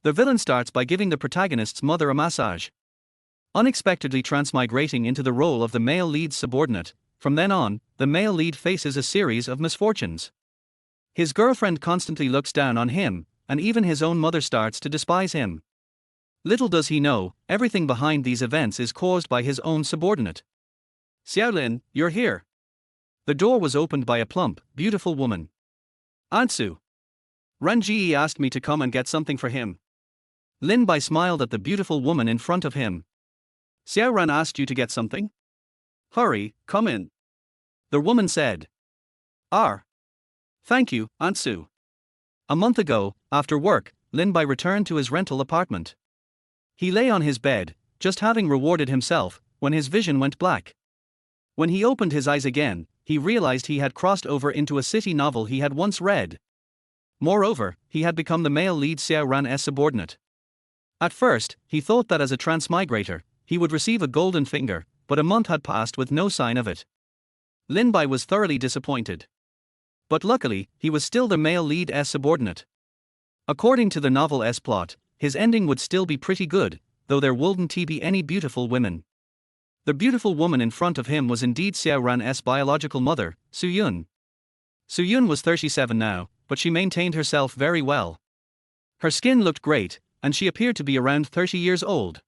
The villain starts by giving the protagonist's mother a massage, unexpectedly transmigrating into the role of the male lead's subordinate. From then on, the male lead faces a series of misfortunes. His girlfriend constantly looks down on him, and even his own mother starts to despise him. Little does he know, everything behind these events is caused by his own subordinate. Xiao Lin, you're here. The door was opened by a plump, beautiful woman. Ansu. Ran Ji asked me to come and get something for him. Lin Bai smiled at the beautiful woman in front of him. Xiao Ran asked you to get something? Hurry, come in. The woman said. Thank you, Ansu. A month ago, after work, Lin Bai returned to his rental apartment. He lay on his bed, just having rewarded himself, when his vision went black. When he opened his eyes again, he realized he had crossed over into a city novel he had once read. Moreover, he had become the male lead Xiao Ran's subordinate. At first, he thought that as a transmigrator, he would receive a golden finger, but a month had passed with no sign of it. Lin Bai was thoroughly disappointed. But luckily, he was still the male lead's subordinate. According to the novel's plot, his ending would still be pretty good, though there wouldn't be any beautiful women. The beautiful woman in front of him was indeed Xiao Ran's biological mother, Suyun. Suyun was 37 now, but she maintained herself very well. Her skin looked great, and she appeared to be around 30 years old.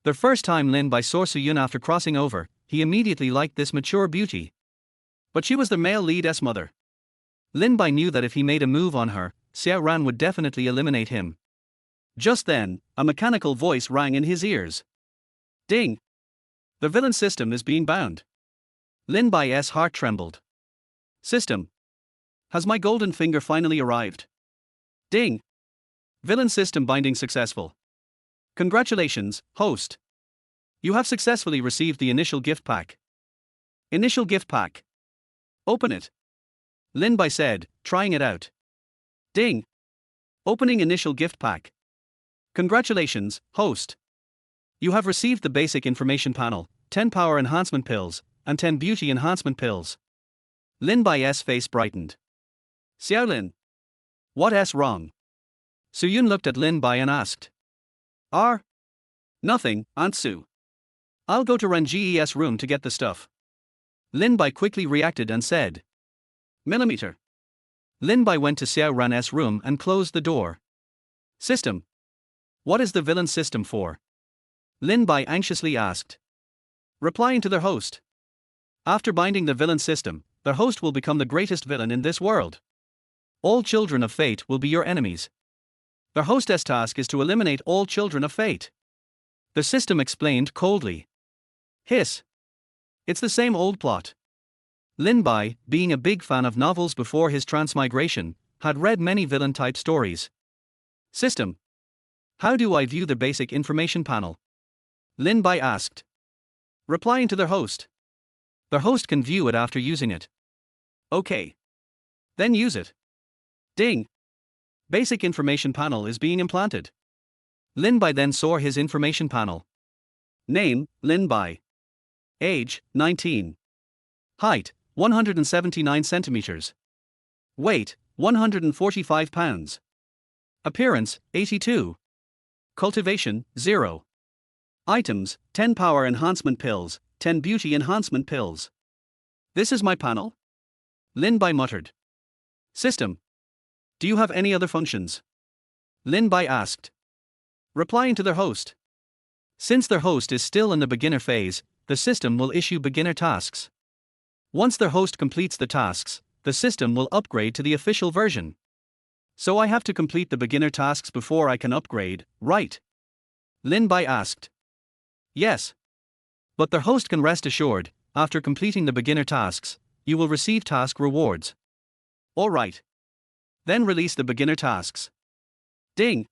The first time Lin Bai saw Suyun after crossing over, he immediately liked this mature beauty. But she was the male lead's mother. Lin Bai knew that if he made a move on her, Xiao Ran would definitely eliminate him. Just then, a mechanical voice rang in his ears. Ding! The villain system is being bound. Lin Bai's heart trembled. System. Has my golden finger finally arrived? Ding! Villain system binding successful. Congratulations, host. You have successfully received the initial gift pack. Initial gift pack. Open it. Lin Bai said, trying it out. Ding! Opening initial gift pack. Congratulations, host. You have received the basic information panel, 10 power enhancement pills, and 10 beauty enhancement pills. Lin Bai's face brightened. Xiao Lin. What's wrong? Suyun looked at Lin Bai and asked. Nothing, Aunt Su. I'll go to Ran Ji's room to get the stuff. Lin Bai quickly reacted and said. Millimeter. Lin Bai went to Xiao Ran's room and closed the door. System. What is the villain system for? Lin Bai anxiously asked. Replying to their host. After binding the villain system, their host will become the greatest villain in this world. All children of fate will be your enemies. Their hostess' task is to eliminate all children of fate. The system explained coldly. Hiss. It's the same old plot. Lin Bai, being a big fan of novels before his transmigration, had read many villain-type stories. System. How do I view the basic information panel? Lin Bai asked. Replying to their host. Their host can view it after using it. Okay. Then use it. Ding! Basic information panel is being implanted. Lin Bai then saw his information panel. Name, Lin Bai. Age, 19. Height, 179 centimeters. Weight, 145 pounds. Appearance, 82. Cultivation, 0. Items, 10 power enhancement pills, 10 beauty enhancement pills. This is my panel? Lin Bai muttered. System. Do you have any other functions? Lin Bai asked. Replying to their host. Since their host is still in the beginner phase, the system will issue beginner tasks. Once their host completes the tasks, the system will upgrade to the official version. So I have to complete the beginner tasks before I can upgrade, right? Lin Bai asked. Yes. But their host can rest assured, after completing the beginner tasks, you will receive task rewards. Alright. Then release the beginner tasks. Ding!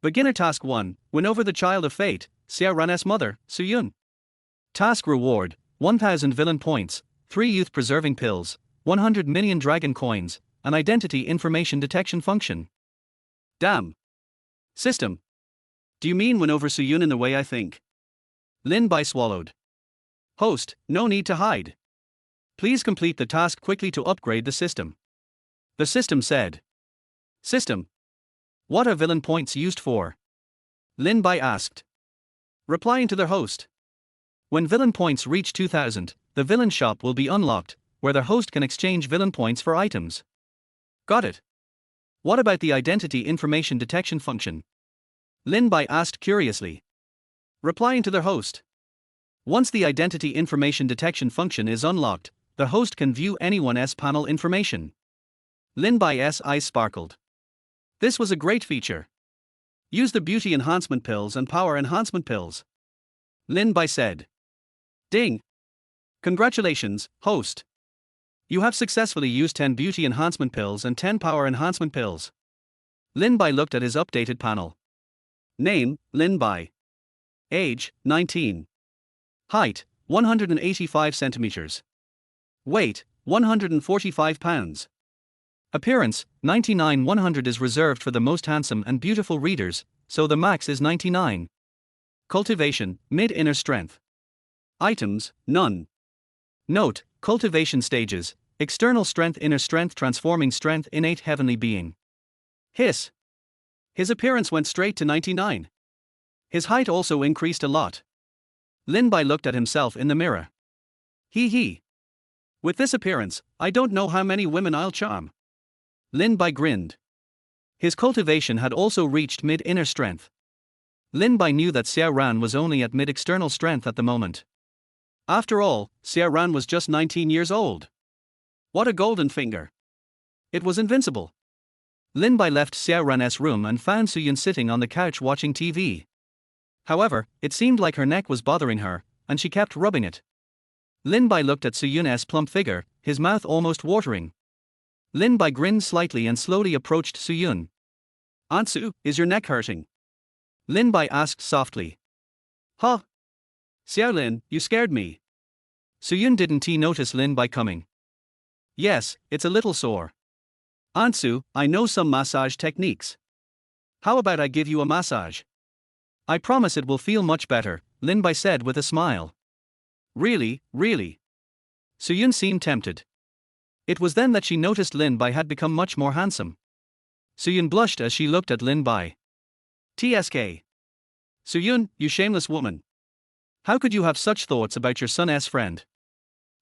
Beginner task 1, win over the child of fate, Xiao Ran's mother, Suyun. Task reward, 1000 villain points, 3 youth preserving pills, 100 million dragon coins, an identity information detection function. Damn. System. Do you mean win over Suyun in the way I think? Lin Bai swallowed. Host, no need to hide. Please complete the task quickly to upgrade the system. The system said. System. What are villain points used for? Lin Bai asked. Replying to their host. When villain points reach 2000, the villain shop will be unlocked, where their host can exchange villain points for items. Got it. What about the identity information detection function? Lin Bai asked curiously. Replying to their host. Once the identity information detection function is unlocked, the host can view anyone's panel information. Lin Bai's eyes sparkled. This was a great feature. Use the beauty enhancement pills and power enhancement pills. Lin Bai said. Ding! Congratulations, host. You have successfully used 10 beauty enhancement pills and 10 power enhancement pills. Lin Bai looked at his updated panel. Name, Lin Bai. Age, 19. Height, 185 centimeters. Weight, 145 pounds. Appearance, 99. 100 is reserved for the most handsome and beautiful readers, so the max is 99. Cultivation, mid-inner strength. Items, none. Note, cultivation stages, external strength, inner strength, transforming strength, innate heavenly being. Hiss. His appearance went straight to 99. His height also increased a lot. Lin Bai looked at himself in the mirror. Hee. With this appearance, I don't know how many women I'll charm. Lin Bai grinned. His cultivation had also reached mid-inner strength. Lin Bai knew that Xiao Ran was only at mid-external strength at the moment. After all, Xiao Ran was just 19 years old. What a golden finger. It was invincible. Lin Bai left Xiao Ran's room and found Suyun sitting on the couch watching TV. However, it seemed like her neck was bothering her, and she kept rubbing it. Lin Bai looked at Suyun's plump figure, his mouth almost watering. Lin Bai grinned slightly and slowly approached Suyun. Aunt Su, is your neck hurting? Lin Bai asked softly. Huh? Xiao Lin, you scared me. Suyun didn't notice Lin Bai coming. Yes, it's a little sore. Aunt Su, I know some massage techniques. How about I give you a massage? I promise it will feel much better, Lin Bai said with a smile. Really? Suyun seemed tempted. It was then that she noticed Lin Bai had become much more handsome. Suyun blushed as she looked at Lin Bai. TSK. Suyun, you shameless woman. How could you have such thoughts about your son's friend?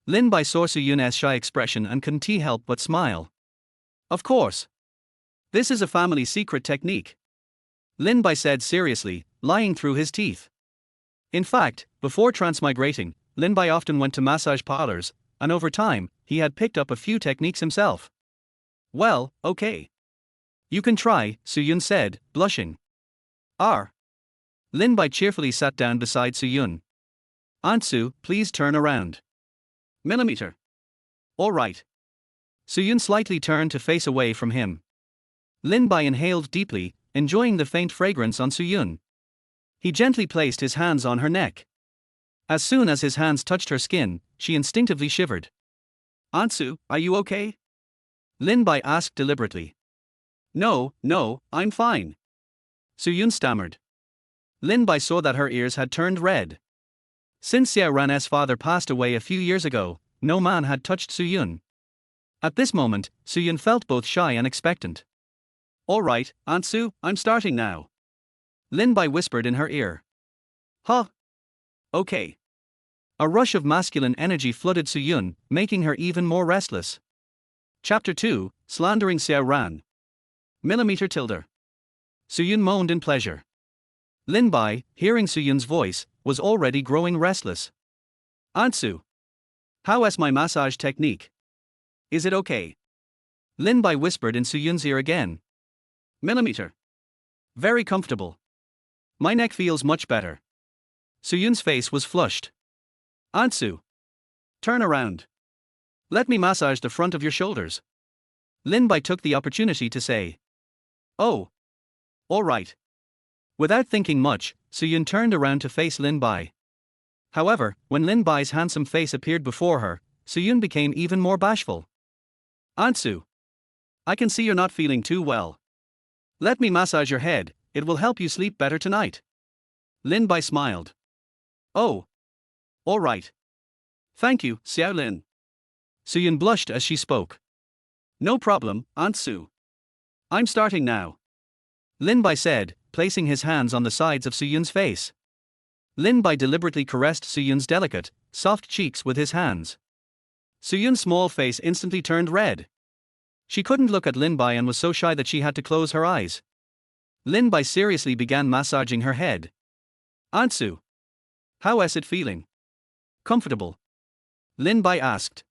Lin Bai saw Suyun's shy expression and couldn't help but smile. Of course. This is a family secret technique. Lin Bai said seriously, lying through his teeth. In fact, before transmigrating, Lin Bai often went to massage parlors, and over time, he had picked up a few techniques himself. Well, okay. You can try, Suyun said, blushing. Lin Bai cheerfully sat down beside Suyun. Aunt Su, please turn around. Millimeter. All right. Suyun slightly turned to face away from him. Lin Bai inhaled deeply, enjoying the faint fragrance on Suyun. He gently placed his hands on her neck. As soon as his hands touched her skin, she instinctively shivered. Aunt Su, are you okay? Lin Bai asked deliberately. No, I'm fine. Suyun stammered. Lin Bai saw that her ears had turned red. Since Xiao Ran's father passed away a few years ago, no man had touched Suyun. At this moment, Suyun felt both shy and expectant. All right, Aunt Su, I'm starting now. Lin Bai whispered in her ear. Huh? Okay. A rush of masculine energy flooded Suyun, making her even more restless. Chapter 2, Slandering Xiao Ran. Millimeter tilde. Suyun moaned in pleasure. Lin Bai, hearing Suyun's voice, was already growing restless. Aunt Su. How's my massage technique? Is it okay? Lin Bai whispered in Suyun's ear again. Millimeter. Very comfortable. My neck feels much better. Suyun's face was flushed. Aunt Su. Turn around. Let me massage the front of your shoulders. Lin Bai took the opportunity to say. Oh. All right. Without thinking much, Suyun turned around to face Lin Bai. However, when Lin Bai's handsome face appeared before her, Suyun became even more bashful. Aunt Su. I can see you're not feeling too well. Let me massage your head, it will help you sleep better tonight. Lin Bai smiled. Oh. All right. Thank you, Xiao Lin. Suyun blushed as she spoke. No problem, Aunt Su. I'm starting now. Lin Bai said, placing his hands on the sides of Suyun's face. Lin Bai deliberately caressed Suyun's delicate, soft cheeks with his hands. Suyun's small face instantly turned red. She couldn't look at Lin Bai and was so shy that she had to close her eyes. Lin Bai seriously began massaging her head. Ansu. How is it feeling? Comfortable? Lin Bai asked.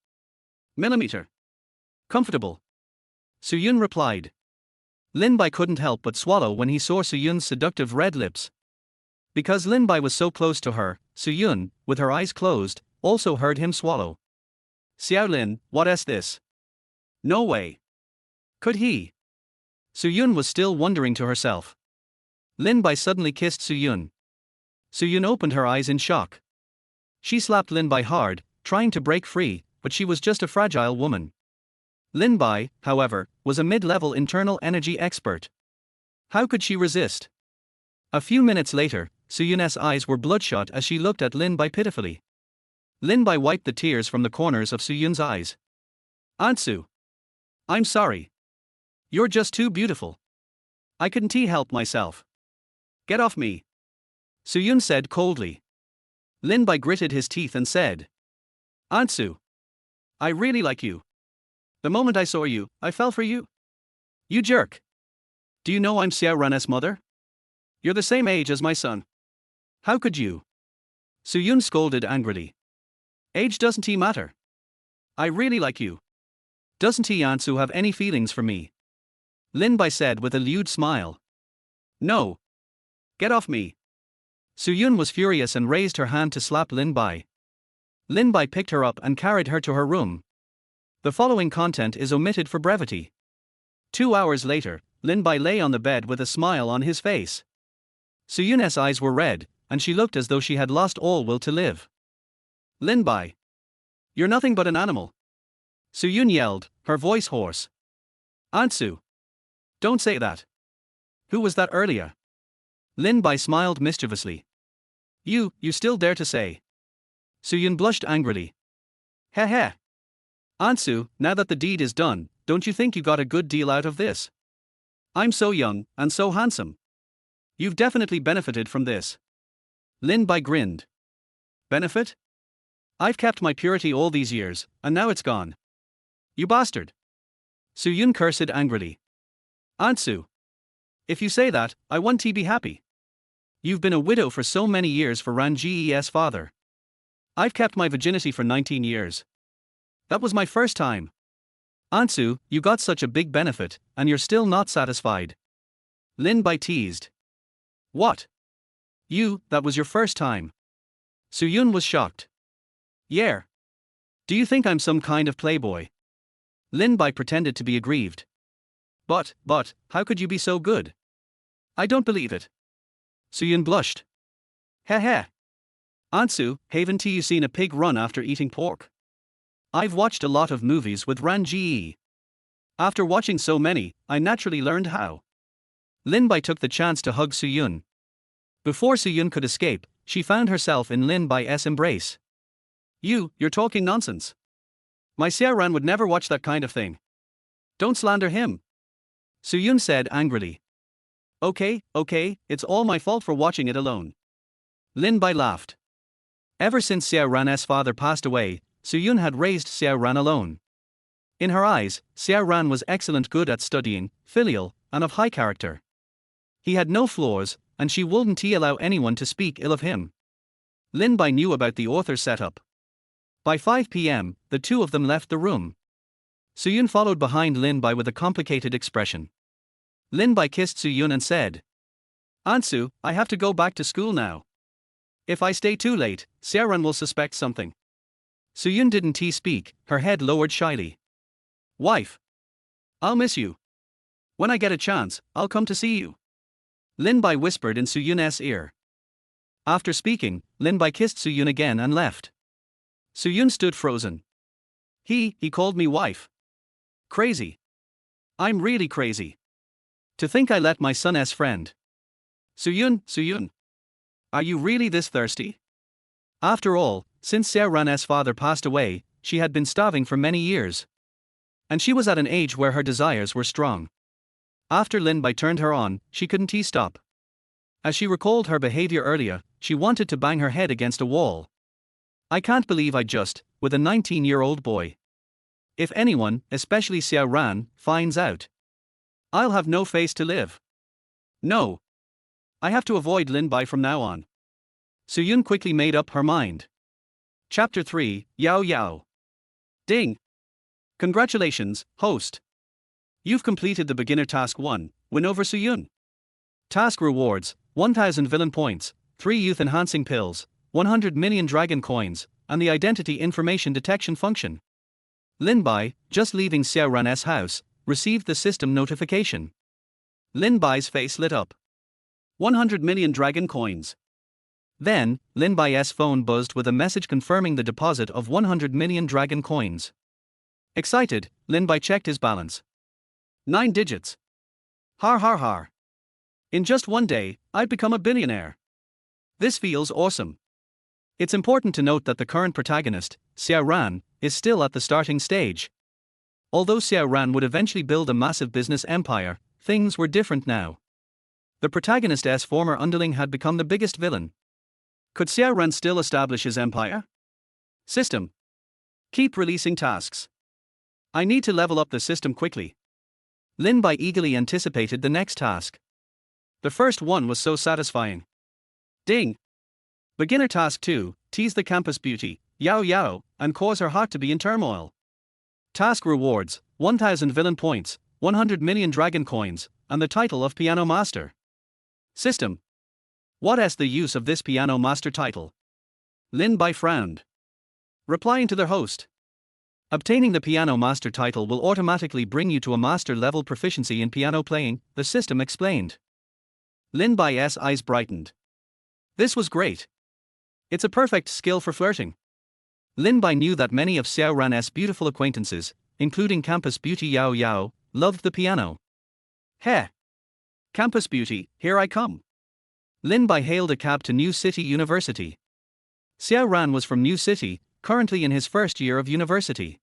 Millimeter. Comfortable. Suyun replied. Lin Bai couldn't help but swallow when he saw Suyun's seductive red lips. Because Lin Bai was so close to her, Suyun, with her eyes closed, also heard him swallow. Xiao Lin, what is this? No way. Could he? Suyun was still wondering to herself. Lin Bai suddenly kissed Suyun. Suyun opened her eyes in shock. She slapped Lin Bai hard, trying to break free, but she was just a fragile woman. Lin Bai, however, was a mid-level internal energy expert. How could she resist? A few minutes later, Suyun's eyes were bloodshot as she looked at Lin Bai pitifully. Lin Bai wiped the tears from the corners of Suyun's eyes. Ansu. I'm sorry. You're just too beautiful. I couldn't help myself. Get off me. Suyun said coldly. Lin Bai gritted his teeth and said. Ansu. I really like you. The moment I saw you, I fell for you. You jerk. Do you know I'm Xiao Ran's mother? You're the same age as my son. How could you? Suyun scolded angrily. Age doesn't matter. I really like you. Doesn't Ansu have any feelings for me? Lin Bai said with a lewd smile. No. Get off me. Suyun was furious and raised her hand to slap Lin Bai. Lin Bai picked her up and carried her to her room. The following content is omitted for brevity. 2 hours later, Lin Bai lay on the bed with a smile on his face. Suyun's eyes were red, and she looked as though she had lost all will to live. Lin Bai. You're nothing but an animal. Suyun yelled, her voice hoarse. Ansu. Don't say that. Who was that earlier? Lin Bai smiled mischievously. You still dare to say. Suyun blushed angrily. Heh. Ansu, now that the deed is done, don't you think you got a good deal out of this? I'm so young, and so handsome. You've definitely benefited from this. Lin Bai grinned. Benefit? I've kept my purity all these years, and now it's gone. You bastard. Suyun cursed angrily. Ansu. If you say that, I won't be happy. You've been a widow for so many years for Ranji's father. I've kept my virginity for 19 years. That was my first time. Ansu, you got such a big benefit, and you're still not satisfied. Lin Bai teased. What? That was your first time. Suyun was shocked. Yeah. Do you think I'm some kind of playboy? Lin Bai pretended to be aggrieved. But, how could you be so good? I don't believe it. Suyun blushed. Heh. Ansu, haven't you seen a pig run after eating pork? I've watched a lot of movies with Ran Ji. After watching so many, I naturally learned how. Lin Bai took the chance to hug Suyun. Before Suyun could escape, she found herself in Lin Bai's embrace. You're talking nonsense. My Xiao Ran would never watch that kind of thing. Don't slander him. Suyun said angrily. Okay, it's all my fault for watching it alone. Lin Bai laughed. Ever since Xiao Ran's father passed away, Suyun had raised Xiao Ran alone. In her eyes, Xiao Ran was excellent, good at studying, filial, and of high character. He had no flaws, and she wouldn't allow anyone to speak ill of him. Lin Bai knew about the author's setup. By 5 p.m., the two of them left the room. Suyun followed behind Lin Bai with a complicated expression. Lin Bai kissed Suyun and said, Ansu, I have to go back to school now. If I stay too late, Xiao Ran will suspect something. Suyun didn't speak, her head lowered shyly. Wife. I'll miss you. When I get a chance, I'll come to see you. Lin Bai whispered in Suyun's ear. After speaking, Lin Bai kissed Suyun again and left. Suyun stood frozen. He called me wife. Crazy. I'm really crazy. To think I let my son's friend. Suyun. Are you really this thirsty? After all, since Xiao Ran's father passed away, she had been starving for many years. And she was at an age where her desires were strong. After Lin Bai turned her on, she couldn't stop. As she recalled her behavior earlier, she wanted to bang her head against a wall. I can't believe I just, with a 19-year-old boy. If anyone, especially Xiao Ran, finds out, I'll have no face to live. No. I have to avoid Lin Bai from now on. Suyun quickly made up her mind. Chapter 3, Yao Yao. Ding. Congratulations, host. You've completed the beginner task 1, win over Suyun. Task rewards, 1000 villain points, 3 youth enhancing pills, 100 million dragon coins, and the identity information detection function. Lin Bai, just leaving Xiao Ran's house, received the system notification. Lin Bai's face lit up. 100 million dragon coins. Then, Lin Bai's phone buzzed with a message confirming the deposit of 100 million dragon coins. Excited, Lin Bai checked his balance. 9 digits. Har har har. In just one day, I'd become a billionaire. This feels awesome. It's important to note that the current protagonist, Xiao Ran, is still at the starting stage. Although Xiao Ran would eventually build a massive business empire, things were different now. The protagonist's former underling had become the biggest villain. Could Xiao Ran still establish his empire? System. Keep releasing tasks. I need to level up the system quickly. Lin Bai eagerly anticipated the next task. The first one was so satisfying. Ding. Beginner task 2, tease the campus beauty, Yao Yao, and cause her heart to be in turmoil. Task rewards, 1000 villain points, 100 million dragon coins, and the title of piano master. System. What is the use of this piano master title? Lin Bai frowned. Replying to the host. Obtaining the piano master title will automatically bring you to a master level proficiency in piano playing, the system explained. Lin Bai's eyes brightened. This was great. It's a perfect skill for flirting. Lin Bai knew that many of Xiao Ran's beautiful acquaintances, including campus beauty Yao Yao, loved the piano. Heh! Campus beauty, here I come. Lin Bai hailed a cab to New City University. Xiao Ran was from New City, currently in his first year of university.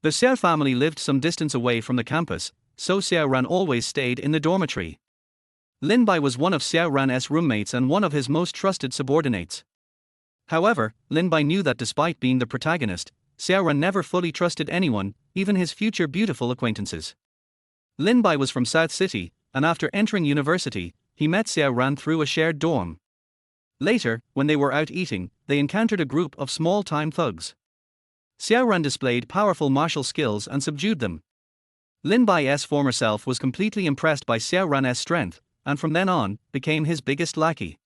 The Xiao family lived some distance away from the campus, so Xiao Ran always stayed in the dormitory. Lin Bai was one of Xiao Ran's roommates and one of his most trusted subordinates. However, Lin Bai knew that despite being the protagonist, Xiao Ran never fully trusted anyone, even his future beautiful acquaintances. Lin Bai was from South City, and after entering university, he met Xiao Ran through a shared dorm. Later, when they were out eating, they encountered a group of small-time thugs. Xiao Ran displayed powerful martial skills and subdued them. Lin Bai's former self was completely impressed by Xiao Ran's strength, and from then on, became his biggest lackey.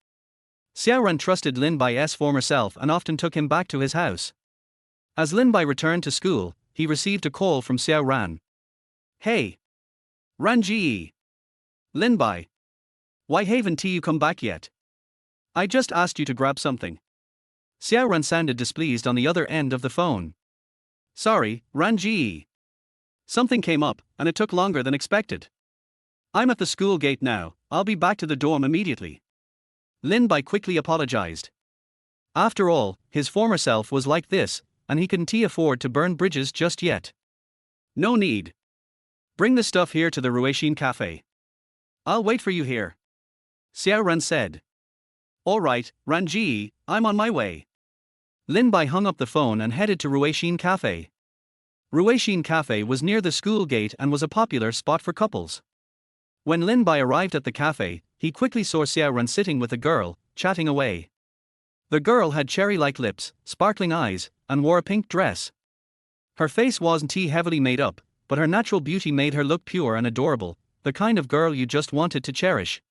Xiao Ran trusted Lin Bai's former self and often took him back to his house. As Lin Bai returned to school, he received a call from Xiao Ran. Hey! Ran Ji! Lin Bai! Why haven't you come back yet? I just asked you to grab something. Xiao Ran sounded displeased on the other end of the phone. Sorry, Ran Ji. Something came up, and it took longer than expected. I'm at the school gate now, I'll be back to the dorm immediately. Lin Bai quickly apologized. After all, his former self was like this, and he couldn't afford to burn bridges just yet. No need. Bring the stuff here to the Ruixin Cafe. I'll wait for you here. Xiao Ran said. Alright, Ran Ji, I'm on my way. Lin Bai hung up the phone and headed to Ruixin Cafe. Ruixin Cafe was near the school gate and was a popular spot for couples. When Lin Bai arrived at the cafe, he quickly saw Xiao Ran sitting with a girl, chatting away. The girl had cherry-like lips, sparkling eyes, and wore a pink dress. Her face wasn't heavily made up, but her natural beauty made her look pure and adorable, the kind of girl you just wanted to cherish.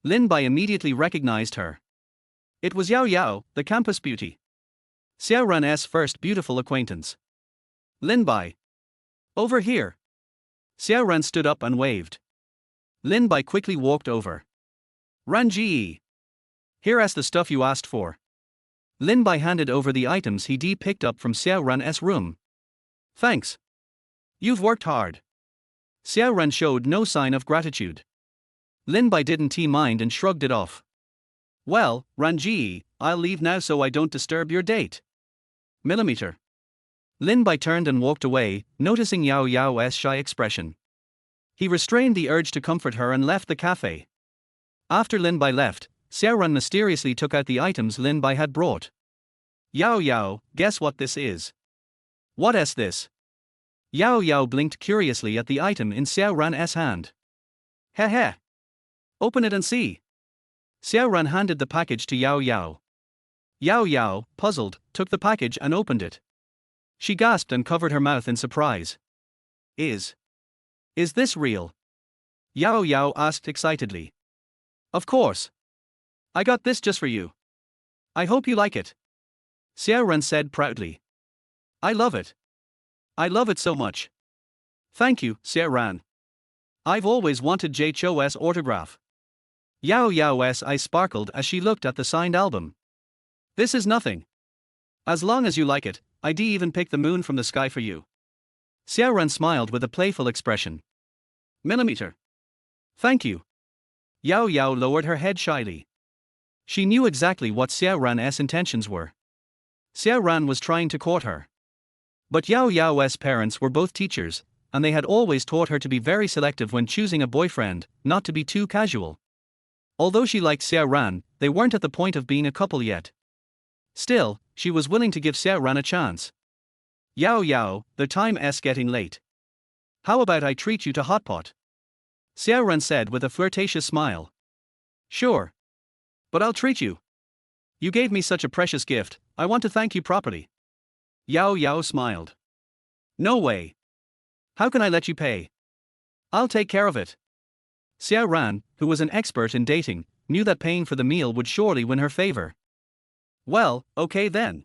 Lin Bai immediately recognized her. It was Yao Yao, the campus beauty. Xiao Ran's first beautiful acquaintance. Lin Bai. Over here. Xiao Ran stood up and waved. Lin Bai quickly walked over. Ran Ji. Here is the stuff you asked for. Lin Bai handed over the items he picked up from Xiao Ran's room. Thanks. You've worked hard. Xiao Ran showed no sign of gratitude. Lin Bai didn't mind and shrugged it off. Well, Ran Ji, I'll leave now so I don't disturb your date. Millimeter. Lin Bai turned and walked away, noticing Yao Yao's shy expression. He restrained the urge to comfort her and left the cafe. After Lin Bai left, Xiao Ran mysteriously took out the items Lin Bai had brought. Yao Yao, guess what this is? What is this? Yao Yao blinked curiously at the item in Xiao Ran's hand. Heh heh. Open it and see. Xiao Ran handed the package to Yao Yao. Yao Yao, puzzled, took the package and opened it. She gasped and covered her mouth in surprise. Is this real? Yao Yao asked excitedly. Of course. I got this just for you. I hope you like it. Xiao Ran said proudly. I love it. I love it so much. Thank you, Xiao Ran. I've always wanted Jay Chou's autograph. Yao Yao's eyes sparkled as she looked at the signed album. This is nothing. As long as you like it, I'd even pick the moon from the sky for you. Xiao Ran smiled with a playful expression. Millimeter. Thank you. Yao Yao lowered her head shyly. She knew exactly what Xiao Ran's intentions were. Xiao Ran was trying to court her. But Yao Yao's parents were both teachers, and they had always taught her to be very selective when choosing a boyfriend, not to be too casual. Although she liked Xiao Ran, they weren't at the point of being a couple yet. Still, she was willing to give Xiao Ran a chance. Yao Yao, the time's getting late. How about I treat you to hot pot? Xiao Ran said with a flirtatious smile. Sure. But I'll treat you. You gave me such a precious gift, I want to thank you properly. Yao Yao smiled. No way. How can I let you pay? I'll take care of it. Xiao Ran, who was an expert in dating, knew that paying for the meal would surely win her favor. Well, okay then.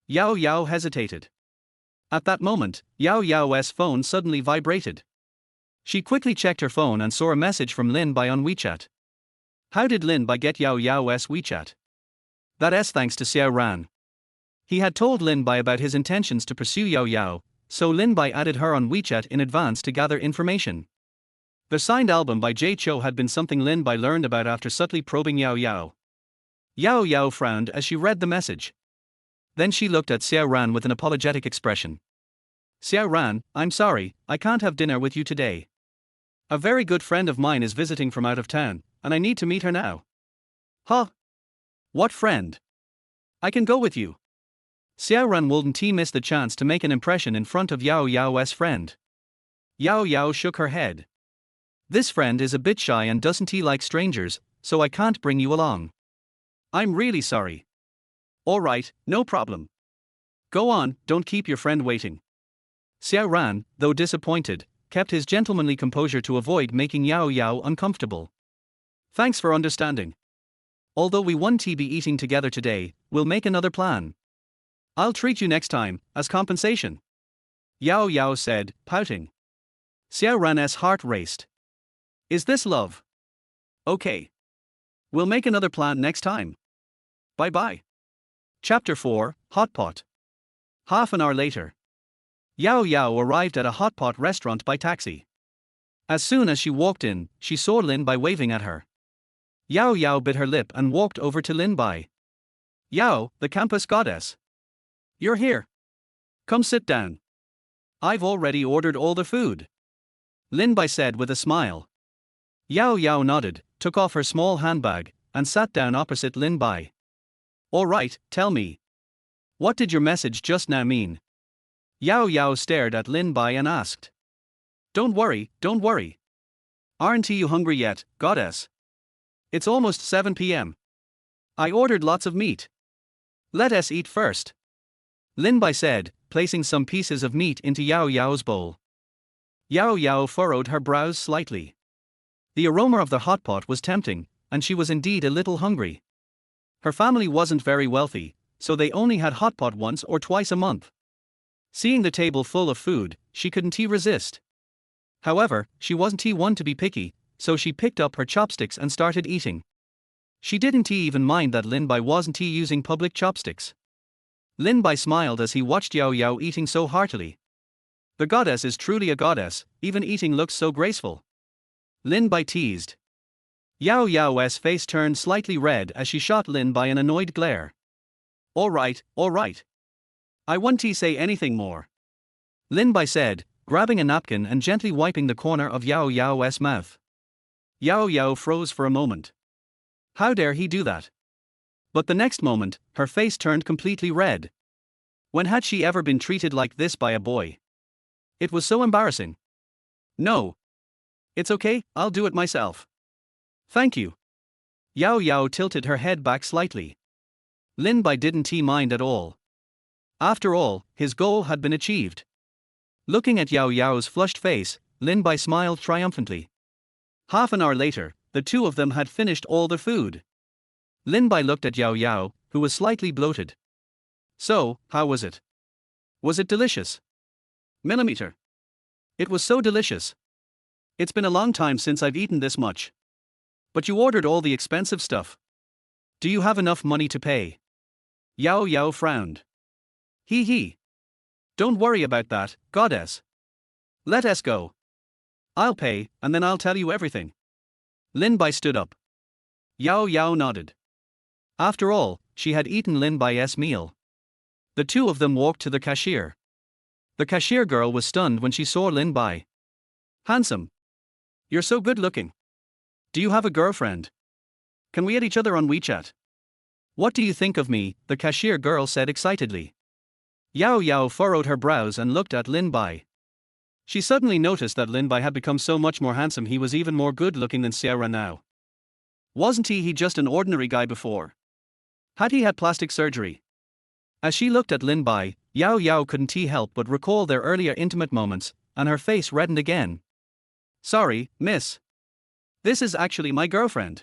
Yao Yao hesitated. At that moment, Yao Yao's phone suddenly vibrated. She quickly checked her phone and saw a message from Lin Bai on WeChat. How did Lin Bai get Yao Yao's WeChat? That's thanks to Xiao Ran. He had told Lin Bai about his intentions to pursue Yao Yao, so Lin Bai added her on WeChat in advance to gather information. The signed album by Jay Chou had been something Lin Bai learned about after subtly probing Yao Yao. Yao Yao frowned as she read the message. Then she looked at Xiao Ran with an apologetic expression. Xiao Ran, I'm sorry, I can't have dinner with you today. A very good friend of mine is visiting from out of town, and I need to meet her now. Huh? What friend? I can go with you. Xiao Ran wouldn't miss the chance to make an impression in front of Yao Yao's friend. Yao Yao shook her head. This friend is a bit shy and doesn't like strangers, so I can't bring you along. I'm really sorry. Alright, no problem. Go on, don't keep your friend waiting. Xiao Ran, though disappointed, kept his gentlemanly composure to avoid making Yao Yao uncomfortable. Thanks for understanding. Although we won't be eating together today, we'll make another plan. I'll treat you next time, as compensation. Yao Yao said, pouting. Xiao Ran's heart raced. Is this love? Okay. We'll make another plan next time. Bye bye. Chapter 4, Hot Pot. Half an hour later. Yao Yao arrived at a hot pot restaurant by taxi. As soon as she walked in, she saw Lin Bai waving at her. Yao Yao bit her lip and walked over to Lin Bai. Yao, the campus goddess. You're here. Come sit down. I've already ordered all the food. Lin Bai said with a smile. Yao Yao nodded, took off her small handbag, and sat down opposite Lin Bai. All right, tell me. What did your message just now mean? Yao Yao stared at Lin Bai and asked. Don't worry, don't worry. Aren't you hungry yet, goddess? It's almost 7 p.m. I ordered lots of meat. Let us eat first. Lin Bai said, placing some pieces of meat into Yao Yao's bowl. Yao Yao furrowed her brows slightly. The aroma of the hot pot was tempting, and she was indeed a little hungry. Her family wasn't very wealthy, so they only had hot pot once or twice a month. Seeing the table full of food, she couldn't resist. However, she wasn't one to be picky, so she picked up her chopsticks and started eating. She didn't even mind that Lin Bai wasn't using public chopsticks. Lin Bai smiled as he watched Yao Yao eating so heartily. The goddess is truly a goddess, even eating looks so graceful. Lin Bai teased. Yao Yao's face turned slightly red as she shot Lin Bai an annoyed glare. All right. I won't say anything more. Lin Bai said, grabbing a napkin and gently wiping the corner of Yao Yao's mouth. Yao Yao froze for a moment. How dare he do that? But the next moment, her face turned completely red. When had she ever been treated like this by a boy? It was so embarrassing. No. It's okay, I'll do it myself. Thank you. Yao Yao tilted her head back slightly. Lin Bai didn't mind at all. After all, his goal had been achieved. Looking at Yao Yao's flushed face, Lin Bai smiled triumphantly. Half an hour later, the two of them had finished all the food. Lin Bai looked at Yao Yao, who was slightly bloated. So, how was it? Was it delicious? Millimeter. It was so delicious. It's been a long time since I've eaten this much. But you ordered all the expensive stuff. Do you have enough money to pay? Yao Yao frowned. He. Don't worry about that, goddess. Let us go. I'll pay, and then I'll tell you everything. Lin Bai stood up. Yao Yao nodded. After all, she had eaten Lin Bai's meal. The two of them walked to the cashier. The cashier girl was stunned when she saw Lin Bai. Handsome. You're so good looking. Do you have a girlfriend? Can we add each other on WeChat? What do you think of me? The cashier girl said excitedly. Yao Yao furrowed her brows and looked at Lin Bai. She suddenly noticed that Lin Bai had become so much more handsome. He was even more good looking than Xiao Ran now. Wasn't he just an ordinary guy before? Had he had plastic surgery? As she looked at Lin Bai, Yao Yao couldn't help but recall their earlier intimate moments, and her face reddened again. Sorry, miss. This is actually my girlfriend.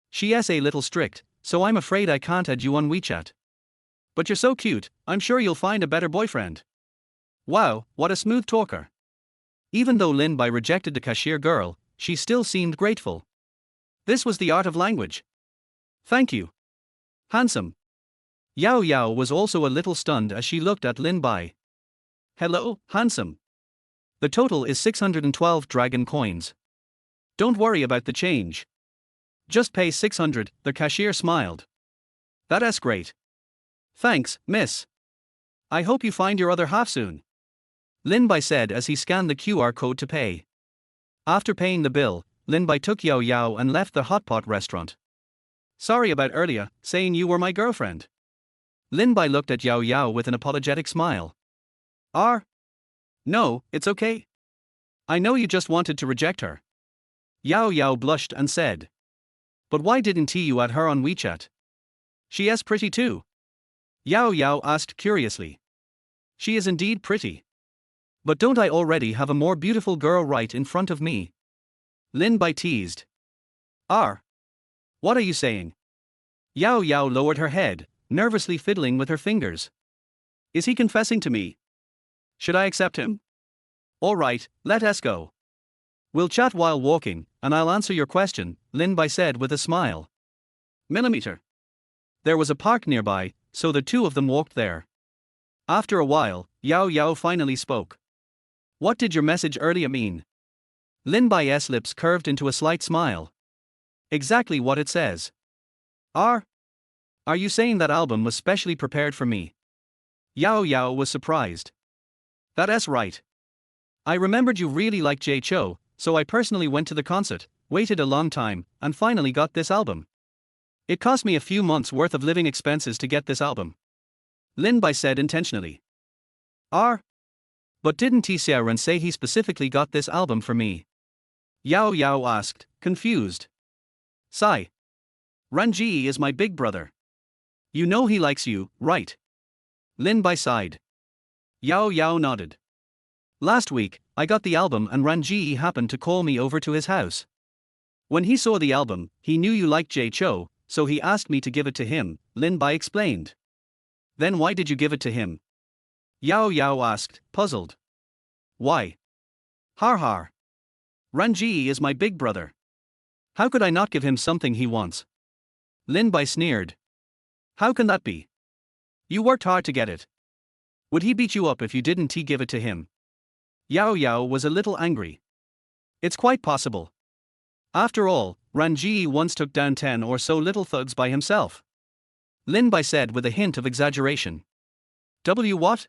She's a little strict, so I'm afraid I can't add you on WeChat. But you're so cute, I'm sure you'll find a better boyfriend. Wow, what a smooth talker. Even though Lin Bai rejected the cashier girl, she still seemed grateful. This was the art of language. Thank you. Handsome. Yao Yao was also a little stunned as she looked at Lin Bai. Hello, handsome. The total is 612 dragon coins. Don't worry about the change. Just pay 600, the cashier smiled. That's great. Thanks, miss. I hope you find your other half soon. Lin Bai said as he scanned the QR code to pay. After paying the bill, Lin Bai took Yao Yao and left the hot pot restaurant. Sorry about earlier, saying you were my girlfriend. Lin Bai looked at Yao Yao with an apologetic smile. No, it's okay. I know you just wanted to reject her. Yao Yao blushed and said. But why didn't you add her on WeChat? She is pretty too. Yao Yao asked curiously. She is indeed pretty. But don't I already have a more beautiful girl right in front of me? Lin Bai teased. What are you saying? Yao Yao lowered her head, nervously fiddling with her fingers. Is he confessing to me? Should I accept him? All right, let us go. We'll chat while walking, and I'll answer your question, Lin Bai said with a smile. Millimeter. There was a park nearby, so the two of them walked there. After a while, Yao Yao finally spoke. What did your message earlier mean? Lin Bai's lips curved into a slight smile. Exactly what it says. Are you saying that album was specially prepared for me? Yao Yao was surprised. That's right. I remembered you really liked Jay Cho, so I personally went to the concert, waited a long time, and finally got this album. It cost me a few months' worth of living expenses to get this album. Lin Bai said intentionally. But didn't Xiao Ran say he specifically got this album for me? Yao Yao asked, confused. Sigh. Ranji is my big brother. You know he likes you, right? Lin Bai sighed. Yao Yao nodded. Last week, I got the album and Ranji happened to call me over to his house. When he saw the album, he knew you liked Jay Cho, so he asked me to give it to him, Lin Bai explained. Then why did you give it to him? Yao Yao asked, puzzled. Why? Har. Ranji is my big brother. How could I not give him something he wants? Lin Bai sneered. How can that be? You worked hard to get it. Would he beat you up if you didn't give it to him? Yao Yao was a little angry. It's quite possible. After all, Ranji once took down 10 or so little thugs by himself. Lin Bai said with a hint of exaggeration. What?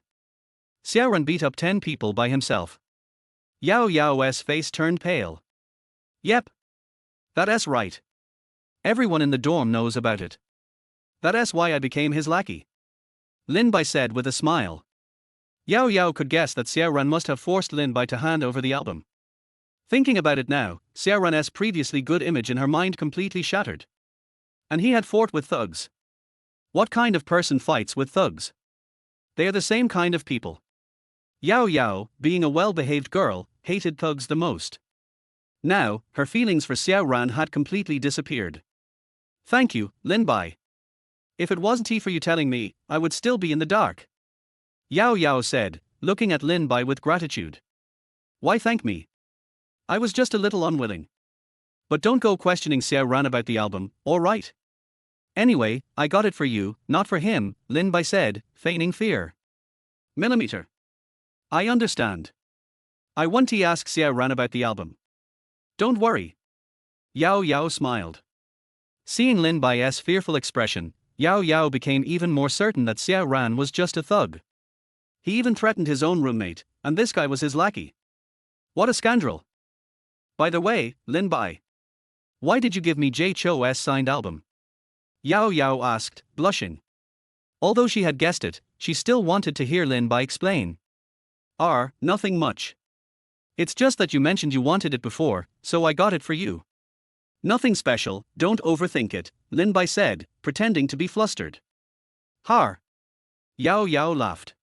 Xiao Ran beat up 10 people by himself. Yao Yao's face turned pale. Yep. That's right. Everyone in the dorm knows about it. That's why I became his lackey. Lin Bai said with a smile. Yao could guess that Xiao Ran must have forced Lin Bai to hand over the album. Thinking about it now, Xiao Ran's previously good image in her mind completely shattered. And he had fought with thugs. What kind of person fights with thugs? They are the same kind of people. Yao, being a well-behaved girl, hated thugs the most. Now, her feelings for Xiao Ran had completely disappeared. Thank you, Lin Bai. If it wasn't for you telling me, I would still be in the dark. Yao said, looking at Lin Bai with gratitude. Why thank me? I was just a little unwilling. But don't go questioning Xiao Ran about the album, alright? Anyway, I got it for you, not for him, Lin Bai said, feigning fear. Millimeter. I understand. I want to ask Xiao Ran about the album. Don't worry. Yao smiled. Seeing Lin Bai's fearful expression, Yao became even more certain that Xiao Ran was just a thug. He even threatened his own roommate, and this guy was his lackey. What a scoundrel. By the way, Lin Bai. Why did you give me J Cho's signed album? Yao asked, blushing. Although she had guessed it, she still wanted to hear Lin Bai explain. Nothing much. It's just that you mentioned you wanted it before, so I got it for you. Nothing special, don't overthink it, Lin Bai said, pretending to be flustered. Har. Yao laughed.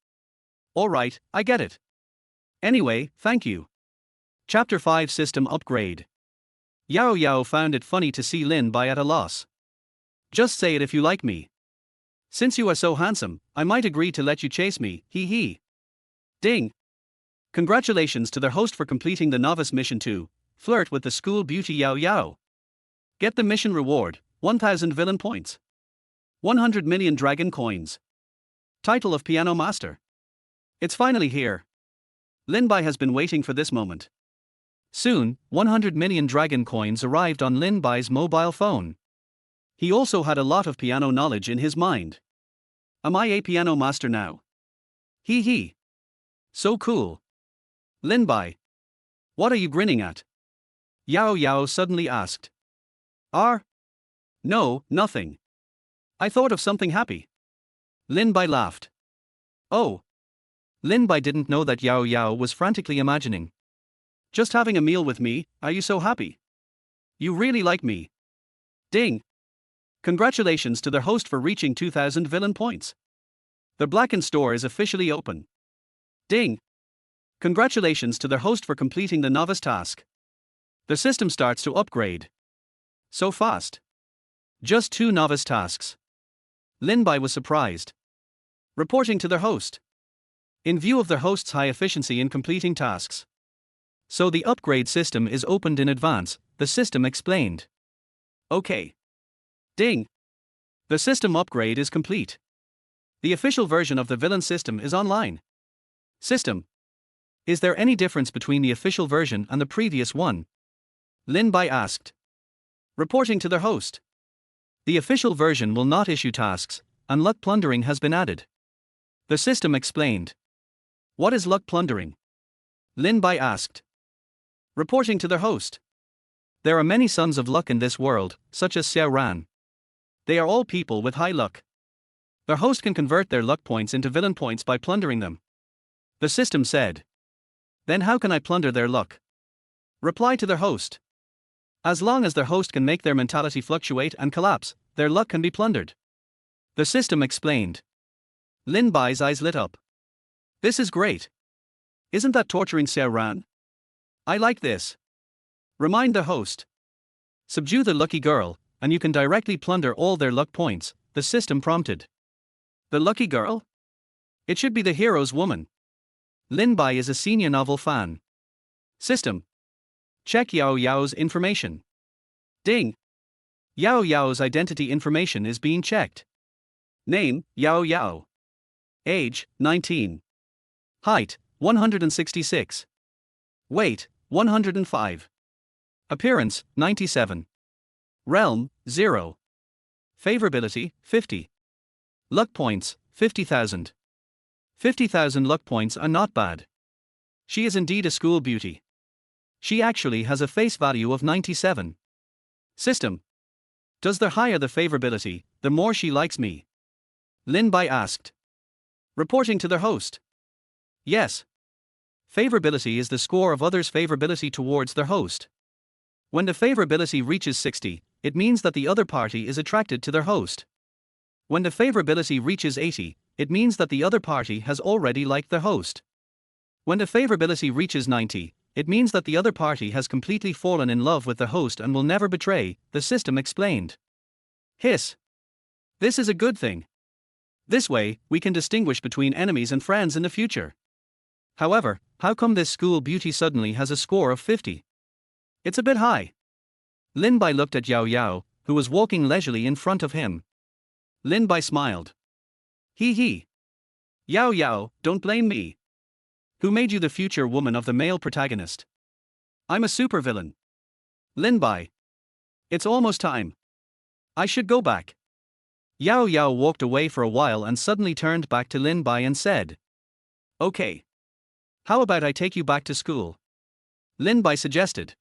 Alright, I get it. Anyway, thank you. Chapter 5 System Upgrade. Yao found it funny to see Lin Bai at a loss. Just say it if you like me. Since you are so handsome, I might agree to let you chase me, hee. Ding. Congratulations to their host for completing the novice mission 2, flirt with the school beauty Yao. Get the mission reward, 1000 villain points. 100 million dragon coins. Title of Piano Master. It's finally here. Lin Bai has been waiting for this moment. Soon, 100 million dragon coins arrived on Lin Bai's mobile phone. He also had a lot of piano knowledge in his mind. Am I a piano master now? Hee. So cool. Lin Bai. What are you grinning at? Yao suddenly asked. No, nothing. I thought of something happy. Lin Bai laughed. Oh. Lin Bai didn't know that Yao was frantically imagining. Just having a meal with me, are you so happy? You really like me. Ding. Congratulations to their host for reaching 2000 villain points. The Blackened store is officially open. Ding. Congratulations to their host for completing the novice task. The system starts to upgrade. So fast. Just 2 novice tasks. Lin Bai was surprised. Reporting to their host. In view of their host's high efficiency in completing tasks. So the upgrade system is opened in advance, the system explained. Okay. Ding. The system upgrade is complete. The official version of the villain system is online. System. Is there any difference between the official version and the previous one? Lin Bai asked. Reporting to their host. The official version will not issue tasks, and luck plundering has been added. The system explained. What is luck plundering? Lin Bai asked. Reporting to their host. There are many sons of luck in this world, such as Xiao Ran. They are all people with high luck. Their host can convert their luck points into villain points by plundering them. The system said. Then how can I plunder their luck? Reply to their host. As long as their host can make their mentality fluctuate and collapse, their luck can be plundered. The system explained. Lin Bai's eyes lit up. This is great. Isn't that torturing Xiao Ran? I like this. Remind the host. Subdue the lucky girl, and you can directly plunder all their luck points, the system prompted. The lucky girl? It should be the hero's woman. Lin Bai is a senior novel fan. System. Check Yao's information. Ding. Yao's identity information is being checked. Name, Yao. Age, 19. Height, 166. Weight, 105. Appearance, 97. Realm, 0. Favorability, 50. Luck points, 50,000. 50,000 luck points are not bad. She is indeed a school beauty. She actually has a face value of 97. System. Does the higher the favorability, the more she likes me? Lin Bai asked. Reporting to their host. Yes. Favorability is the score of others' favorability towards their host. When the favorability reaches 60, it means that the other party is attracted to their host. When the favorability reaches 80, it means that the other party has already liked their host. When the favorability reaches 90, it means that the other party has completely fallen in love with the host and will never betray, the system explained. Hiss. This is a good thing. This way, we can distinguish between enemies and friends in the future. However, how come this school beauty suddenly has a score of 50? It's a bit high. Lin Bai looked at Yao Yao, who was walking leisurely in front of him. Lin Bai smiled. Hee hee. Yao Yao, don't blame me. Who made you the future woman of the male protagonist? I'm a supervillain. Lin Bai. It's almost time. I should go back. Yao Yao walked away for a while and suddenly turned back to Lin Bai and said. Okay. How about I take you back to school? Lin Bai suggested.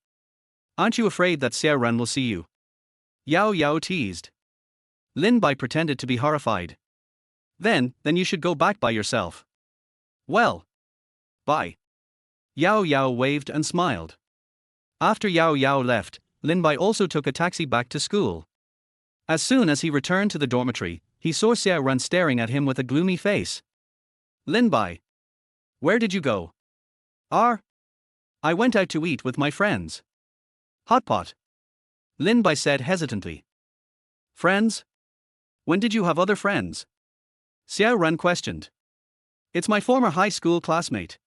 Aren't you afraid that Xiao Ran will see you? Yao Yao teased. Lin Bai pretended to be horrified. Then you should go back by yourself. Well. Bye. Yao Yao waved and smiled. After Yao Yao left, Lin Bai also took a taxi back to school. As soon as he returned to the dormitory, he saw Xiao Ran staring at him with a gloomy face. Lin Bai. Where did you go? I went out to eat with my friends. Hot pot. Lin Bai said hesitantly. Friends? When did you have other friends? Xiao Ran questioned. It's my former high school classmate.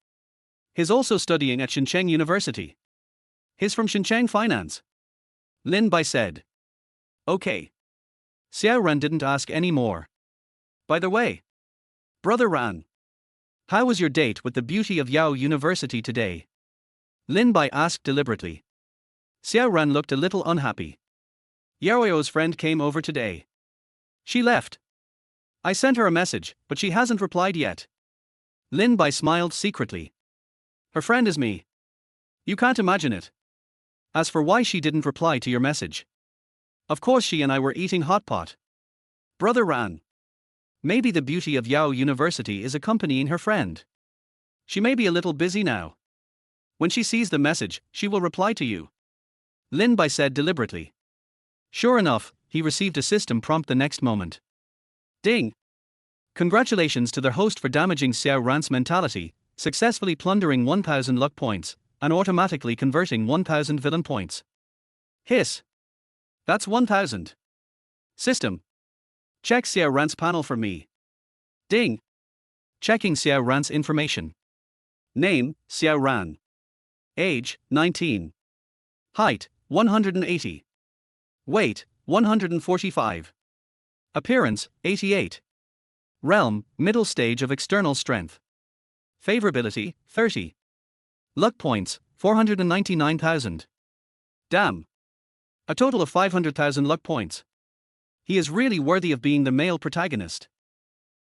He's also studying at Shenzhen University. He's from Shenzhen Finance. Lin Bai said. Okay. Xiao Ran didn't ask any more. By the way, Brother Ran, how was your date with the beauty of Yao University today? Lin Bai asked deliberately. Xiao Ran looked a little unhappy. Yao Yao's friend came over today. She left. I sent her a message, but she hasn't replied yet. Lin Bai smiled secretly. Her friend is me. You can't imagine it. As for why she didn't reply to your message. Of course she and I were eating hot pot. Brother Ran. Maybe the beauty of Yao University is accompanying her friend. She may be a little busy now. When she sees the message, she will reply to you. Lin Bai said deliberately. Sure enough, he received a system prompt the next moment. Ding! Congratulations to their host for damaging Xiao Ran's mentality, successfully plundering 1000 luck points, and automatically converting 1000 villain points. Hiss! That's 1000. System. Check Xiao Ran's panel for me. Ding! Checking Xiao Ran's information. Name, Xiao Ran. Age, 19. Height, 180. Weight, 145. Appearance, 88. Realm, middle stage of external strength. Favorability, 30. Luck points, 499,000. Damn. A total of 500,000 luck points. He is really worthy of being the male protagonist.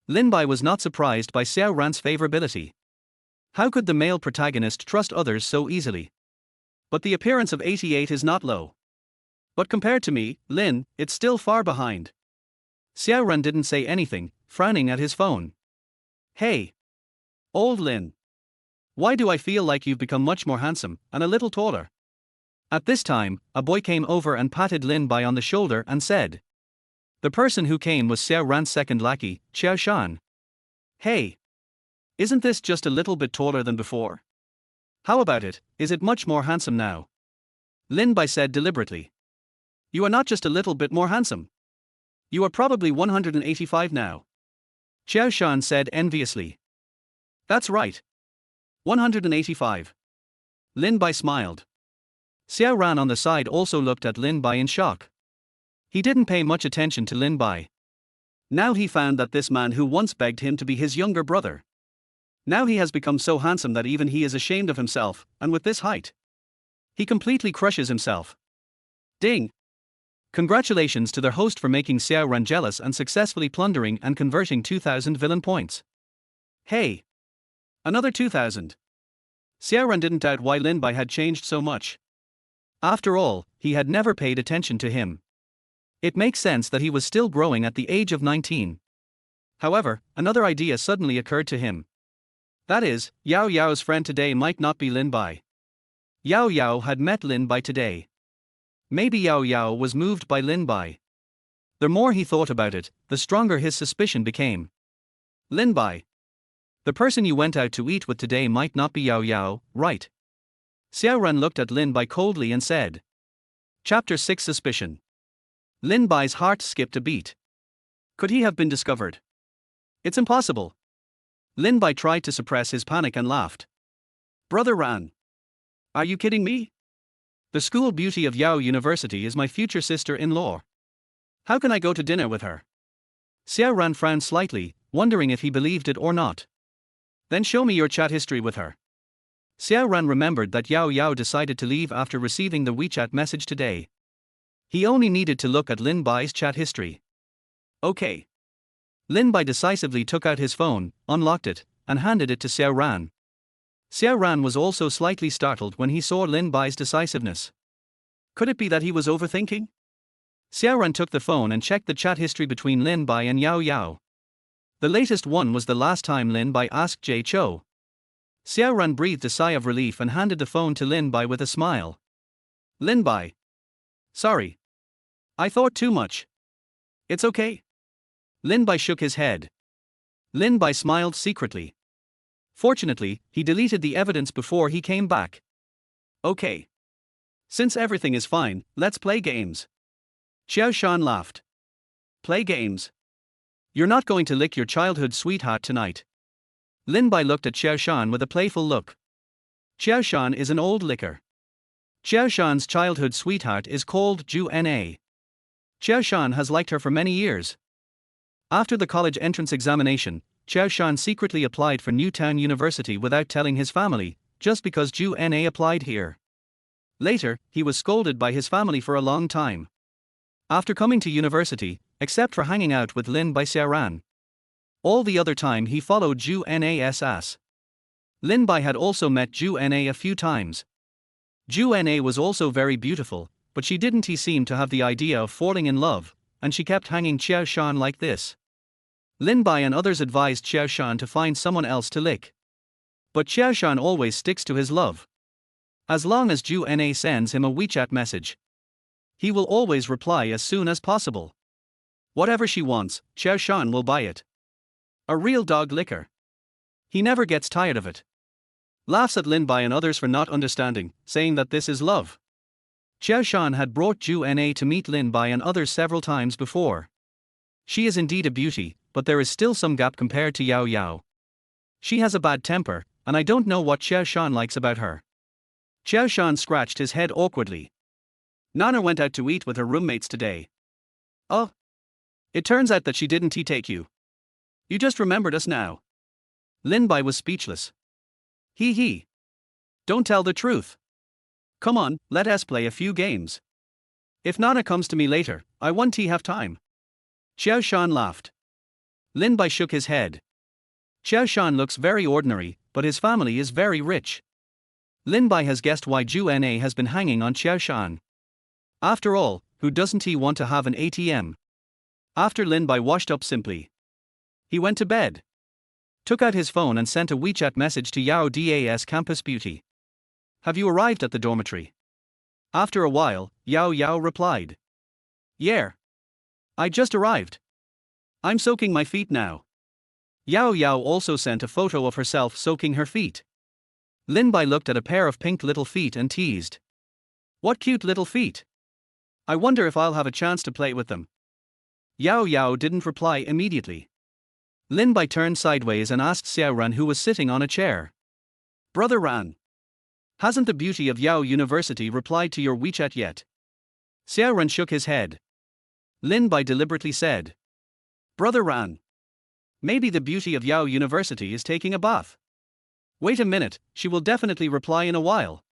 Lin Bai was not surprised by Xiao Ran's favorability. How could the male protagonist trust others so easily? But the appearance of 88 is not low. But compared to me, Lin, it's still far behind. Xiao Ran didn't say anything, frowning at his phone. Hey! Old Lin. Why do I feel like you've become much more handsome, and a little taller? At this time, a boy came over and patted Lin Bai on the shoulder and said. The person who came was Xiao Ran's second lackey, Xiao Shan. Hey! Isn't this just a little bit taller than before? How about it, is it much more handsome now? Lin Bai said deliberately. You are not just a little bit more handsome. You are probably 185 now. Xiao Shan said enviously. That's right. 185. Lin Bai smiled. Xiao Ran on the side also looked at Lin Bai in shock. He didn't pay much attention to Lin Bai. Now he found that this man who once begged him to be his younger brother. Now he has become so handsome that even he is ashamed of himself, and with this height. He completely crushes himself. Ding! Congratulations to their host for making Xiao Ran jealous and successfully plundering and converting 2000 villain points. Hey! Another 2000. Xiao Ran didn't doubt why Lin Bai had changed so much. After all, he had never paid attention to him. It makes sense that he was still growing at the age of 19. However, another idea suddenly occurred to him. That is, Yao Yao's friend today might not be Lin Bai. Yao Yao had met Lin Bai today. Maybe Yao Yao was moved by Lin Bai. The more he thought about it, the stronger his suspicion became. Lin Bai. The person you went out to eat with today might not be Yao Yao, right? Xiao Ran looked at Lin Bai coldly and said. Chapter 6 Suspicion. Lin Bai's heart skipped a beat. Could he have been discovered? It's impossible. Lin Bai tried to suppress his panic and laughed. Brother Ran. Are you kidding me? The school beauty of Yao University is my future sister-in-law. How can I go to dinner with her? Xiao Ran frowned slightly, wondering if he believed it or not. Then show me your chat history with her. Xiao Ran remembered that Yao Yao decided to leave after receiving the WeChat message today. He only needed to look at Lin Bai's chat history. Okay. Lin Bai decisively took out his phone, unlocked it, and handed it to Xiao Ran. Xiao Ran was also slightly startled when he saw Lin Bai's decisiveness. Could it be that he was overthinking? Xiao Ran took the phone and checked the chat history between Lin Bai and Yao Yao. The latest one was the last time Lin Bai asked Jay Cho. Xiao Ran breathed a sigh of relief and handed the phone to Lin Bai with a smile. Lin Bai. Sorry. I thought too much. It's okay. Lin Bai shook his head. Lin Bai smiled secretly. Fortunately, he deleted the evidence before he came back. Okay. Since everything is fine, let's play games. Xiao Shan laughed. Play games? You're not going to lick your childhood sweetheart tonight. Lin Bai looked at Xiao Shan with a playful look. Xiao Shan is an old licker. Xiao Shan's childhood sweetheart is called Ju Na. Xiao Shan has liked her for many years. After the college entrance examination, Xiao Shan secretly applied for Newtown University without telling his family, just because Ju Na applied here. Later, he was scolded by his family for a long time. After coming to university, except for hanging out with Lin Bai Xiao Ran. All the other time he followed Ju Na's ass. Lin Bai had also met Ju Na a few times. Ju Na was also very beautiful, but she didn't seem to have the idea of falling in love, and she kept hanging Xiao Shan like this. Lin Bai and others advised Xiao Shan to find someone else to lick. But Xiao Shan always sticks to his love. As long as Ju Na sends him a WeChat message, he will always reply as soon as possible. Whatever she wants, Xiao Shan will buy it. A real dog licker. He never gets tired of it. Laughs at Lin Bai and others for not understanding, saying that this is love. Xiao Shan had brought Ju Na to meet Lin Bai and others several times before. She is indeed a beauty, but there is still some gap compared to Yao Yao. She has a bad temper, and I don't know what Xiao Shan likes about her. Xiao Shan scratched his head awkwardly. Nana went out to eat with her roommates today. Oh. It turns out that she didn't take you. You just remembered us now. Lin Bai was speechless. He. Don't tell the truth. Come on, let us play a few games. If Nana comes to me later, I won't have time. Xiao Shan laughed. Lin Bai shook his head. Xiao Shan looks very ordinary, but his family is very rich. Lin Bai has guessed why Ju Na has been hanging on Xiao Shan. After all, who doesn't want to have an ATM? After Lin Bai washed up simply, he went to bed. Took out his phone and sent a WeChat message to Yao Das campus beauty. Have you arrived at the dormitory? After a while, Yao Yao replied. Yeah. I just arrived. I'm soaking my feet now. Yao Yao also sent a photo of herself soaking her feet. Lin Bai looked at a pair of pink little feet and teased. What cute little feet. I wonder if I'll have a chance to play with them. Yao Yao didn't reply immediately. Lin Bai turned sideways and asked Xiao Ran, who was sitting on a chair. Brother Ran. Hasn't the beauty of Yao University replied to your WeChat yet? Xiao Ran shook his head. Lin Bai deliberately said. Brother Ran. Maybe the beauty of Yao University is taking a bath. Wait a minute, she will definitely reply in a while.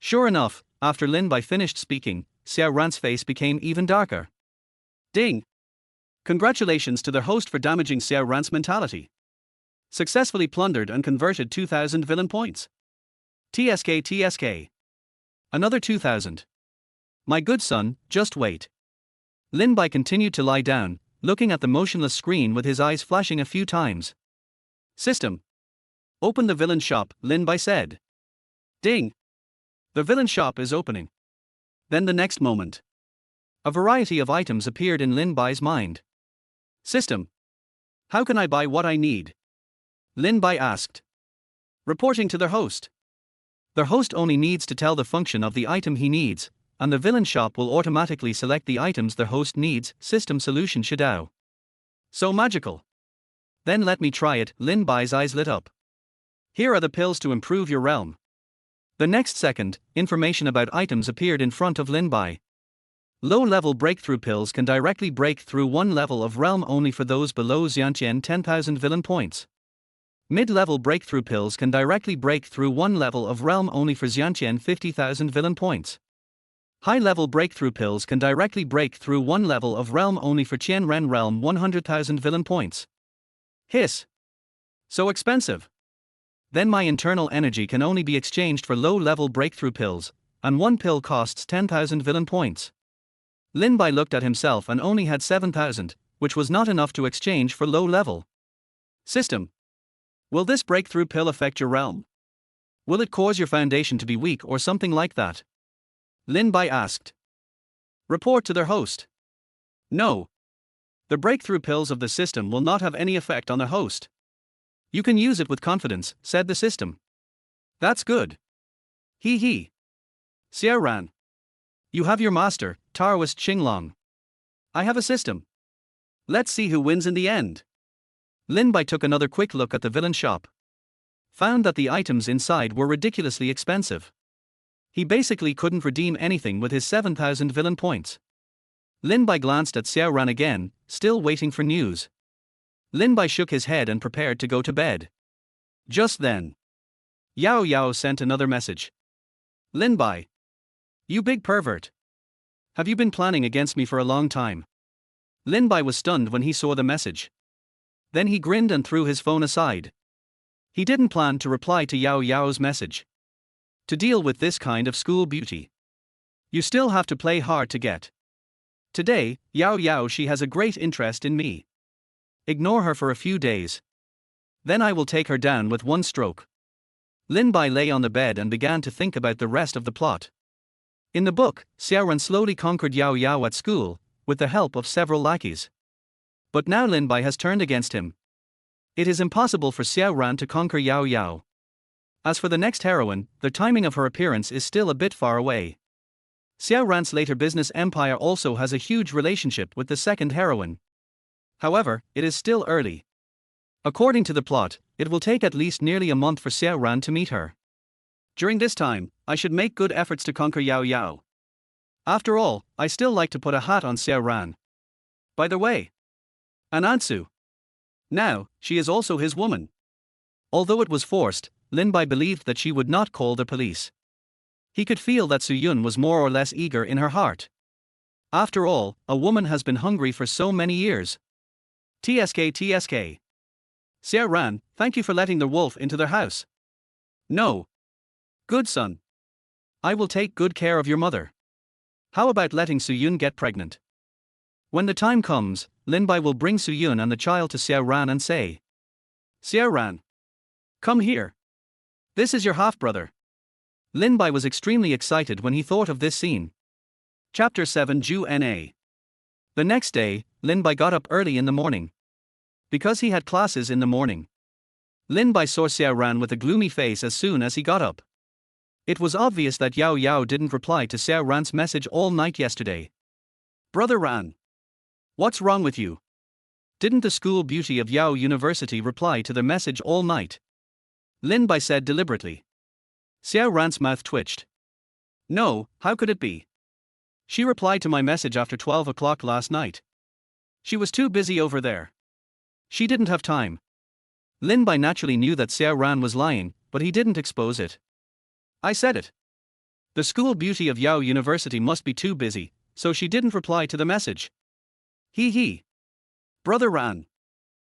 Sure enough, after Lin Bai finished speaking, Xiao Ran's face became even darker. Ding! Congratulations to the host for damaging Xiao Ran's mentality. Successfully plundered and converted 2,000 villain points. TSK TSK. Another 2000. My good son, just wait. Lin Bai continued to lie down, looking at the motionless screen with his eyes flashing a few times. System. Open the villain shop, Lin Bai said. Ding. The villain shop is opening. Then the next moment, a variety of items appeared in Lin Bai's mind. System. How can I buy what I need? Lin Bai asked. Reporting to their host. Their host only needs to tell the function of the item he needs, and the villain shop will automatically select the items their host needs. System solution Shadao. So magical. Then let me try it. Lin Bai's eyes lit up. Here are the pills to improve your realm. The next second, information about items appeared in front of Lin Bai. Low-level breakthrough pills can directly break through one level of realm only for those below Xiantian 10,000 villain points. Mid-level breakthrough pills can directly break through one level of realm only for Xiantian 50,000 villain points. High-level breakthrough pills can directly break through one level of realm only for Xiao Ran realm 100,000 villain points. Hiss. So expensive. Then my internal energy can only be exchanged for low-level breakthrough pills, and one pill costs 10,000 villain points. Lin Bai looked at himself and only had 7,000, which was not enough to exchange for low-level. System. Will this breakthrough pill affect your realm? Will it cause your foundation to be weak or something like that? Lin Bai asked. Report to their host. No. The breakthrough pills of the system will not have any effect on the host. You can use it with confidence, said the system. That's good. Hee hee. Xiao Ran. You have your master, Taoist Xinglong. I have a system. Let's see who wins in the end. Lin Bai took another quick look at the villain shop. Found that the items inside were ridiculously expensive. He basically couldn't redeem anything with his 7,000 villain points. Lin Bai glanced at Xiao Ran again, still waiting for news. Lin Bai shook his head and prepared to go to bed. Just then, Yao Yao sent another message. Lin Bai. You big pervert. Have you been planning against me for a long time? Lin Bai was stunned when he saw the message. Then he grinned and threw his phone aside. He didn't plan to reply to Yao Yao's message. To deal with this kind of school beauty, you still have to play hard to get. Today, Yao Yao, she has a great interest in me. Ignore her for a few days. Then I will take her down with one stroke. Lin Bai lay on the bed and began to think about the rest of the plot. In the book, Xiao Ran slowly conquered Yao Yao at school, with the help of several lackeys. But now Lin Bai has turned against him. It is impossible for Xiao Ran to conquer Yao Yao. As for the next heroine, the timing of her appearance is still a bit far away. Xiao Ran's later business empire also has a huge relationship with the second heroine. However, it is still early. According to the plot, it will take at least nearly a month for Xiao Ran to meet her. During this time, I should make good efforts to conquer Yao Yao. After all, I still like to put a hat on Xiao Ran. By the way, Anansu. Now, she is also his woman. Although it was forced, Lin Bai believed that she would not call the police. He could feel that Su Yun was more or less eager in her heart. After all, a woman has been hungry for so many years. TSK TSK. Xiao Ran, thank you for letting the wolf into their house. No. Good son. I will take good care of your mother. How about letting Su Yun get pregnant? When the time comes, Lin Bai will bring Su Yun and the child to Xiao Ran and say, Xiao Ran, come here. This is your half-brother. Lin Bai was extremely excited when he thought of this scene. Chapter 7 Ju Na. The next day, Lin Bai got up early in the morning. Because he had classes in the morning, Lin Bai saw Xiao Ran with a gloomy face as soon as he got up. It was obvious that Yao Yao didn't reply to Xiao Ran's message all night yesterday. Brother Ran. What's wrong with you? Didn't the school beauty of Yao University reply to the message all night? Lin Bai said deliberately. Xiao Ran's mouth twitched. No, how could it be? She replied to my message after 12 o'clock last night. She was too busy over there. She didn't have time. Lin Bai naturally knew that Xiao Ran was lying, but he didn't expose it. I said it. The school beauty of Yao University must be too busy, so she didn't reply to the message. Hee hee. Brother Ran.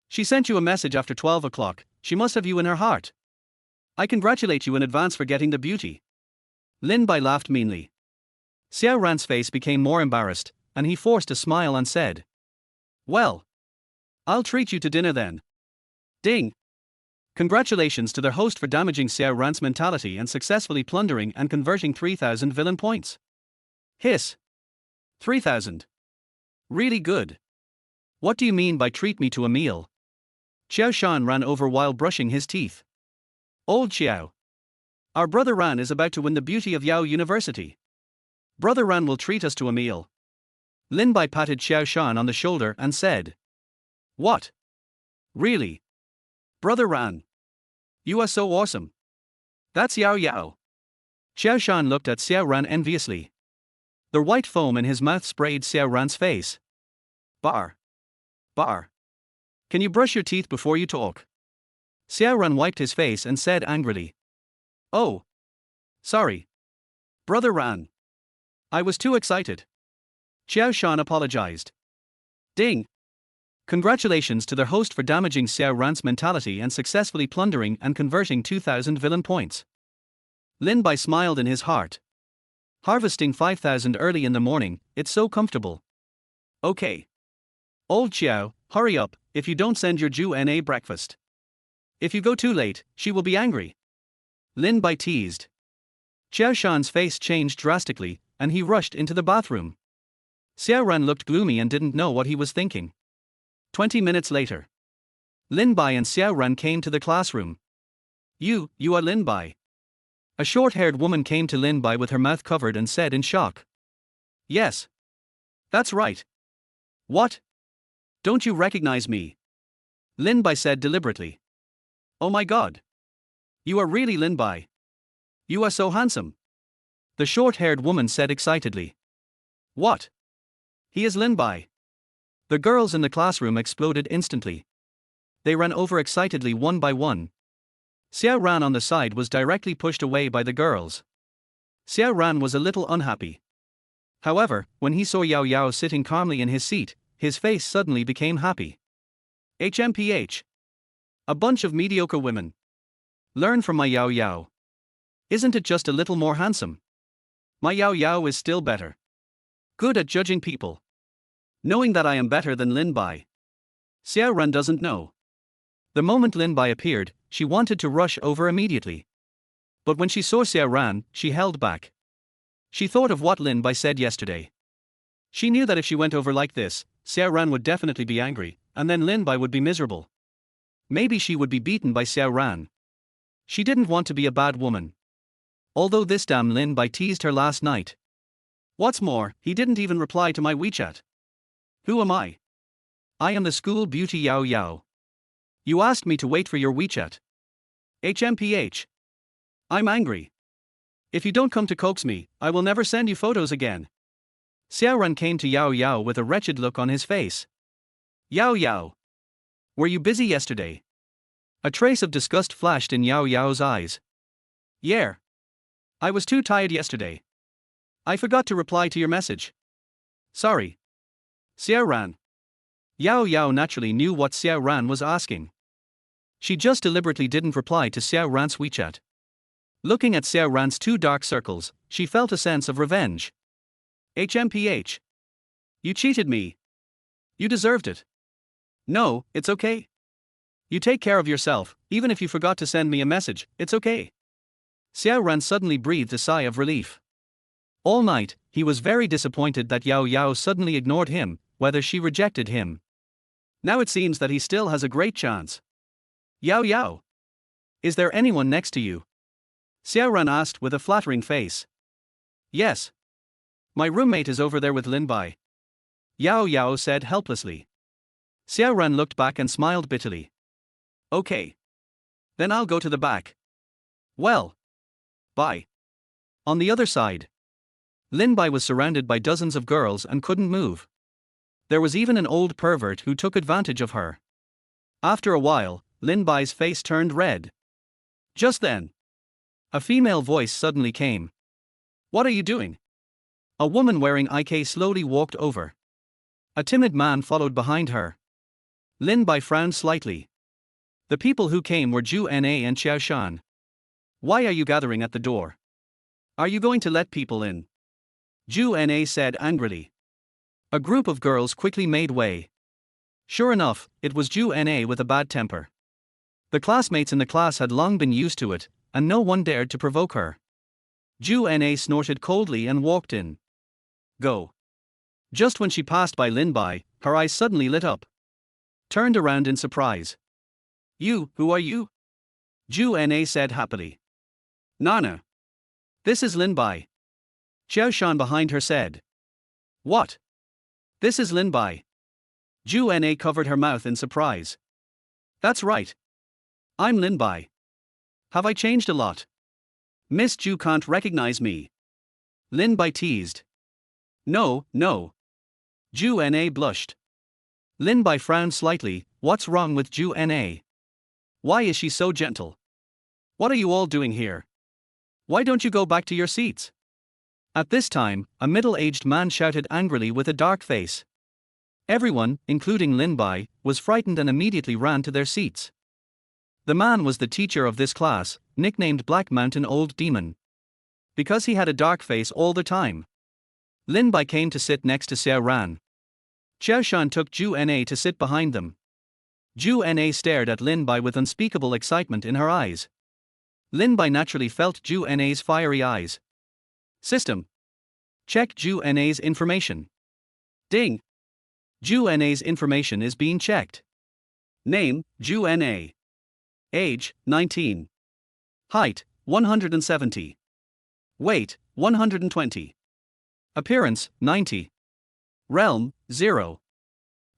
She sent you a message after 12 o'clock, she must have you in her heart. I congratulate you in advance for getting the beauty. Lin Bai laughed meanly. Xiao Ran's face became more embarrassed, and he forced a smile and said, "Well, I'll treat you to dinner then." Ding! Congratulations to their host for damaging Xiao Ran's mentality and successfully plundering and converting 3,000 villain points. Hiss. 3,000. Really good. What do you mean by treat me to a meal? Xiao Shan ran over while brushing his teeth. Old Xiao. Our brother Ran is about to win the beauty of Yao University. Brother Ran will treat us to a meal. Lin Bai patted Xiao Shan on the shoulder and said, "What? Really? Brother Ran. You are so awesome. That's Yao Yao." Xiao Shan looked at Xiao Ran enviously. The white foam in his mouth sprayed Xiao Ran's face. Bar. Bar. Can you brush your teeth before you talk? Xiao Ran wiped his face and said angrily. Oh. Sorry. Brother Ran. I was too excited. Xiao Shan apologized. Ding. Congratulations to their host for damaging Xiao Ran's mentality and successfully plundering and converting 2,000 villain points. Lin Bai smiled in his heart. Harvesting 5,000 early in the morning, it's so comfortable. Okay. Old Xiao, hurry up, if you don't send your Ju Na breakfast. If you go too late, she will be angry. Lin Bai teased. Xiao Shan's face changed drastically, and he rushed into the bathroom. Xiao Ran looked gloomy and didn't know what he was thinking. 20 minutes later. Lin Bai and Xiao Ran came to the classroom. You are Lin Bai. A short-haired woman came to Lin Bai with her mouth covered and said in shock. Yes. That's right. What? Don't you recognize me? Lin Bai said deliberately. Oh my god. You are really Lin Bai. You are so handsome. The short-haired woman said excitedly. What? He is Lin Bai. The girls in the classroom exploded instantly. They ran over excitedly one by one. Xiao Ran on the side was directly pushed away by the girls. Xiao Ran was a little unhappy. However, when he saw Yao Yao sitting calmly in his seat, his face suddenly became happy. HMPH. A bunch of mediocre women. Learn from my Yao Yao. Isn't it just a little more handsome? My Yao Yao is still better. Good at judging people. Knowing that I am better than Lin Bai. Xiao Ran doesn't know. The moment Lin Bai appeared, she wanted to rush over immediately. But when she saw Xiao Ran, she held back. She thought of what Lin Bai said yesterday. She knew that if she went over like this, Xiao Ran would definitely be angry, and then Lin Bai would be miserable. Maybe she would be beaten by Xiao Ran. She didn't want to be a bad woman. Although this damn Lin Bai teased her last night. What's more, he didn't even reply to my WeChat. Who am I? I am the school beauty Yao Yao. You asked me to wait for your WeChat. HMPH. I'm angry. If you don't come to coax me, I will never send you photos again. Xiao Ran came to Yao Yao with a wretched look on his face. Yao Yao. Were you busy yesterday? A trace of disgust flashed in Yao Yao's eyes. Yeah. I was too tired yesterday. I forgot to reply to your message. Sorry. Xiao Ran. Yao Yao naturally knew what Xiao Ran was asking. She just deliberately didn't reply to Xiao Ran's WeChat. Looking at Xiao Ran's two dark circles, she felt a sense of revenge. HMPH. You cheated me. You deserved it. No, it's okay. You take care of yourself, even if you forgot to send me a message, it's okay. Xiao Ran suddenly breathed a sigh of relief. All night, he was very disappointed that Yao Yao suddenly ignored him, whether she rejected him. Now it seems that he still has a great chance. Yao Yao. Is there anyone next to you? Xiao Ran asked with a flattering face. Yes. My roommate is over there with Lin Bai. Yao Yao said helplessly. Xiao Ran looked back and smiled bitterly. Okay. Then I'll go to the back. Well. Bye. On the other side. Lin Bai was surrounded by dozens of girls and couldn't move. There was even an old pervert who took advantage of her. After a while, Lin Bai's face turned red. Just then, a female voice suddenly came. What are you doing? A woman wearing IK slowly walked over. A timid man followed behind her. Lin Bai frowned slightly. The people who came were Ju Na and Xiao Shan. Why are you gathering at the door? Are you going to let people in? Zhu Na said angrily. A group of girls quickly made way. Sure enough, it was Zhu Na with a bad temper. The classmates in the class had long been used to it, and no one dared to provoke her. Zhu Na snorted coldly and walked in. Go. Just when she passed by Lin Bai, her eyes suddenly lit up. Turned around in surprise. Who are you? Zhu Na said happily. Nana. This is Lin Bai. Xiao Shan behind her said. What? This is Lin Bai. Zhu Na covered her mouth in surprise. That's right. I'm Lin Bai. Have I changed a lot? Miss Zhu can't recognize me. Lin Bai teased. No. Zhu Na blushed. Lin Bai frowned slightly. What's wrong with Zhu Na? Why is she so gentle? What are you all doing here? Why don't you go back to your seats? At this time, a middle-aged man shouted angrily with a dark face. Everyone, including Lin Bai, was frightened and immediately ran to their seats. The man was the teacher of this class, nicknamed Black Mountain Old Demon. Because he had a dark face all the time. Lin Bai came to sit next to Xiao Ran. Xiao Shan took Zhu Na to sit behind them. Zhu Na stared at Lin Bai with unspeakable excitement in her eyes. Lin Bai naturally felt Zhu Na's fiery eyes. System. Check Zhu Na's information. Ding. Zhu Na's information is being checked. Name, Zhu Na. Age, 19. Height, 170. Weight, 120. Appearance, 90. Realm, 0.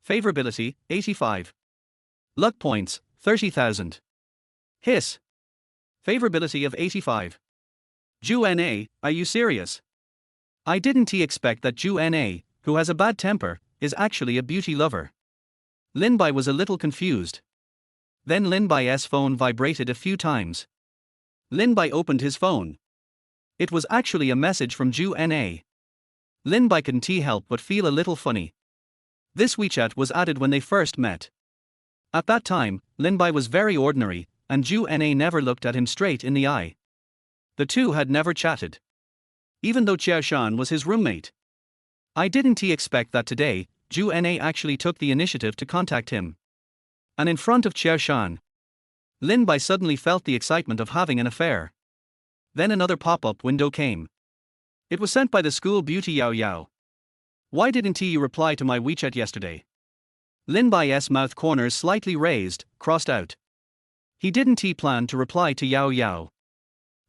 Favorability, 85. Luck points, 30,000. Hiss. Favorability of 85. Zhu Na, are you serious? I didn't expect that Zhu Na, who has a bad temper, is actually a beauty lover. Lin Bai was a little confused. Then Lin Bai's phone vibrated a few times. Lin Bai opened his phone. It was actually a message from Zhu Na. Lin Bai couldn't help but feel a little funny. This WeChat was added when they first met. At that time, Lin Bai was very ordinary, and Zhu Na never looked at him straight in the eye. The two had never chatted. Even though Xiao Shan was his roommate. I didn't expect that today, Zhu Na actually took the initiative to contact him. And in front of Xiao Shan, Lin Bai suddenly felt the excitement of having an affair. Then another pop-up window came. It was sent by the school beauty Yao Yao. Why didn't you reply to my WeChat yesterday? Lin Bai's mouth corners slightly raised, crossed out. He didn't plan to reply to Yao Yao.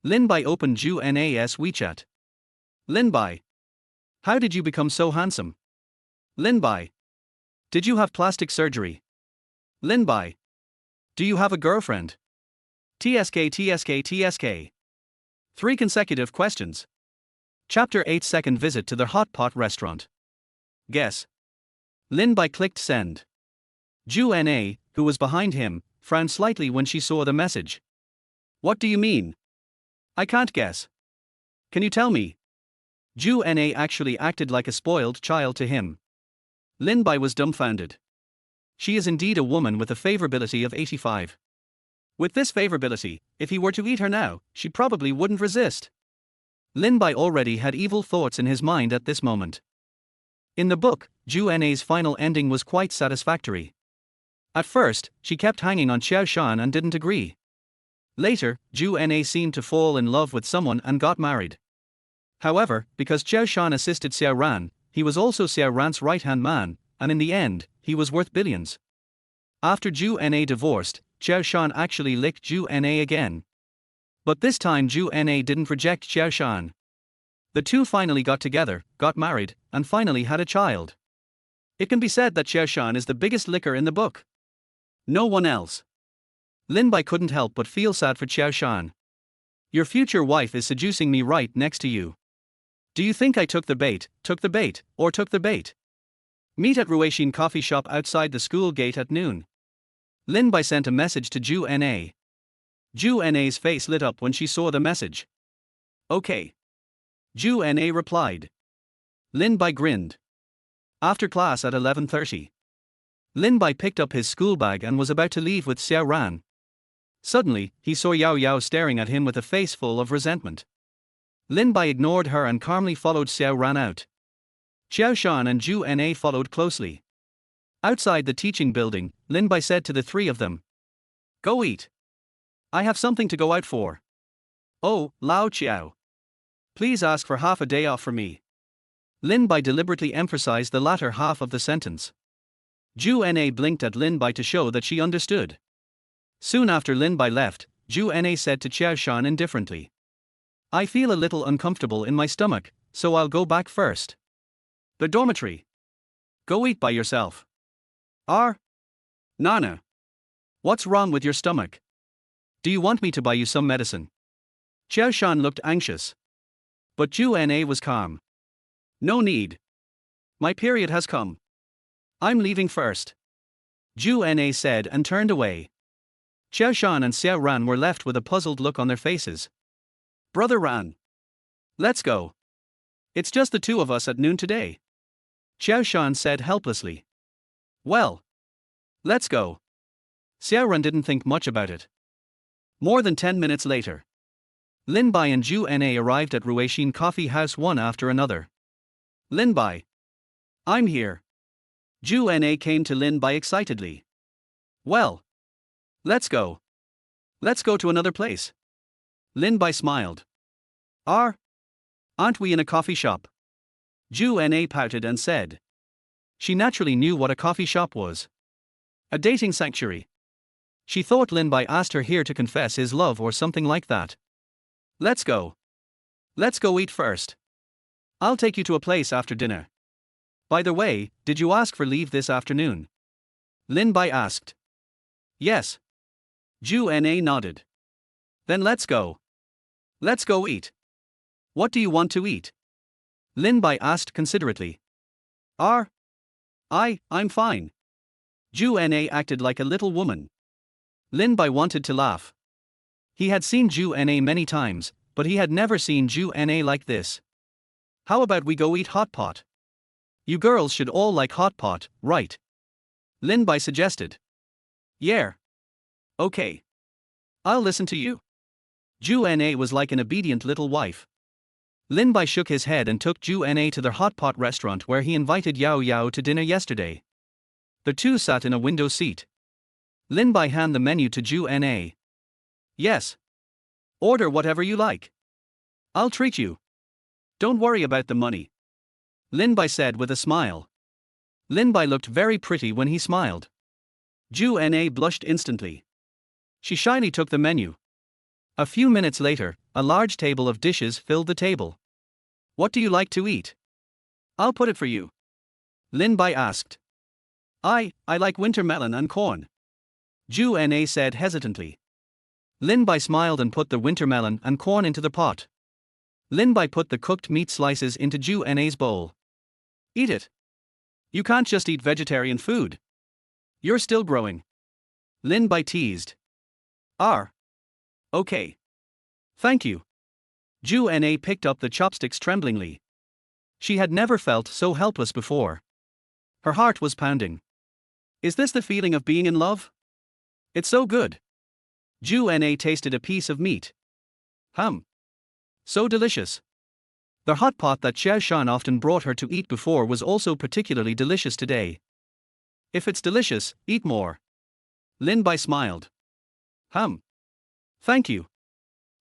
Lin Bai opened Zhu Na's WeChat. Lin Bai. How did you become so handsome? Lin Bai. Did you have plastic surgery? Lin Bai. Do you have a girlfriend? TSK. 3 consecutive questions. Chapter 8 Second visit to the hot pot restaurant. Guess. Lin Bai clicked send. Zhu Na, who was behind him, frowned slightly when she saw the message. What do you mean? I can't guess. Can you tell me? Zhu Na actually acted like a spoiled child to him. Lin Bai was dumbfounded. She is indeed a woman with a favorability of 85. With this favorability, if he were to eat her now, she probably wouldn't resist. Lin Bai already had evil thoughts in his mind at this moment. In the book, Zhu Na's final ending was quite satisfactory. At first, she kept hanging on Xiao Shan and didn't agree. Later, Zhu Na seemed to fall in love with someone and got married. However, because Xiao Shan assisted Xiao Ran, he was also Xiao Ran's right-hand man, and in the end, he was worth billions. After Zhu Na divorced, Xiao Shan actually licked Zhu Na again. But this time Zhu Na didn't reject Xiao Shan. The two finally got together, got married, and finally had a child. It can be said that Xiao Shan is the biggest licker in the book. No one else. Lin Bai couldn't help but feel sad for Xiao Shan. Your future wife is seducing me right next to you. Do you think I took the bait, or took the bait? Meet at Ruixin coffee shop outside the school gate at noon. Lin Bai sent a message to Zhu Na. Zhu Na's face lit up when she saw the message. Okay. Zhu Na replied. Lin Bai grinned. After class at 11:30. Lin Bai picked up his school bag and was about to leave with Xiao Ran. Suddenly, he saw Yao Yao staring at him with a face full of resentment. Lin Bai ignored her and calmly followed Xiao Ran out. Xiao Shan and Zhu Na followed closely. Outside the teaching building, Lin Bai said to the three of them, "Go eat. I have something to go out for. Oh, Lao Qiao. Please ask for half a day off for me." Lin Bai deliberately emphasized the latter half of the sentence. Zhu Na blinked at Lin Bai to show that she understood. Soon after Lin Bai left, Zhu Na said to Xiao Shan indifferently, "I feel a little uncomfortable in my stomach, so I'll go back first." "The dormitory. Go eat by yourself." Nana. What's wrong with your stomach? Do you want me to buy you some medicine?" Xiao Shan looked anxious. But Zhu Na was calm. "No need. My period has come. I'm leaving first," Zhu Na said and turned away. Xiao Shan and Xiao Ran were left with a puzzled look on their faces. "Brother Ran. Let's go. It's just the two of us at noon today," Xiao Shan said helplessly. "Well, let's go." Xiao Ran didn't think much about it. More than 10 minutes later, Lin Bai and Zhu Na arrived at Ruixin Coffee House one after another. "Lin Bai. I'm here." Zhu Na came to Lin Bai excitedly. "Well, let's go. Let's go to another place." Lin Bai smiled. Aren't we in a coffee shop?" Zhu Na pouted and said. She naturally knew what a coffee shop was. A dating sanctuary. She thought Lin Bai asked her here to confess his love or something like that. "Let's go. Let's go eat first. I'll take you to a place after dinner. By the way, did you ask for leave this afternoon?" Lin Bai asked. "Yes." Zhu Na nodded. "Then let's go. Let's go eat." "What do you want to eat?" Lin Bai asked considerately. I'm fine." Zhu Na acted like a little woman. Lin Bai wanted to laugh. He had seen Zhu Na many times, but he had never seen Zhu Na like this. "How about we go eat hot pot? You girls should all like hot pot, right?" Lin Bai suggested. "Yeah. Okay. I'll listen to you." Zhu Na was like an obedient little wife. Lin Bai shook his head and took Zhu Na to the hot pot restaurant where he invited Yao Yao to dinner yesterday. The two sat in a window seat. Lin Bai handed the menu to Zhu Na. "Yes. Order whatever you like. I'll treat you. Don't worry about the money," Lin Bai said with a smile. Lin Bai looked very pretty when he smiled. Zhu Na blushed instantly. She shyly took the menu. A few minutes later, a large table of dishes filled the table. "What do you like to eat?" "I'll put it for you," Lin Bai asked. I like winter melon and corn," Zhu Na said hesitantly. Lin Bai smiled and put the winter melon and corn into the pot. Lin Bai put the cooked meat slices into Zhu Na's bowl. "Eat it. You can't just eat vegetarian food. You're still growing," Lin Bai teased. Okay. Thank you." Zhu Na picked up the chopsticks tremblingly. She had never felt so helpless before. Her heart was pounding. Is this the feeling of being in love? It's so good. Zhu Na tasted a piece of meat. So delicious. The hot pot that Xiao Shan often brought her to eat before was also particularly delicious today. "If it's delicious, eat more." Lin Bai smiled. Thank you."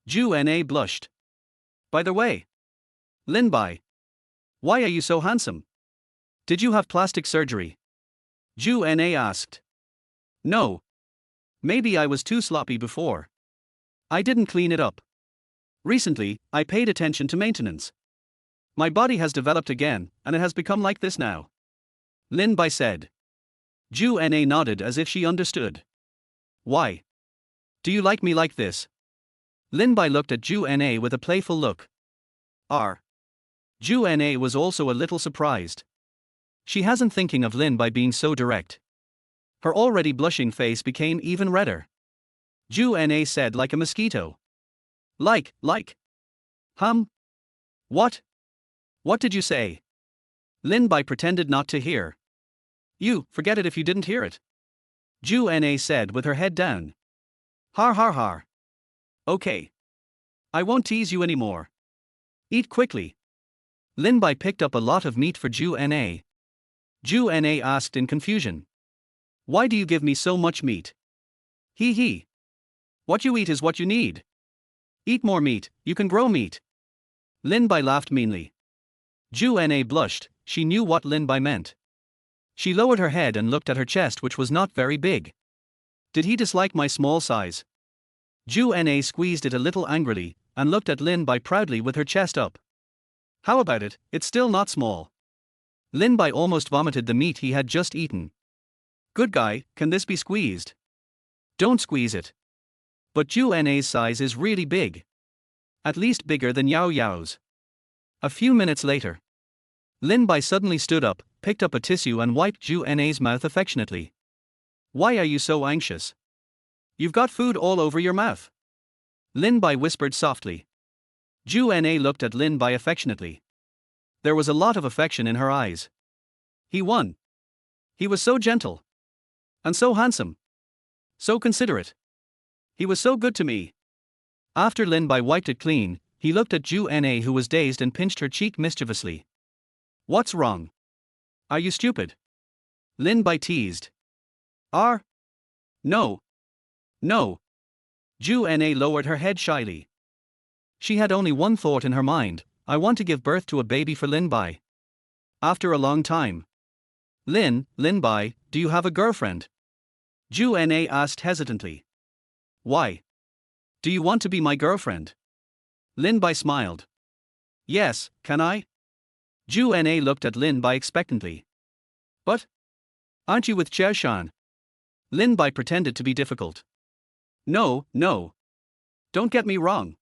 Zhu Na blushed. "By the way, Lin Bai, why are you so handsome? Did you have plastic surgery?" Zhu Na asked. "No. Maybe I was too sloppy before. I didn't clean it up. Recently, I paid attention to maintenance. My body has developed again, and it has become like this now," Lin Bai said. Zhu Na nodded as if she understood. "Why? Do you like me like this?" Lin Bai looked at Zhu Na with a playful look. Zhu Na was also a little surprised. She hasn't thinking of Lin Bai being so direct. Her already blushing face became even redder. Zhu Na said like a mosquito. Like. What? What did you say?" Lin Bai pretended not to hear. "You, forget it if you didn't hear it," Zhu Na said with her head down. Har har har. Okay. I won't tease you anymore. Eat quickly. Lin Bai picked up a lot of meat for Ju Na. Ju Na asked in confusion. Why do you give me so much meat? Hee hee. What you eat is what you need. Eat more meat, you can grow meat. Lin Bai laughed meanly. Ju Na blushed, she knew what Lin Bai meant. She lowered her head and looked at her chest, which was not very big. Did he dislike my small size? Ju Na squeezed it a little angrily, and looked at Lin Bai proudly with her chest up. How about it, it's still not small. Lin Bai almost vomited the meat he had just eaten. Good guy, can this be squeezed? Don't squeeze it. But Ju Na's size is really big. At least bigger than Yao Yao's. A few minutes later, Lin Bai suddenly stood up, picked up a tissue and wiped Ju Na's mouth affectionately. Why are you so anxious? You've got food all over your mouth. Lin Bai whispered softly. Ju Na looked at Lin Bai affectionately. There was a lot of affection in her eyes. He won. He was so gentle. And so handsome. So considerate. He was so good to me. After Lin Bai wiped it clean, he looked at Ju Na, who was dazed, and pinched her cheek mischievously. What's wrong? Are you stupid? Lin Bai teased. No. No. Ju Na lowered her head shyly. She had only one thought in her mind: I want to give birth to a baby for Lin Bai. After a long time. Lin Bai, do you have a girlfriend? Ju Na asked hesitantly. Why? Do you want to be my girlfriend? Lin Bai smiled. Yes, can I? Ju Na looked at Lin Bai expectantly. But? Aren't you with Xiao Shan? Lin Bai pretended to be difficult. No. Don't get me wrong.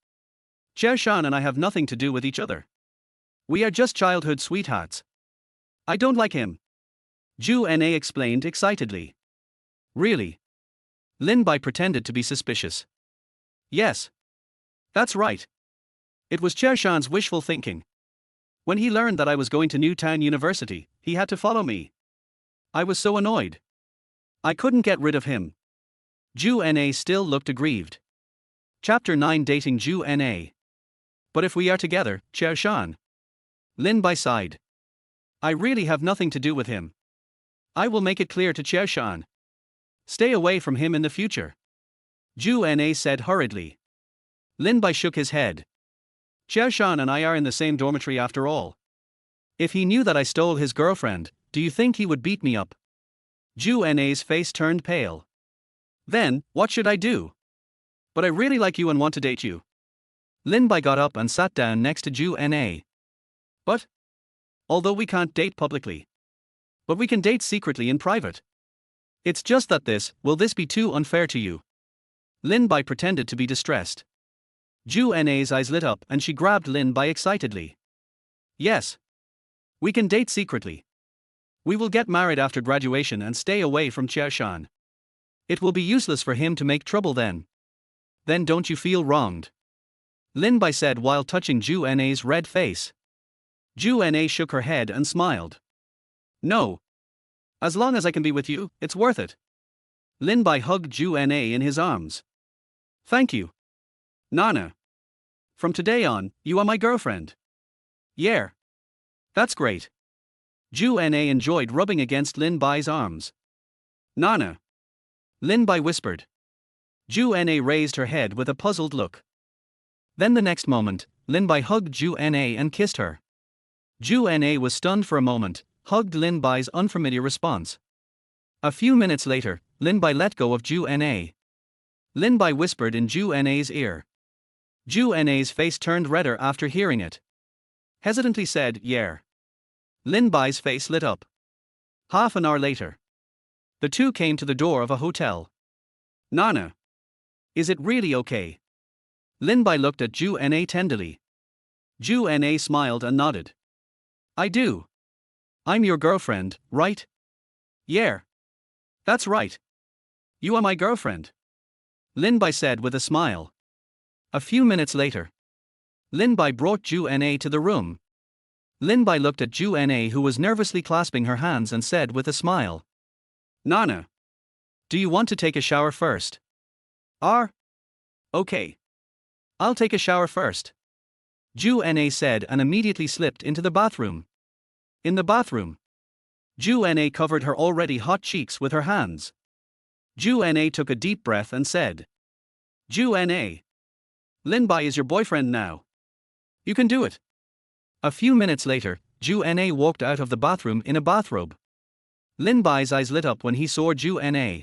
Xiao Shan and I have nothing to do with each other. We are just childhood sweethearts. I don't like him. Ju Na explained excitedly. Really? Lin Bai pretended to be suspicious. Yes. That's right. It was Xiao Shan's wishful thinking. When he learned that I was going to Newtown University, he had to follow me. I was so annoyed. I couldn't get rid of him. Ju Na still looked aggrieved. Chapter 9: Dating Ju Na. But if we are together, Xiao Shan. Lin Bai sighed. I really have nothing to do with him. I will make it clear to Xiao Shan. Stay away from him in the future. Ju Na said hurriedly. Lin Bai shook his head. Xiao Shan and I are in the same dormitory after all. If he knew that I stole his girlfriend, do you think he would beat me up? Ju Na's face turned pale. Then, what should I do? But I really like you and want to date you. Lin Bai got up and sat down next to Ju Na. But? Although we can't date publicly. But we can date secretly in private. It's just that will this be too unfair to you? Lin Bai pretended to be distressed. Ju Na's eyes lit up and she grabbed Lin Bai excitedly. Yes. We can date secretly. We will get married after graduation and stay away from Xiao Shan. It will be useless for him to make trouble then. Then don't you feel wronged? Lin Bai said while touching Ju Na's red face. Ju Na shook her head and smiled. No. As long as I can be with you, it's worth it. Lin Bai hugged Ju Na in his arms. Thank you. Nana. From today on, you are my girlfriend. Yeah. That's great. Ju Na enjoyed rubbing against Lin Bai's arms. Nana. Lin Bai whispered. Ju Na raised her head with a puzzled look. Then the next moment, Lin Bai hugged Ju Na and kissed her. Ju Na was stunned for a moment, hugged Lin Bai's unfamiliar response. A few minutes later, Lin Bai let go of Ju Na. Lin Bai whispered in Ju Na's ear. Ju Na's face turned redder after hearing it. Hesitantly said, yeah. Lin Bai's face lit up. Half an hour later, the two came to the door of a hotel. Nana. Is it really okay? Lin Bai looked at Ju Na tenderly. Ju Na smiled and nodded. I do. I'm your girlfriend, right? Yeah. That's right. You are my girlfriend. Lin Bai said with a smile. A few minutes later, Lin Bai brought Ju Na to the room. Lin Bai looked at Ju Na, who was nervously clasping her hands, and said with a smile. Nana. Do you want to take a shower first? Okay. I'll take a shower first. Ju Na said and immediately slipped into the bathroom. In the bathroom, Ju Na covered her already hot cheeks with her hands. Ju Na took a deep breath and said, Ju Na. Lin Bai is your boyfriend now. You can do it. A few minutes later, Ju Na walked out of the bathroom in a bathrobe. Lin Bai's eyes lit up when he saw Ju Na.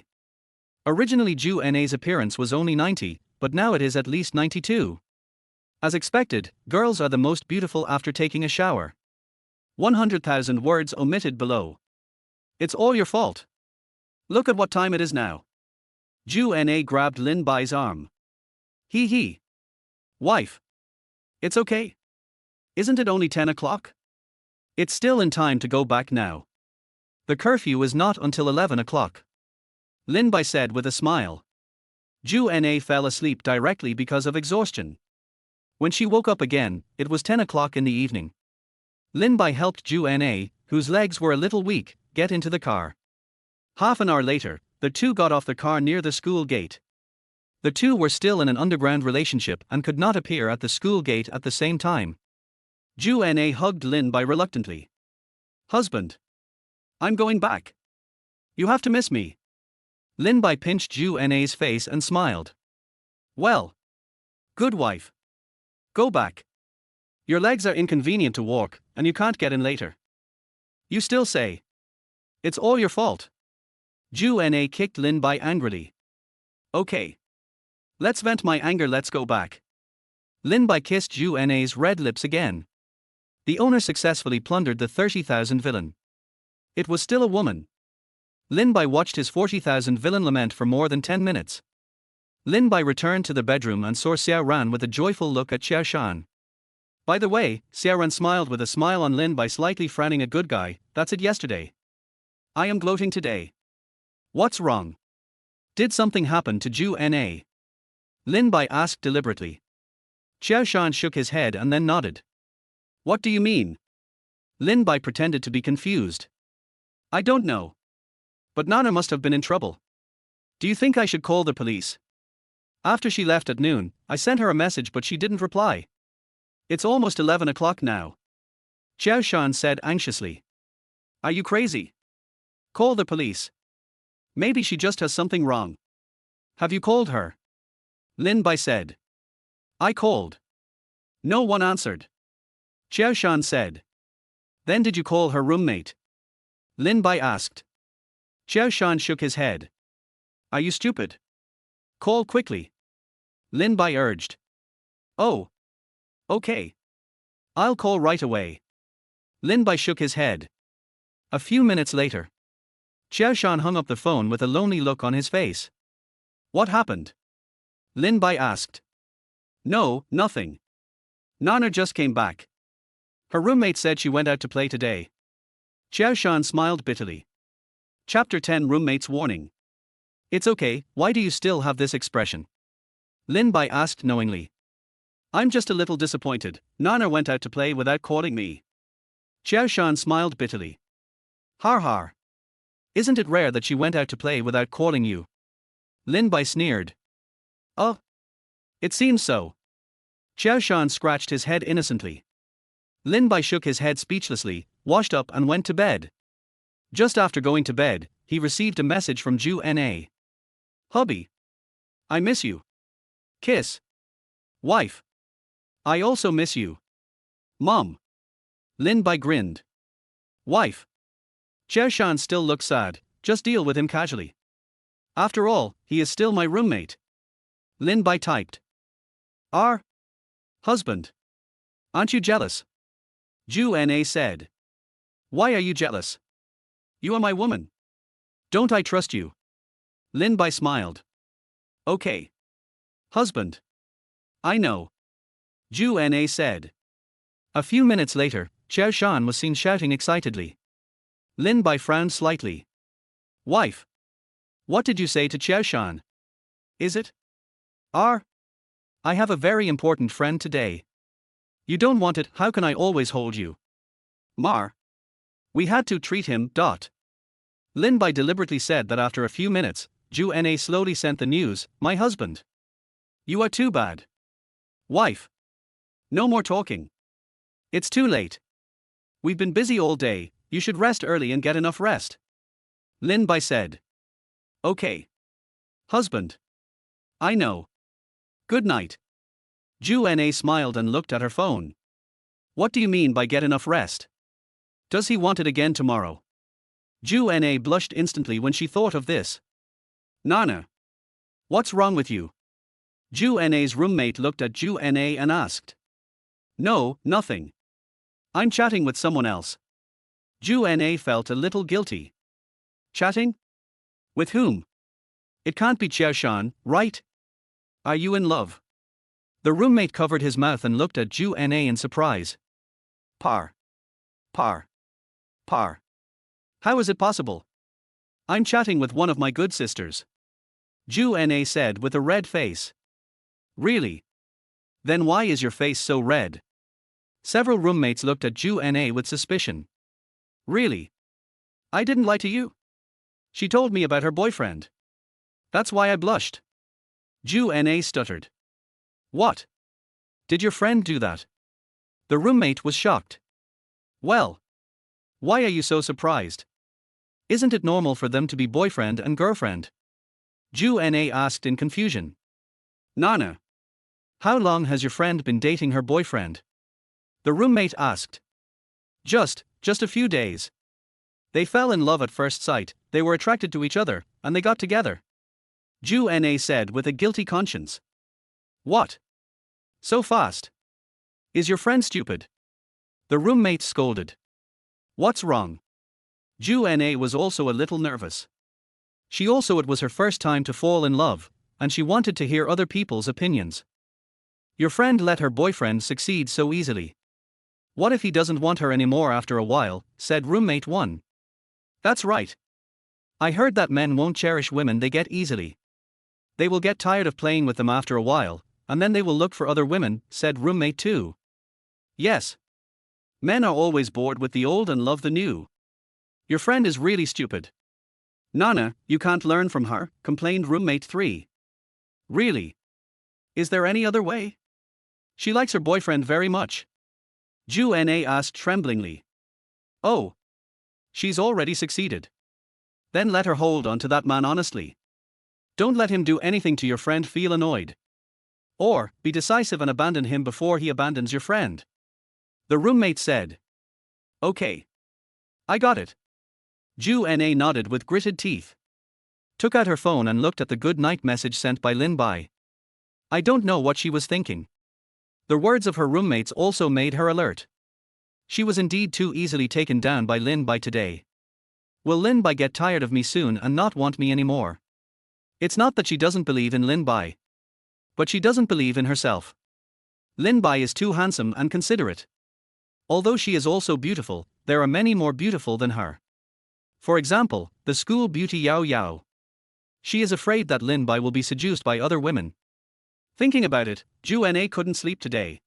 Originally Ju Na's appearance was only 90, but now it is at least 92. As expected, girls are the most beautiful after taking a shower. 100,000 words omitted below. It's all your fault. Look at what time it is now. Ju Na grabbed Lin Bai's arm. He. Wife. It's okay. Isn't it only 10 o'clock? It's still in time to go back now. The curfew is not until 11 o'clock. Lin Bai said with a smile. Ju Na fell asleep directly because of exhaustion. When she woke up again, it was 10 o'clock in the evening. Lin Bai helped Ju Na, whose legs were a little weak, get into the car. Half an hour later, the two got off the car near the school gate. The two were still in an underground relationship and could not appear at the school gate at the same time. Ju Na hugged Lin Bai reluctantly. Husband. I'm going back. You have to miss me. Lin Bai pinched Ju Na's face and smiled. Well. Good wife. Go back. Your legs are inconvenient to walk, and you can't get in later. You still say. It's all your fault. Ju Na kicked Lin Bai angrily. Okay. Let's vent my anger, let's go back. Lin Bai kissed Ju Na's red lips again. The owner successfully plundered the 30,000 villain. It was still a woman. Lin Bai watched his 40,000 villain lament for more than 10 minutes. Lin Bai returned to the bedroom and saw Xiao Ran with a joyful look at Xiao Shan. By the way, Xiao Ran smiled with a smile on Lin Bai, slightly frowning. A good guy, that's it yesterday. I am gloating today. What's wrong? Did something happen to Ju Na? Lin Bai asked deliberately. Xiao Shan shook his head and then nodded. What do you mean? Lin Bai pretended to be confused. I don't know. But Nana must have been in trouble. Do you think I should call the police? After she left at noon, I sent her a message but she didn't reply. It's almost 11 o'clock now. Xiao Shan said anxiously. Are you crazy? Call the police. Maybe she just has something wrong. Have you called her? Lin Bai said. I called. No one answered. Xiao Shan said. Then did you call her roommate? Lin Bai asked. Xiao Shan shook his head. Are you stupid? Call quickly. Lin Bai urged. Oh. Okay. I'll call right away. Lin Bai shook his head. A few minutes later, Xiao Shan hung up the phone with a lonely look on his face. What happened? Lin Bai asked. No, nothing. Nana just came back. Her roommate said she went out to play today. Xiao Shan smiled bitterly. Chapter 10 Roommate's Warning. It's okay, why do you still have this expression? Lin Bai asked knowingly. I'm just a little disappointed. Nana went out to play without calling me. Xiao Shan smiled bitterly. Har har. Isn't it rare that she went out to play without calling you? Lin Bai sneered. Oh. It seems so. Xiao Shan scratched his head innocently. Lin Bai shook his head speechlessly, washed up and went to bed. Just after going to bed, he received a message from Ju Na. Hubby. I miss you. Kiss. Wife. I also miss you. Mom. Lin Bai grinned. Wife. Xiao Shan still looks sad, just deal with him casually. After all, he is still my roommate. Lin Bai typed. Husband. Aren't you jealous? Ju Na said. Why are you jealous? You are my woman. Don't I trust you? Lin Bai smiled. Okay. Husband. I know. Ju Na said. A few minutes later, Xiao Shan was seen shouting excitedly. Lin Bai frowned slightly. Wife. What did you say to Xiao Shan? Is it? I have a very important friend today. You don't want it, how can I always hold you? Mar. We had to treat him. Lin Bai deliberately said that after a few minutes, Ju Na slowly sent the news, my husband. You are too bad. Wife. No more talking. It's too late. We've been busy all day, you should rest early and get enough rest. Lin Bai said. Okay. Husband. I know. Good night. Zhu Na smiled and looked at her phone. What do you mean by get enough rest? Does he want it again tomorrow? Zhu Na blushed instantly when she thought of this. Nana. What's wrong with you? Zhu Na's roommate looked at Zhu Na and asked. No, nothing. I'm chatting with someone else. Zhu Na felt a little guilty. Chatting? With whom? It can't be Xiao Shan, right? Are you in love? The roommate covered his mouth and looked at Zhu Na in surprise. Par. How is it possible? I'm chatting with one of my good sisters. Zhu Na said with a red face. Really? Then why is your face so red? Several roommates looked at Zhu Na with suspicion. Really? I didn't lie to you. She told me about her boyfriend. That's why I blushed. Zhu Na stuttered. What? Did your friend do that? The roommate was shocked. Well. Why are you so surprised? Isn't it normal for them to be boyfriend and girlfriend? Zhu Na asked in confusion. Nana. How long has your friend been dating her boyfriend? The roommate asked. Just a few days. They fell in love at first sight, they were attracted to each other, and they got together. Zhu Na said with a guilty conscience. What? So fast? Is your friend stupid? The roommate scolded. What's wrong? Zhu Na was also a little nervous. It was her first time to fall in love, and she wanted to hear other people's opinions. Your friend let her boyfriend succeed so easily. What if he doesn't want her anymore after a while, said roommate 1. That's right. I heard that men won't cherish women they get easily. They will get tired of playing with them after a while, and then they will look for other women, said roommate 2. Yes. Men are always bored with the old and love the new. Your friend is really stupid. Nana, you can't learn from her, complained roommate 3. Really? Is there any other way? She likes her boyfriend very much. Zhu Na asked tremblingly. Oh. She's already succeeded. Then let her hold on to that man honestly. Don't let him do anything to your friend feel annoyed. Or, be decisive and abandon him before he abandons your friend. The roommate said. Okay. I got it. Zhu Na nodded with gritted teeth. Took out her phone and looked at the good night message sent by Lin Bai. I don't know what she was thinking. The words of her roommates also made her alert. She was indeed too easily taken down by Lin Bai today. Will Lin Bai get tired of me soon and not want me anymore? It's not that she doesn't believe in Lin Bai. But she doesn't believe in herself. Lin Bai is too handsome and considerate. Although she is also beautiful, there are many more beautiful than her. For example, the school beauty Yao Yao. She is afraid that Lin Bai will be seduced by other women. Thinking about it, Zhu Na couldn't sleep today.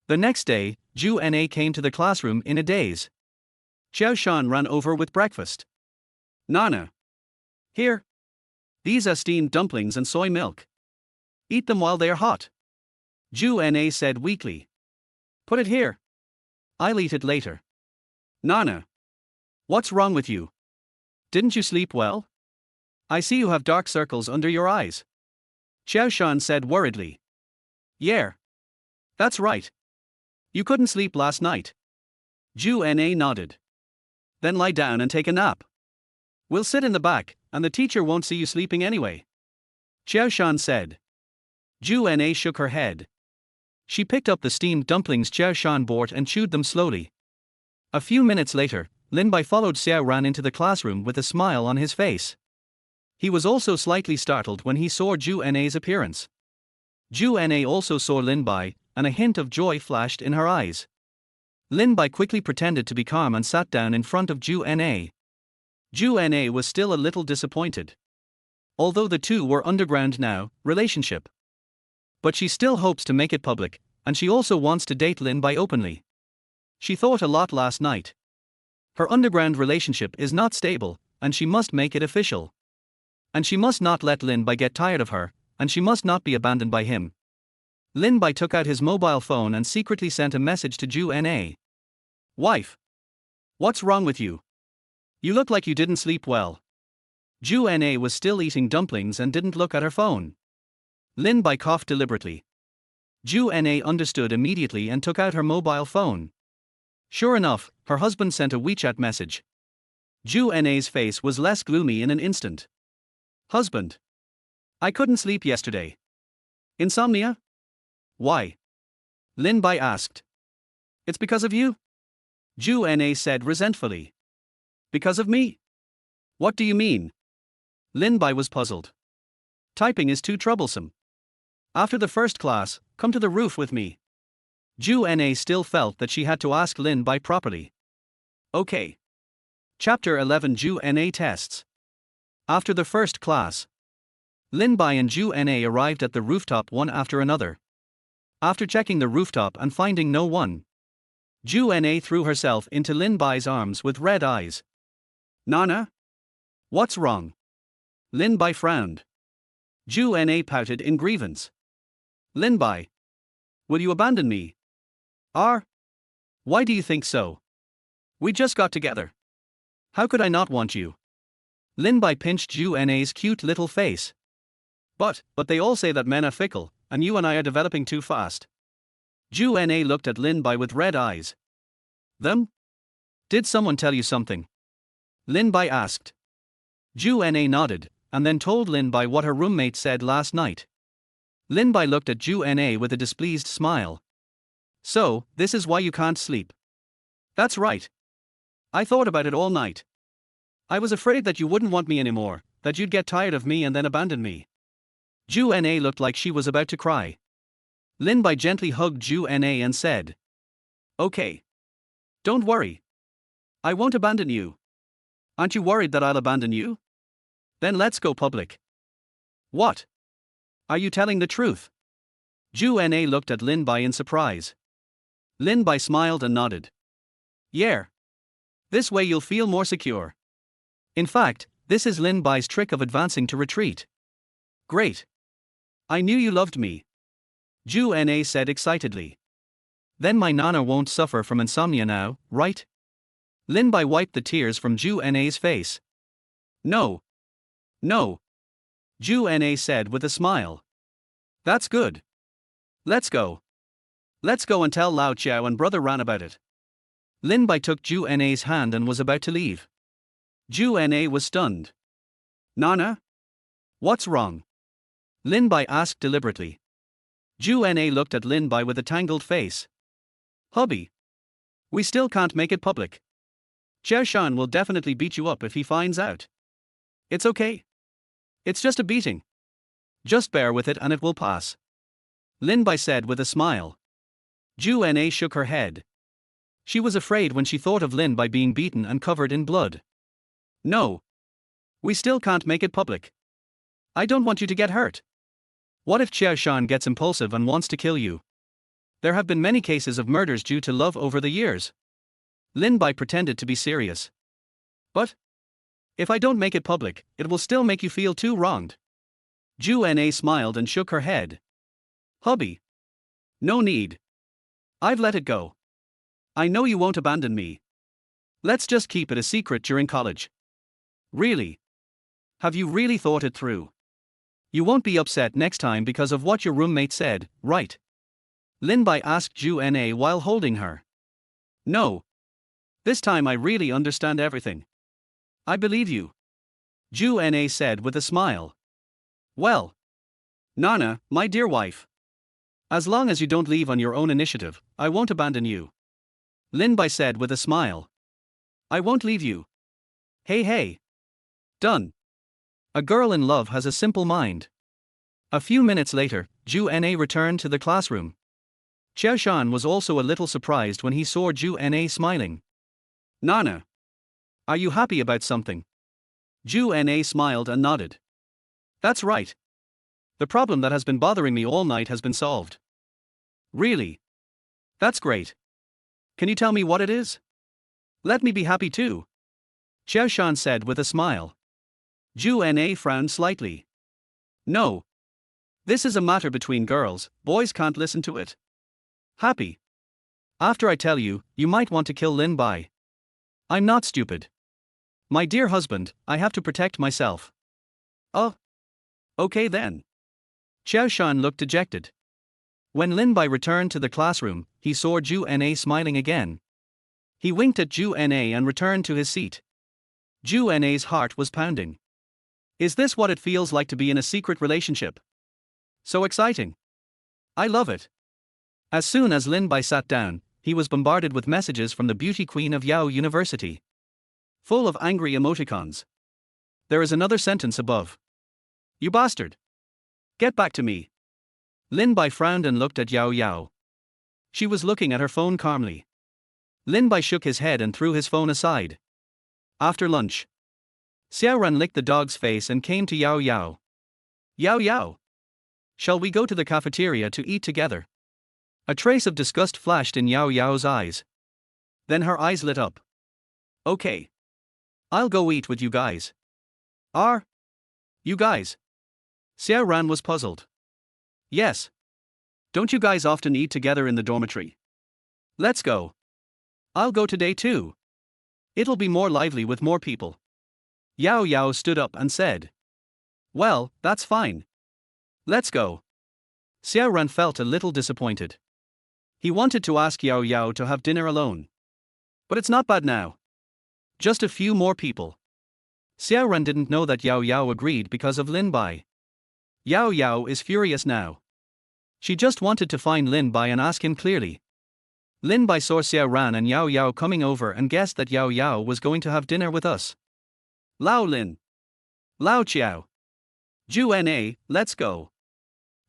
The next day, Zhu Na came to the classroom in a daze. Xiao Shan ran over with breakfast. Nana. Here. These are steamed dumplings and soy milk. Eat them while they are hot. Zhu Na said weakly. Put it here. I'll eat it later. Nana. What's wrong with you? Didn't you sleep well? I see you have dark circles under your eyes. Xiao Shan said worriedly. Yeah. That's right. You couldn't sleep last night. Zhu Na nodded. Then lie down and take a nap. We'll sit in the back, and the teacher won't see you sleeping anyway. Xiao Shan said. Zhu Na shook her head. She picked up the steamed dumplings Xiao Shan brought and chewed them slowly. A few minutes later, Lin Bai followed Xiao Ran into the classroom with a smile on his face. He was also slightly startled when he saw Zhu Na's appearance. Zhu Na also saw Lin Bai, and a hint of joy flashed in her eyes. Lin Bai quickly pretended to be calm and sat down in front of Zhu Na. Zhu Na was still a little disappointed. Although the two were underground now, relationship. But she still hopes to make it public, and she also wants to date Lin Bai openly. She thought a lot last night. Her underground relationship is not stable, and she must make it official. And she must not let Lin Bai get tired of her, and she must not be abandoned by him. Lin Bai took out his mobile phone and secretly sent a message to Ju Na. Wife. What's wrong with you? You look like you didn't sleep well. Ju Na was still eating dumplings and didn't look at her phone. Lin Bai coughed deliberately. Ju Na understood immediately and took out her mobile phone. Sure enough, her husband sent a WeChat message. Ju Na's face was less gloomy in an instant. Husband. I couldn't sleep yesterday. Insomnia? Why? Lin Bai asked. It's because of you? Ju Na said resentfully. Because of me? What do you mean? Lin Bai was puzzled. Typing is too troublesome. After the first class, come to the roof with me. Ju Na still felt that she had to ask Lin Bai properly. Okay. Chapter 11 Ju Na tests. After the first class, Lin Bai and Ju Na arrived at the rooftop one after another. After checking the rooftop and finding no one, Ju Na threw herself into Lin Bai's arms with red eyes. Nana? What's wrong? Lin Bai frowned. Ju Na pouted in grievance. Lin Bai. Will you abandon me? Why do you think so? We just got together. How could I not want you? Lin Bai pinched Ju Na's cute little face. But they all say that men are fickle, and you and I are developing too fast. Ju Na looked at Lin Bai with red eyes. Them? Did someone tell you something? Lin Bai asked. Ju Na nodded, and then told Lin Bai what her roommate said last night. Lin Bai looked at Ju Na with a displeased smile. So, this is why you can't sleep. That's right. I thought about it all night. I was afraid that you wouldn't want me anymore, that you'd get tired of me and then abandon me. Ju Na looked like she was about to cry. Lin Bai gently hugged Ju Na and said, Okay. Don't worry. I won't abandon you. Aren't you worried that I'll abandon you? Then let's go public. What? Are you telling the truth? Ju Na looked at Lin Bai in surprise. Lin Bai smiled and nodded. Yeah. This way you'll feel more secure. In fact, this is Lin Bai's trick of advancing to retreat. Great. I knew you loved me. Ju Na said excitedly. Then my Nana won't suffer from insomnia now, right? Lin Bai wiped the tears from Ju Na's face. No. No. Ju Na said with a smile. That's good. Let's go. Let's go and tell Lao Xiao and Brother Ran about it. Lin Bai took Ju Na's hand and was about to leave. Ju Na was stunned. Nana? What's wrong? Lin Bai asked deliberately. Ju Na looked at Lin Bai with a tangled face. Hubby. We still can't make it public. Xiao Shan will definitely beat you up if he finds out. It's okay. It's just a beating. Just bear with it and it will pass. Lin Bai said with a smile. Ju Na shook her head. She was afraid when she thought of Lin Bai being beaten and covered in blood. No. We still can't make it public. I don't want you to get hurt. What if Xiao Shan gets impulsive and wants to kill you? There have been many cases of murders due to love over the years. Lin Bai pretended to be serious. But if I don't make it public, it will still make you feel too wronged. Ju Na smiled and shook her head. Hubby. No need. I've let it go. I know you won't abandon me. Let's just keep it a secret during college. Really? Have you really thought it through? You won't be upset next time because of what your roommate said, right? Lin Bai asked Ju Na while holding her. No. This time I really understand everything. I believe you. Ju Na said with a smile. Well. Nana, my dear wife. As long as you don't leave on your own initiative, I won't abandon you. Lin Bai said with a smile. I won't leave you. Hey. Done. A girl in love has a simple mind. A few minutes later, Ju Na returned to the classroom. Xiao Shan was also a little surprised when he saw Ju Na smiling. Nana. Are you happy about something? Ju Na smiled and nodded. That's right. The problem that has been bothering me all night has been solved. Really? That's great. Can you tell me what it is? Let me be happy too. Xiao Shan said with a smile. Ju Na frowned slightly. No. This is a matter between girls, boys can't listen to it. Happy. After I tell you, you might want to kill Lin Bai. I'm not stupid. My dear husband, I have to protect myself. Oh. Okay then. Xiao Shan looked dejected. When Lin Bai returned to the classroom, he saw Zhu Na smiling again. He winked at Zhu Na and returned to his seat. Zhu Na's heart was pounding. Is this what it feels like to be in a secret relationship? So exciting. I love it. As soon as Lin Bai sat down, he was bombarded with messages from the beauty queen of Yao University. Full of angry emoticons. There is another sentence above. You bastard. Get back to me. Lin Bai frowned and looked at Yao Yao. She was looking at her phone calmly. Lin Bai shook his head and threw his phone aside. After lunch, Xiao Ran licked the dog's face and came to Yao Yao. Yao Yao. Shall we go to the cafeteria to eat together? A trace of disgust flashed in Yao Yao's eyes. Then her eyes lit up. Okay. I'll go eat with you guys. Are you guys? Xiao Ran was puzzled. Yes. Don't you guys often eat together in the dormitory? Let's go. I'll go today too. It'll be more lively with more people. Yao Yao stood up and said. Well, that's fine. Let's go. Xiao Ran felt a little disappointed. He wanted to ask Yao Yao to have dinner alone. But it's not bad now. Just a few more people. Xiao Ran didn't know that Yao Yao agreed because of Lin Bai. Yao Yao is furious now. She just wanted to find Lin Bai and ask him clearly. Lin Bai saw Xiao Ran and Yao Yao coming over and guessed that Yao Yao was going to have dinner with us. Lao Lin. Lao Qiao. Zhu Na, let's go.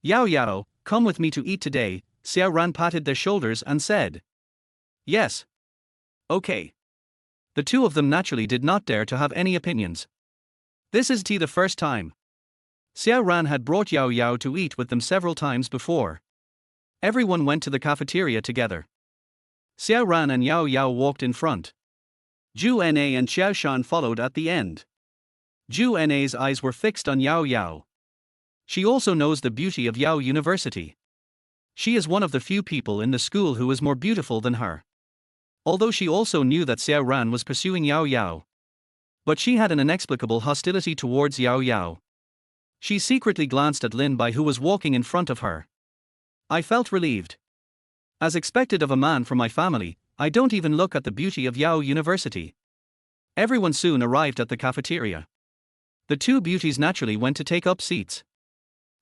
Yao Yao, come with me to eat today, Xiao Ran patted their shoulders and said. Yes. Okay. The two of them naturally did not dare to have any opinions. This is the first time. Xiao Ran had brought Yao Yao to eat with them several times before. Everyone went to the cafeteria together. Xiao Ran and Yao Yao walked in front. Zhu Na and Xiao Shan followed at the end. Zhu Na's eyes were fixed on Yao Yao. She also knows the beauty of Yao University. She is one of the few people in the school who is more beautiful than her. Although she also knew that Xiao Ran was pursuing Yao Yao. But she had an inexplicable hostility towards Yao Yao. She secretly glanced at Lin Bai, who was walking in front of her. I felt relieved. As expected of a man from my family, I don't even look at the beauty of Yao University. Everyone soon arrived at the cafeteria. The two beauties naturally went to take up seats.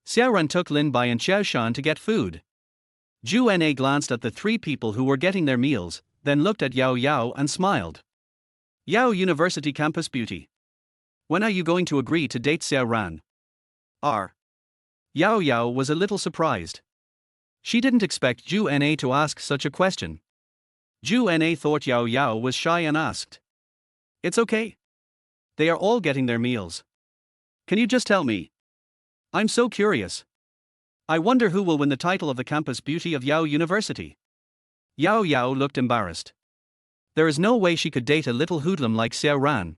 Xiao Ran took Lin Bai and Xiao Shan to get food. Zhu Na glanced at the three people who were getting their meals, then looked at Yao Yao and smiled. Yao University campus beauty. When are you going to agree to date Xiao Ran? Yao Yao was a little surprised. She didn't expect Zhu Na to ask such a question. Zhu Na thought Yao Yao was shy and asked. It's okay. They are all getting their meals. Can you just tell me? I'm so curious. I wonder who will win the title of the campus beauty of Yao University. Yao Yao looked embarrassed. There is no way she could date a little hoodlum like Xiao Ran.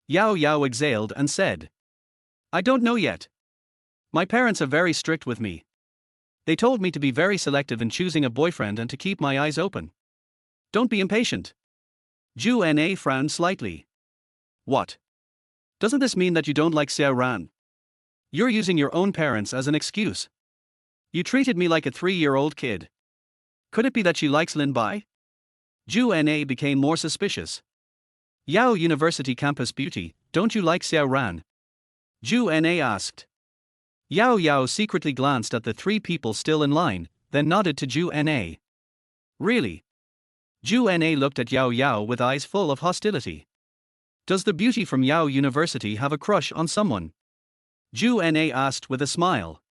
Yao Yao exhaled and said. I don't know yet. My parents are very strict with me. They told me to be very selective in choosing a boyfriend and to keep my eyes open. Don't be impatient. Zhu Na frowned slightly. What? Doesn't this mean that you don't like Xiao Ran? You're using your own parents as an excuse. You treated me like a 3-year-old kid. Could it be that she likes Lin Bai? Zhu Na became more suspicious. Yao University campus beauty, don't you like Xiao Ran? Zhu Na asked. Yao Yao secretly glanced at the three people still in line, then nodded to Zhu Na. Really? Zhu Na looked at Yao Yao with eyes full of hostility. Does the beauty from Yao University have a crush on someone? Zhu Na asked with a smile.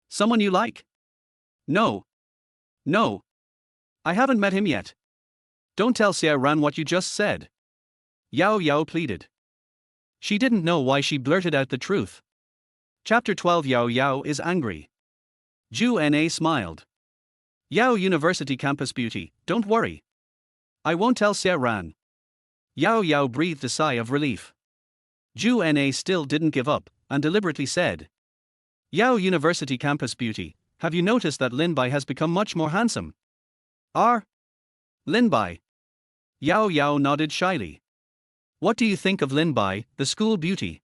Someone you like? No. I haven't met him yet. Don't tell Xiao Ran what you just said. Yao Yao pleaded. She didn't know why she blurted out the truth. Chapter 12. Yao Yao is angry. Zhu Na smiled. Yao University campus beauty, don't worry. I won't tell Xiao Ran. Yao Yao breathed a sigh of relief. Zhu Na still didn't give up, and deliberately said. Yao University campus beauty, have you noticed that Lin Bai has become much more handsome? R. Lin Bai. Yao nodded shyly. What do you think of Lin Bai, the school beauty?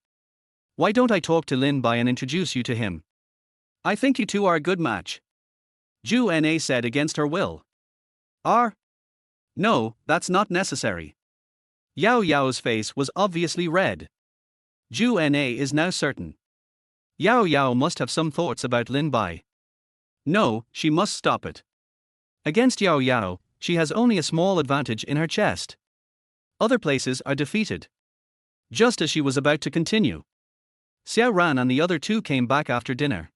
Why don't I talk to Lin Bai and introduce you to him? I think you two are a good match. Ju Na said against her will. R. No, that's not necessary. Yao's face was obviously red. Ju Na is now certain. Yao must have some thoughts about Lin Bai. No, she must stop it. Against Yao, she has only a small advantage in her chest. Other places are defeated. Just as she was about to continue, Xiao Ran and the other two came back after dinner.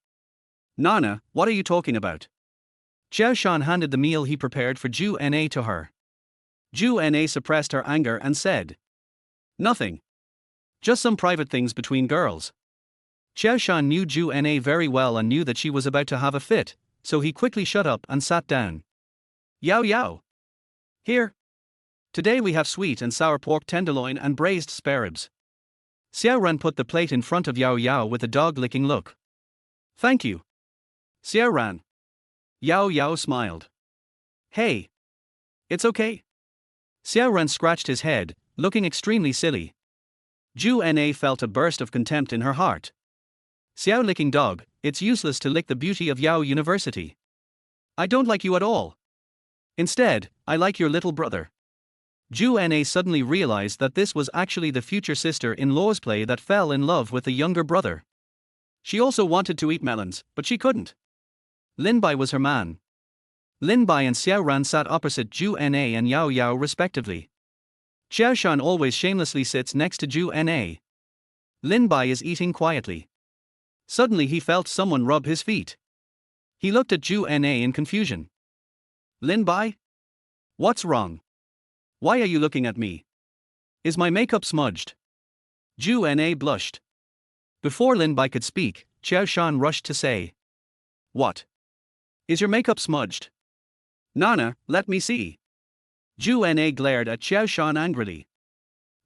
Nana, what are you talking about? Xiao Shan handed the meal he prepared for Ju Na to her. Ju Na suppressed her anger and said, Nothing. Just some private things between girls. Xiao Shan knew Ju Na very well and knew that she was about to have a fit, so he quickly shut up and sat down. Yao. Here. Today we have sweet and sour pork tenderloin and braised spare ribs. Xiao Ran put the plate in front of Yao with a dog-licking look. Thank you. Xiao Ran. Yao smiled. Hey. It's okay. Xiao Ran scratched his head, looking extremely silly. Ju Na felt a burst of contempt in her heart. Xiao licking dog, it's useless to lick the beauty of Yao University. I don't like you at all. Instead, I like your little brother. Ju Na suddenly realized that this was actually the future sister-in-law's play that fell in love with the younger brother. She also wanted to eat melons, but she couldn't. Lin Bai was her man. Lin Bai and Xiao Ran sat opposite Ju Na and Yao respectively. Xiao Shan always shamelessly sits next to Ju Na. Lin Bai is eating quietly. Suddenly he felt someone rub his feet. He looked at Ju Na in confusion. Lin Bai? What's wrong? Why are you looking at me? Is my makeup smudged? Ju Na blushed. Before Lin Bai could speak, Xiao Shan rushed to say. What? Is your makeup smudged? Nana, let me see. Ju Na glared at Xiao Shan angrily.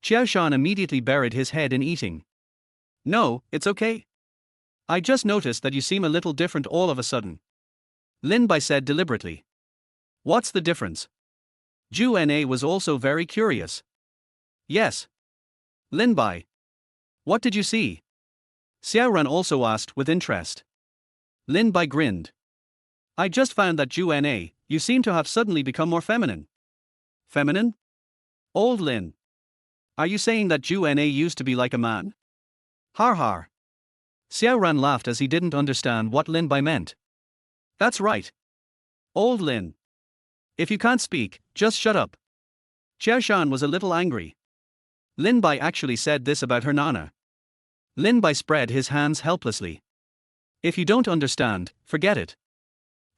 Xiao Shan immediately buried his head in eating. No, it's okay. I just noticed that you seem a little different all of a sudden. Lin Bai said deliberately. What's the difference? Ju Na was also very curious. Yes. Lin Bai. What did you see? Xiao Ran also asked with interest. Lin Bai grinned. I just found that Ju Na, you seem to have suddenly become more feminine. Feminine? Old Lin. Are you saying that Ju Na used to be like a man? Har. Xiao Ran laughed as he didn't understand what Lin Bai meant. That's right. Old Lin. If you can't speak, just shut up. Xiao Shan was a little angry. Lin Bai actually said this about her Nana. Lin Bai spread his hands helplessly. If you don't understand, forget it.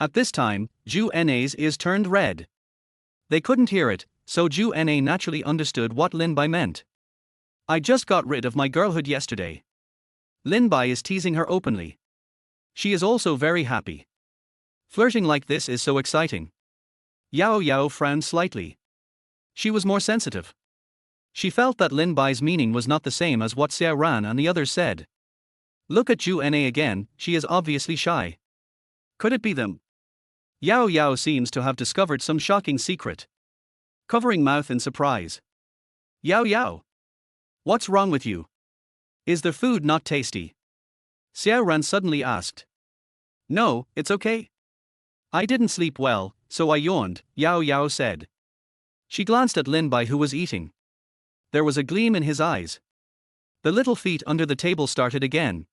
At this time, Ju Na's ears turned red. They couldn't hear it, so Ju Na naturally understood what Lin Bai meant. I just got rid of my girlhood yesterday. Lin Bai is teasing her openly. She is also very happy. Flirting like this is so exciting. Yao frowned slightly. She was more sensitive. She felt that Lin Bai's meaning was not the same as what Xiao Ran and the others said. Look at Ju Na again, she is obviously shy. Could it be them? Yao seems to have discovered some shocking secret. Covering mouth in surprise. Yao. What's wrong with you? Is the food not tasty? Xiao Ran suddenly asked. No, it's okay. I didn't sleep well, so I yawned, Yao said. She glanced at Lin Bai who was eating. There was a gleam in his eyes. The little feet under the table started again.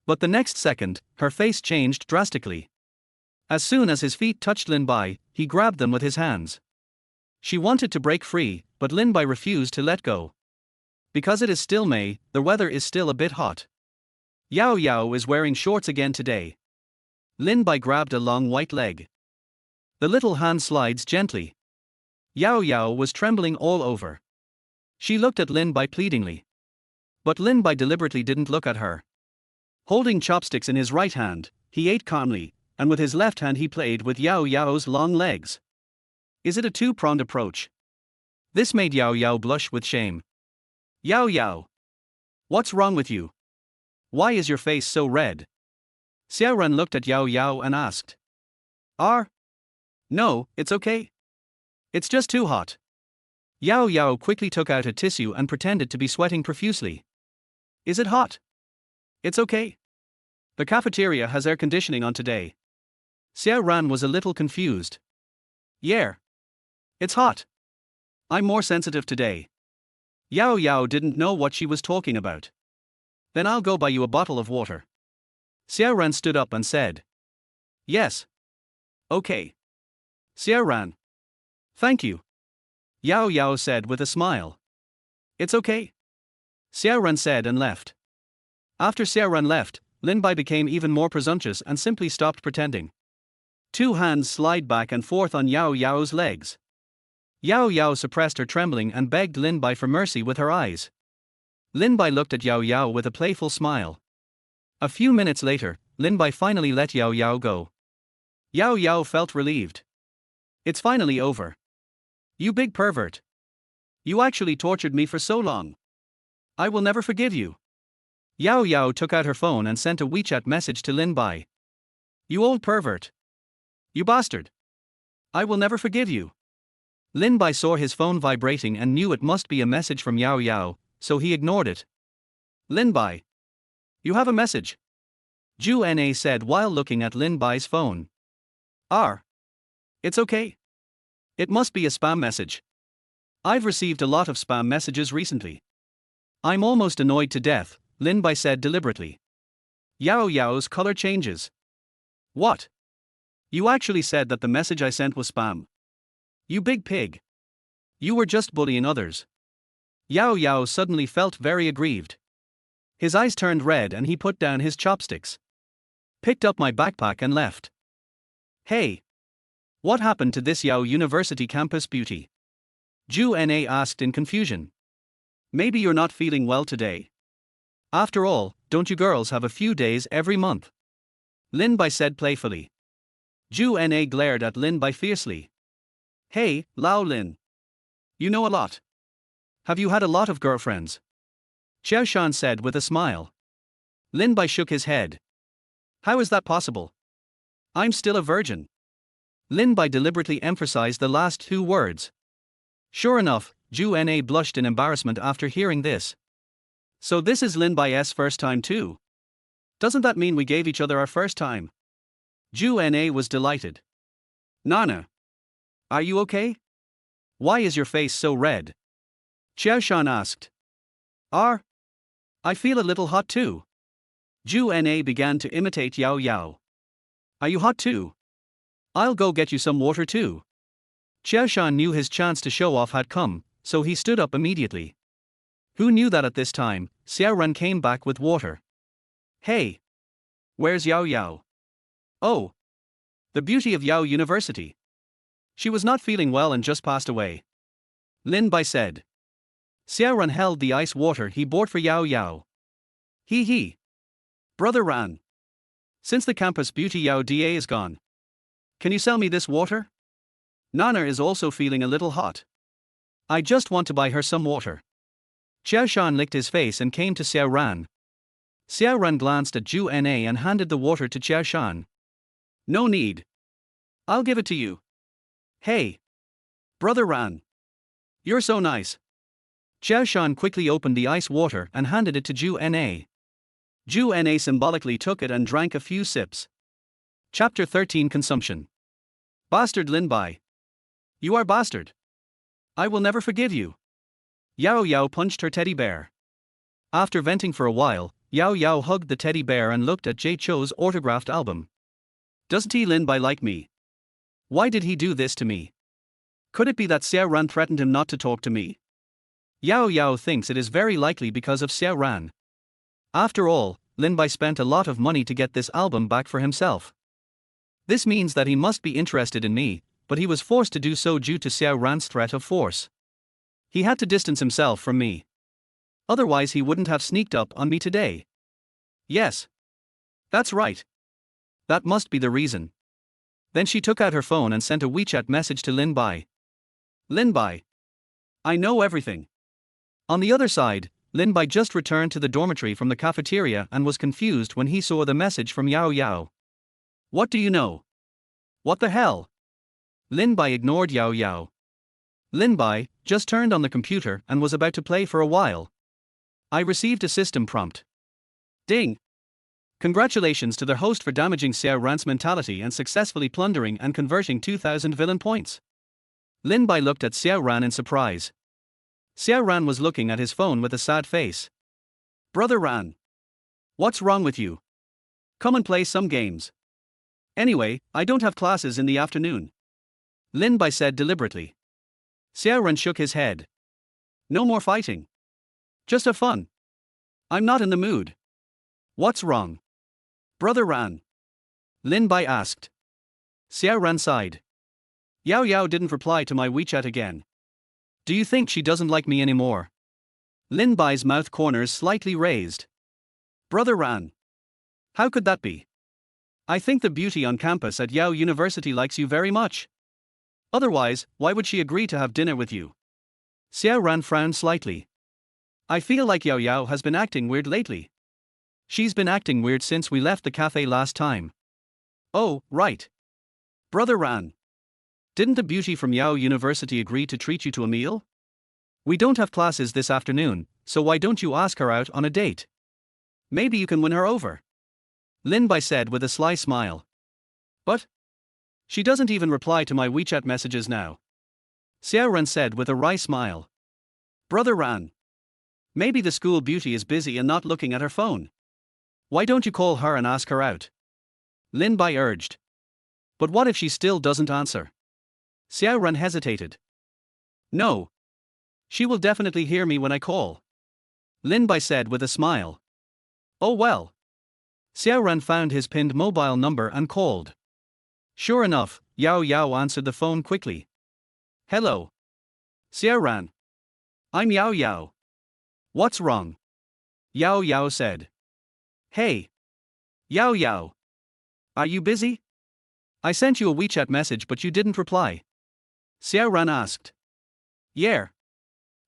But the next second, her face changed drastically. As soon as his feet touched Lin Bai, he grabbed them with his hands. She wanted to break free, but Lin Bai refused to let go. Because it is still May, the weather is still a bit hot. Yao is wearing shorts again today. Lin Bai grabbed a long white leg. The little hand slides gently. Yao was trembling all over. She looked at Lin Bai pleadingly. But Lin Bai deliberately didn't look at her. Holding chopsticks in his right hand, he ate calmly, and with his left hand he played with Yao's long legs. Is it a two-pronged approach? This made Yao blush with shame. Yao. What's wrong with you? Why is your face so red? Xiao Ran looked at Yao Yao and asked. No, it's okay. It's just too hot. Yao Yao quickly took out a tissue and pretended to be sweating profusely. Is it hot? It's okay. The cafeteria has air conditioning on today. Xiao Ran was a little confused. Yeah. It's hot. I'm more sensitive today. Yao Yao didn't know what she was talking about. Then I'll go buy you a bottle of water. Xiao Ran stood up and said. Yes. Okay. Xiao Ran. Thank you. Yao Yao said with a smile. It's okay. Xiao Ran said and left. After Xiao Ran left, Lin Bai became even more presumptuous and simply stopped pretending. Two hands slid back and forth on Yao Yao's legs. Yao Yao suppressed her trembling and begged Lin Bai for mercy with her eyes. Lin Bai looked at Yao Yao with a playful smile. A few minutes later, Lin Bai finally let Yao Yao go. Yao Yao felt relieved. It's finally over. You big pervert. You actually tortured me for so long. I will never forgive you. Yao Yao took out her phone and sent a WeChat message to Lin Bai. You old pervert. You bastard. I will never forgive you. Lin Bai saw his phone vibrating and knew it must be a message from Yao Yao, so he ignored it. Lin Bai. You have a message. Ju Na said while looking at Lin Bai's phone. It's okay. It must be a spam message. I've received a lot of spam messages recently. I'm almost annoyed to death, Lin Bai said deliberately. Yao Yao's color changes. What? You actually said that the message I sent was spam. You big pig. You were just bullying others. Yao Yao suddenly felt very aggrieved. His eyes turned red and he put down his chopsticks. Picked up my backpack and left. Hey. What happened to this Yao University campus beauty? Ju Na asked in confusion. Maybe you're not feeling well today. After all, don't you girls have a few days every month? Lin Bai said playfully. Ju Na glared at Lin Bai fiercely. Hey, Lao Lin. You know a lot. Have you had a lot of girlfriends? Xiao Shan said with a smile. Lin Bai shook his head. How is that possible? I'm still a virgin. Lin Bai deliberately emphasized the last two words. Sure enough, Ju Na blushed in embarrassment after hearing this. So this is Lin Bai's first time too? Doesn't that mean we gave each other our first time? Ju Na was delighted. Nana. Are you okay? Why is your face so red? Xiao Shan asked. I feel a little hot too. Ju Na began to imitate Yao Yao. Are you hot too? I'll go get you some water too. Xiao Shan knew his chance to show off had come, so he stood up immediately. Who knew that at this time, Xiao Ran came back with water. Hey! Where's Yao Yao? Oh! The beauty of Yao University. She was not feeling well and just passed away. Lin Bai said. Xiao Ran held the ice water he bought for Yao Yao. He. Brother Ran. Since the campus beauty Yao Da is gone. Can you sell me this water? Nana is also feeling a little hot. I just want to buy her some water. Xiao Shan licked his face and came to Xiao Ran. Xiao Ran glanced at Ju Na and handed the water to Xiao Shan. No need. I'll give it to you. Hey. Brother Ran. You're so nice. Xiao Shan quickly opened the ice water and handed it to Ju Na. Ju Na symbolically took it and drank a few sips. Chapter 13 Consumption. Bastard Lin Bai. You are bastard. I will never forgive you. Yao Yao punched her teddy bear. After venting for a while, Yao Yao hugged the teddy bear and looked at Jay Chou's autographed album. Doesn't he Lin Bai like me? Why did he do this to me? Could it be that Xiao Ran threatened him not to talk to me? Yao Yao thinks it is very likely because of Xiao Ran. After all, Lin Bai spent a lot of money to get this album back for himself. This means that he must be interested in me, but he was forced to do so due to Xiao Ran's threat of force. He had to distance himself from me. Otherwise he wouldn't have sneaked up on me today. Yes. That's right. That must be the reason. Then she took out her phone and sent a WeChat message to Lin Bai. Lin Bai. I know everything. On the other side, Lin Bai just returned to the dormitory from the cafeteria and was confused when he saw the message from Yao Yao. What do you know? What the hell? Lin Bai ignored Yao Yao. Lin Bai just turned on the computer and was about to play for a while. I received a system prompt. Ding! Congratulations to the host for damaging Xiao Ran's mentality and successfully plundering and converting 2,000 villain points. Lin Bai looked at Xiao Ran in surprise. Xiao Ran was looking at his phone with a sad face. Brother Ran. What's wrong with you? Come and play some games. Anyway, I don't have classes in the afternoon. Lin Bai said deliberately. Xiao Ran shook his head. No more fighting. Just have fun. I'm not in the mood. What's wrong? Brother Ran. Lin Bai asked. Xiao Ran sighed. Yao Yao didn't reply to my WeChat again. Do you think she doesn't like me anymore? Lin Bai's mouth corners slightly raised. Brother Ran. How could that be? I think the beauty on campus at Yao University likes you very much. Otherwise, why would she agree to have dinner with you? Xiao Ran frowned slightly. I feel like Yao Yao has been acting weird lately. She's been acting weird since we left the cafe last time. Oh, right. Brother Ran. Didn't the beauty from Yao University agree to treat you to a meal? We don't have classes this afternoon, so why don't you ask her out on a date? Maybe you can win her over. Lin Bai said with a sly smile. But she doesn't even reply to my WeChat messages now. Xiao Ran said with a wry smile. Brother Ran. Maybe the school beauty is busy and not looking at her phone. Why don't you call her and ask her out? Lin Bai urged. But what if she still doesn't answer? Xiao Ran hesitated. No. She will definitely hear me when I call. Lin Bai said with a smile. Oh well. Xiao Ran found his pinned mobile number and called. Sure enough, Yao Yao answered the phone quickly. Hello. Xiao Ran. I'm Yao Yao. What's wrong? Yao Yao said. Hey. Yao Yao. Are you busy? I sent you a WeChat message but you didn't reply. Xiao Ran asked. Yeah.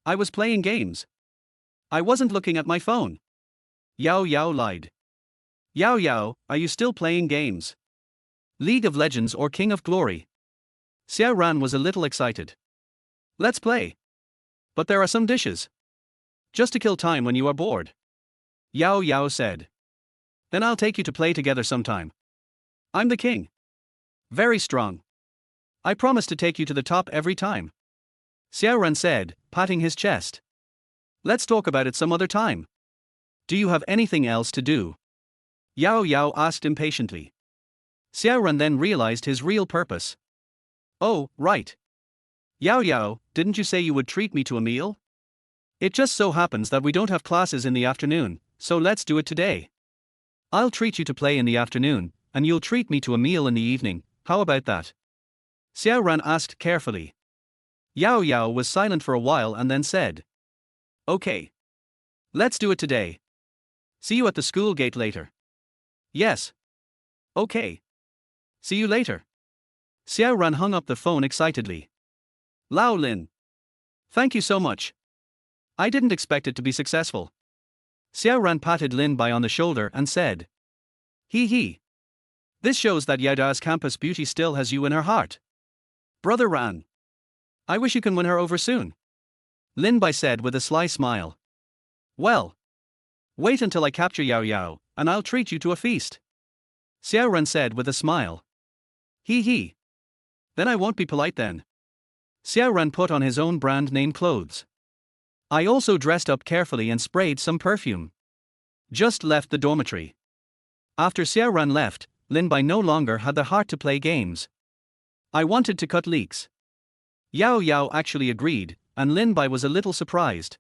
I was playing games. I wasn't looking at my phone. Yao Yao lied. Yao Yao, are you still playing games? League of Legends or King of Glory? Xiao Ran was a little excited. Let's play. But there are some dishes. Just to kill time when you are bored. Yao Yao said. Then I'll take you to play together sometime. I'm the king. Very strong. I promise to take you to the top every time. Xiao Ran said, patting his chest. Let's talk about it some other time. Do you have anything else to do? Yao Yao asked impatiently. Xiao Ran then realized his real purpose. Oh, right. Yao Yao, didn't you say you would treat me to a meal? It just so happens that we don't have classes in the afternoon, so let's do it today. I'll treat you to play in the afternoon, and you'll treat me to a meal in the evening, how about that? Xiao Ran asked carefully. Yao Yao was silent for a while and then said. Okay. Let's do it today. See you at the school gate later. Yes. Okay. See you later. Xiao Ran hung up the phone excitedly. Lao Lin. Thank you so much. I didn't expect it to be successful. Xiao Ran patted Lin Bai on the shoulder and said. Hee hee. This shows that Yada's campus beauty still has you in her heart. Brother Ran. I wish you can win her over soon. Lin Bai said with a sly smile. Well. Wait until I capture Yao Yao, and I'll treat you to a feast. Xiao Ran said with a smile. Hee hee. Then I won't be polite then. Xiao Ran put on his own brand name clothes. I also dressed up carefully and sprayed some perfume. Just left the dormitory. After Xiao Ran left, Lin Bai no longer had the heart to play games. I wanted to cut leaks. Yao Yao actually agreed, and Lin Bai was a little surprised.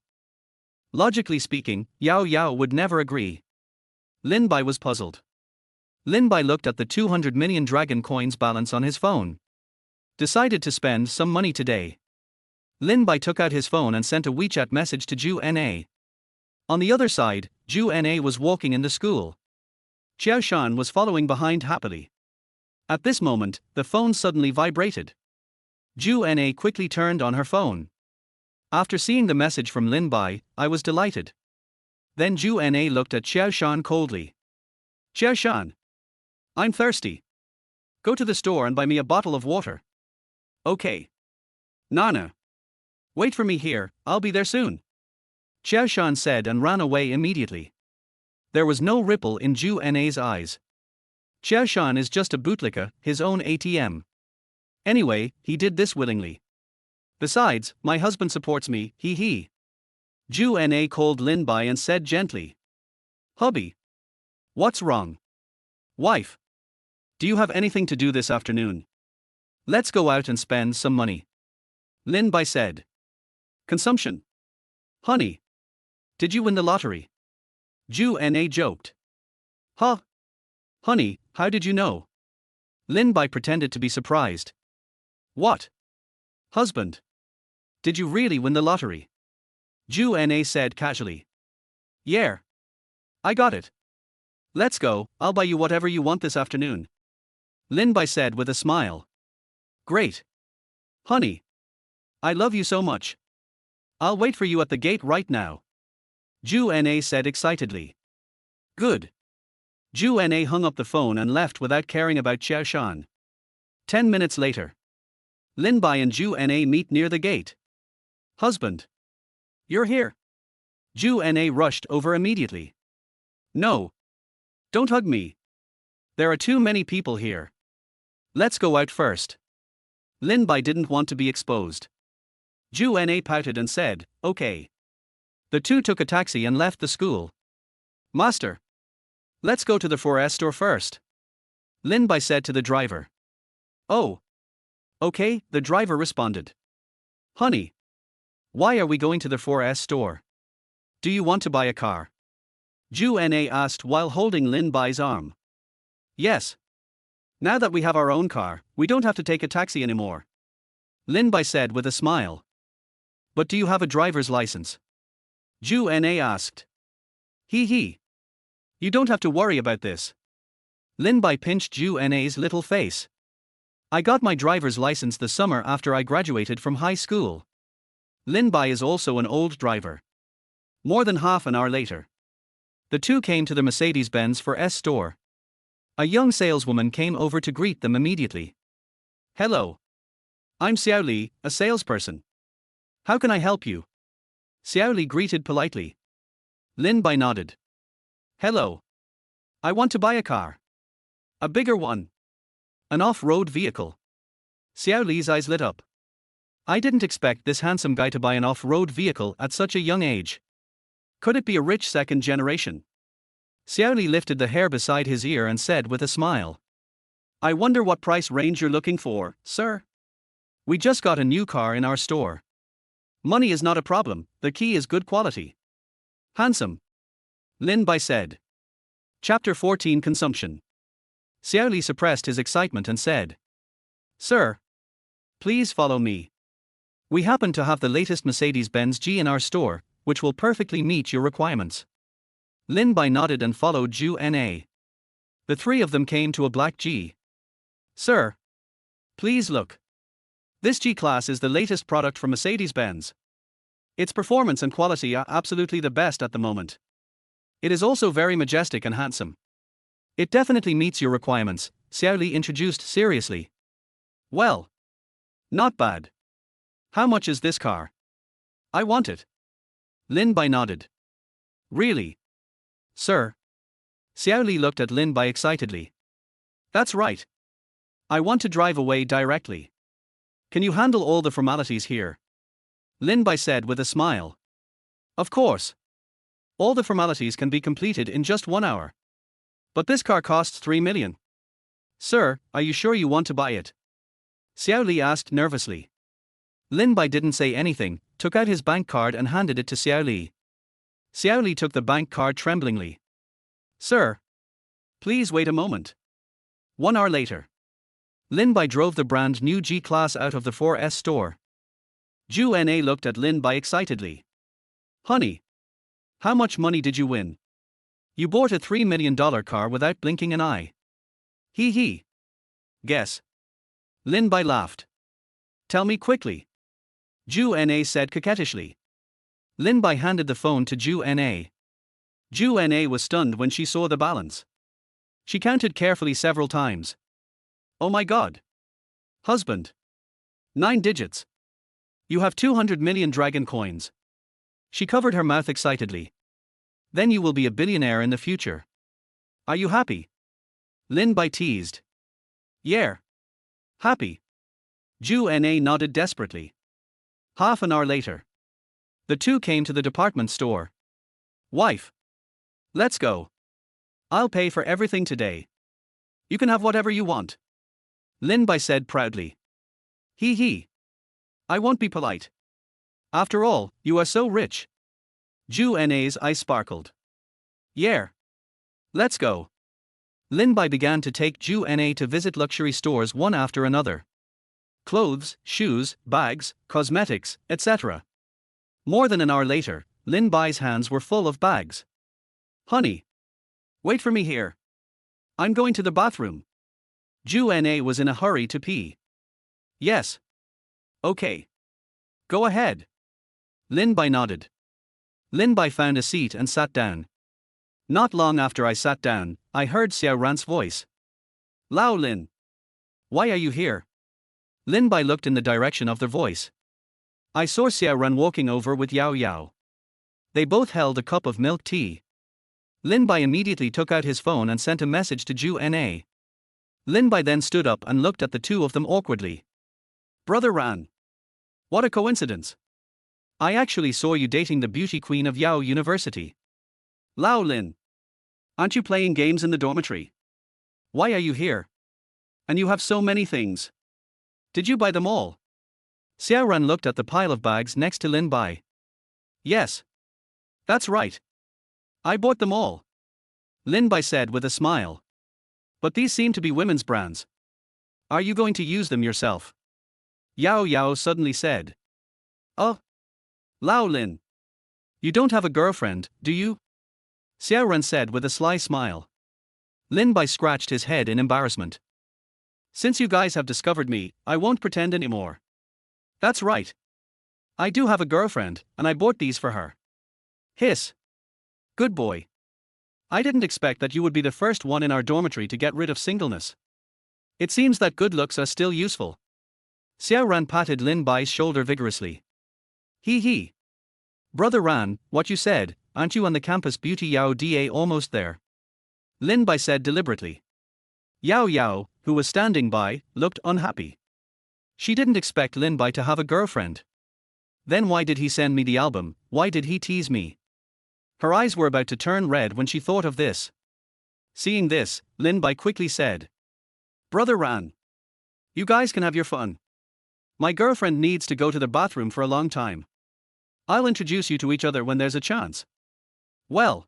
Logically speaking, Yao Yao would never agree. Lin Bai was puzzled. Lin Bai looked at the 200 million dragon coins balance on his phone. Decided to spend some money today. Lin Bai took out his phone and sent a WeChat message to Ju Na. On the other side, Ju Na was walking in the school. Xiao Shan was following behind happily. At this moment, the phone suddenly vibrated. Ju Na quickly turned on her phone. After seeing the message from Lin Bai, I was delighted. Then Zhu Na looked at Xiao Shan coldly. Xiao Shan. I'm thirsty. Go to the store and buy me a bottle of water. Okay. Nana. Wait for me here, I'll be there soon. Xiao Shan said and ran away immediately. There was no ripple in Zhu Na's eyes. Xiao Shan is just a bootlicker, his own ATM. Anyway, he did this willingly. Besides, my husband supports me, he. Zhu Na called Lin Bai and said gently. Hubby. What's wrong? Wife. Do you have anything to do this afternoon? Let's go out and spend some money. Lin Bai said. Consumption. Honey. Did you win the lottery? Zhu Na joked. Huh? Honey, how did you know? Lin Bai pretended to be surprised. What? Husband. Did you really win the lottery? Zhu Na said casually. Yeah. I got it. Let's go, I'll buy you whatever you want this afternoon. Lin Bai said with a smile. Great. Honey. I love you so much. I'll wait for you at the gate right now. Zhu Na said excitedly. Good. Zhu Na hung up the phone and left without caring about Xiao Shan. 10 minutes later. Lin Bai and Zhu Na meet near the gate. Husband. You're here. Zhu Na rushed over immediately. No. Don't hug me. There are too many people here. Let's go out first. Lin Bai didn't want to be exposed. Zhu Na pouted and said, okay. The two took a taxi and left the school. Master. Let's go to the 4S store first. Lin Bai said to the driver. Oh. Okay, the driver responded. Honey. Why are we going to the 4S store? Do you want to buy a car? Zhu Na asked while holding Lin Bai's arm. Yes. Now that we have our own car, we don't have to take a taxi anymore. Lin Bai said with a smile. But do you have a driver's license? Zhu Na asked. He. You don't have to worry about this. Lin Bai pinched Zhu Na's little face. I got my driver's license the summer after I graduated from high school. Lin Bai is also an old driver. More than half an hour later. The two came to the Mercedes-Benz 4S store. A young saleswoman came over to greet them immediately. Hello. I'm Xiao Li, a salesperson. How can I help you? Xiao Li greeted politely. Lin Bai nodded. Hello. I want to buy a car. A bigger one. An off-road vehicle. Xiao Li's eyes lit up. I didn't expect this handsome guy to buy an off-road vehicle at such a young age. Could it be a rich second generation? Xiao Li lifted the hair beside his ear and said with a smile. I wonder what price range you're looking for, sir? We just got a new car in our store. Money is not a problem, the key is good quality. Handsome. Lin Bai said. Chapter 14 Consumption. Xiao Li suppressed his excitement and said. Sir. Please follow me. We happen to have the latest Mercedes-Benz G in our store, which will perfectly meet your requirements. Lin Bai nodded and followed Zhu Na. The three of them came to a black G. Sir. Please look. This G-Class is the latest product from Mercedes-Benz. Its performance and quality are absolutely the best at the moment. It is also very majestic and handsome. It definitely meets your requirements, Xiao Li introduced seriously. Well. Not bad. How much is this car? I want it. Lin Bai nodded. Really? Sir. Xiao Li looked at Lin Bai excitedly. That's right. I want to drive away directly. Can you handle all the formalities here? Lin Bai said with a smile. Of course. All the formalities can be completed in just 1 hour. But this car costs 3 million. Sir, are you sure you want to buy it? Xiao Li asked nervously. Lin Bai didn't say anything, took out his bank card and handed it to Xiao Li. Xiao Li took the bank card tremblingly. Sir. Please wait a moment. 1 hour later. Lin Bai drove the brand new G-Class out of the 4S store. Zhu Na looked at Lin Bai excitedly. Honey. How much money did you win? You bought a $3 million car without blinking an eye. He. Guess. Lin Bai laughed. Tell me quickly. Zhu Na said coquettishly. Lin Bai handed the phone to Zhu Na. Zhu Na was stunned when she saw the balance. She counted carefully several times. Oh my god. Husband. 9 digits. You have 200 million dragon coins. She covered her mouth excitedly. Then you will be a billionaire in the future. Are you happy? Lin Bai teased. Yeah. Happy. Zhu Na nodded desperately. Half an hour later. The two came to the department store. Wife. Let's go. I'll pay for everything today. You can have whatever you want. Lin Bai said proudly. Hee hee. I won't be polite. After all, you are so rich. Zhu Na's eyes sparkled. Yeah. Let's go. Lin Bai began to take Zhu Na to visit luxury stores one after another. Clothes, shoes, bags, cosmetics, etc. More than an hour later, Lin Bai's hands were full of bags. Honey. Wait for me here. I'm going to the bathroom. Zhu Na was in a hurry to pee. Yes. Okay. Go ahead. Lin Bai nodded. Lin Bai found a seat and sat down. Not long after I sat down, I heard Xiao Ran's voice. Lao Lin. Why are you here? Lin Bai looked in the direction of their voice. I saw Xiao Ran walking over with Yao Yao. They both held a cup of milk tea. Lin Bai immediately took out his phone and sent a message to Zhu Na. Lin Bai then stood up and looked at the two of them awkwardly. Brother Ran. What a coincidence. I actually saw you dating the beauty queen of Yao University. Lao Lin. Aren't you playing games in the dormitory? Why are you here? And you have so many things. Did you buy them all? Xiao Ran looked at the pile of bags next to Lin Bai. Yes. That's right. I bought them all. Lin Bai said with a smile. But these seem to be women's brands. Are you going to use them yourself? Yao Yao suddenly said. Oh. Lao Lin. You don't have a girlfriend, do you? Xiao Ran said with a sly smile. Lin Bai scratched his head in embarrassment. Since you guys have discovered me, I won't pretend anymore. That's right. I do have a girlfriend, and I bought these for her. Hiss. Good boy. I didn't expect that you would be the first one in our dormitory to get rid of singleness. It seems that good looks are still useful. Xiao Ran patted Lin Bai's shoulder vigorously. Hee hee. Brother Ran, what you said, aren't you on the campus beauty Yao Da almost there? Lin Bai said deliberately. Yao Yao, who was standing by, looked unhappy. She didn't expect Lin Bai to have a girlfriend. Then why did he send me the album? Why did he tease me? Her eyes were about to turn red when she thought of this. Seeing this, Lin Bai quickly said. Brother Ran. You guys can have your fun. My girlfriend needs to go to the bathroom for a long time. I'll introduce you to each other when there's a chance. Well.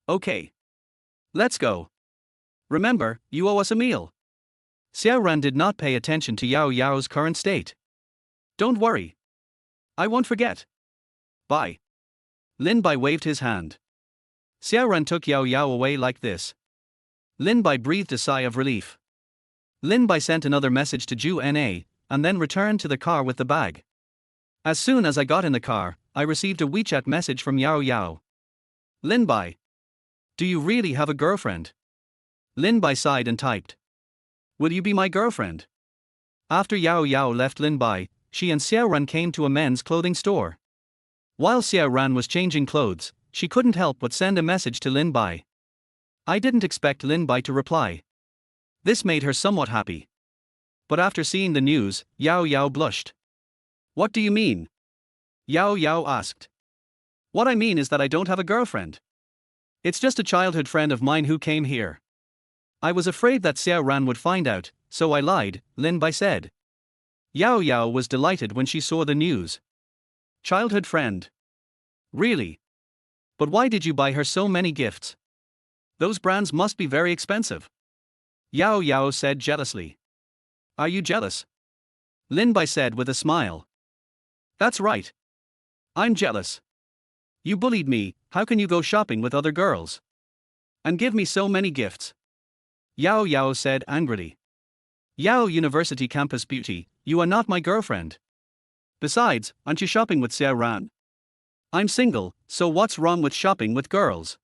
Okay. Let's go. Remember, you owe us a meal. Xiao Ran did not pay attention to Yao Yao's current state. Don't worry. I won't forget. Bye. Lin Bai waved his hand. Xiao Ran took Yao Yao away like this. Lin Bai breathed a sigh of relief. Lin Bai sent another message to Zhu Na, and then returned to the car with the bag. As soon as I got in the car, I received a WeChat message from Yao Yao. Lin Bai. Do you really have a girlfriend? Lin Bai sighed and typed. Will you be my girlfriend? After Yao Yao left Lin Bai, she and Xiao Ran came to a men's clothing store. While Xiao Ran was changing clothes, she couldn't help but send a message to Lin Bai. I didn't expect Lin Bai to reply. This made her somewhat happy. But after seeing the news, Yao Yao blushed. What do you mean? Yao Yao asked. What I mean is that I don't have a girlfriend. It's just a childhood friend of mine who came here. I was afraid that Xiao Ran would find out, so I lied, Lin Bai said. Yao Yao was delighted when she saw the news. Childhood friend. Really? But why did you buy her so many gifts? Those brands must be very expensive. Yao Yao said jealously. Are you jealous? Lin Bai said with a smile. That's right. I'm jealous. You bullied me, how can you go shopping with other girls? And give me so many gifts? Yao Yao said angrily. Yao University Campus Beauty, you are not my girlfriend. Besides, aren't you shopping with Xiao Ran? I'm single, so what's wrong with shopping with girls?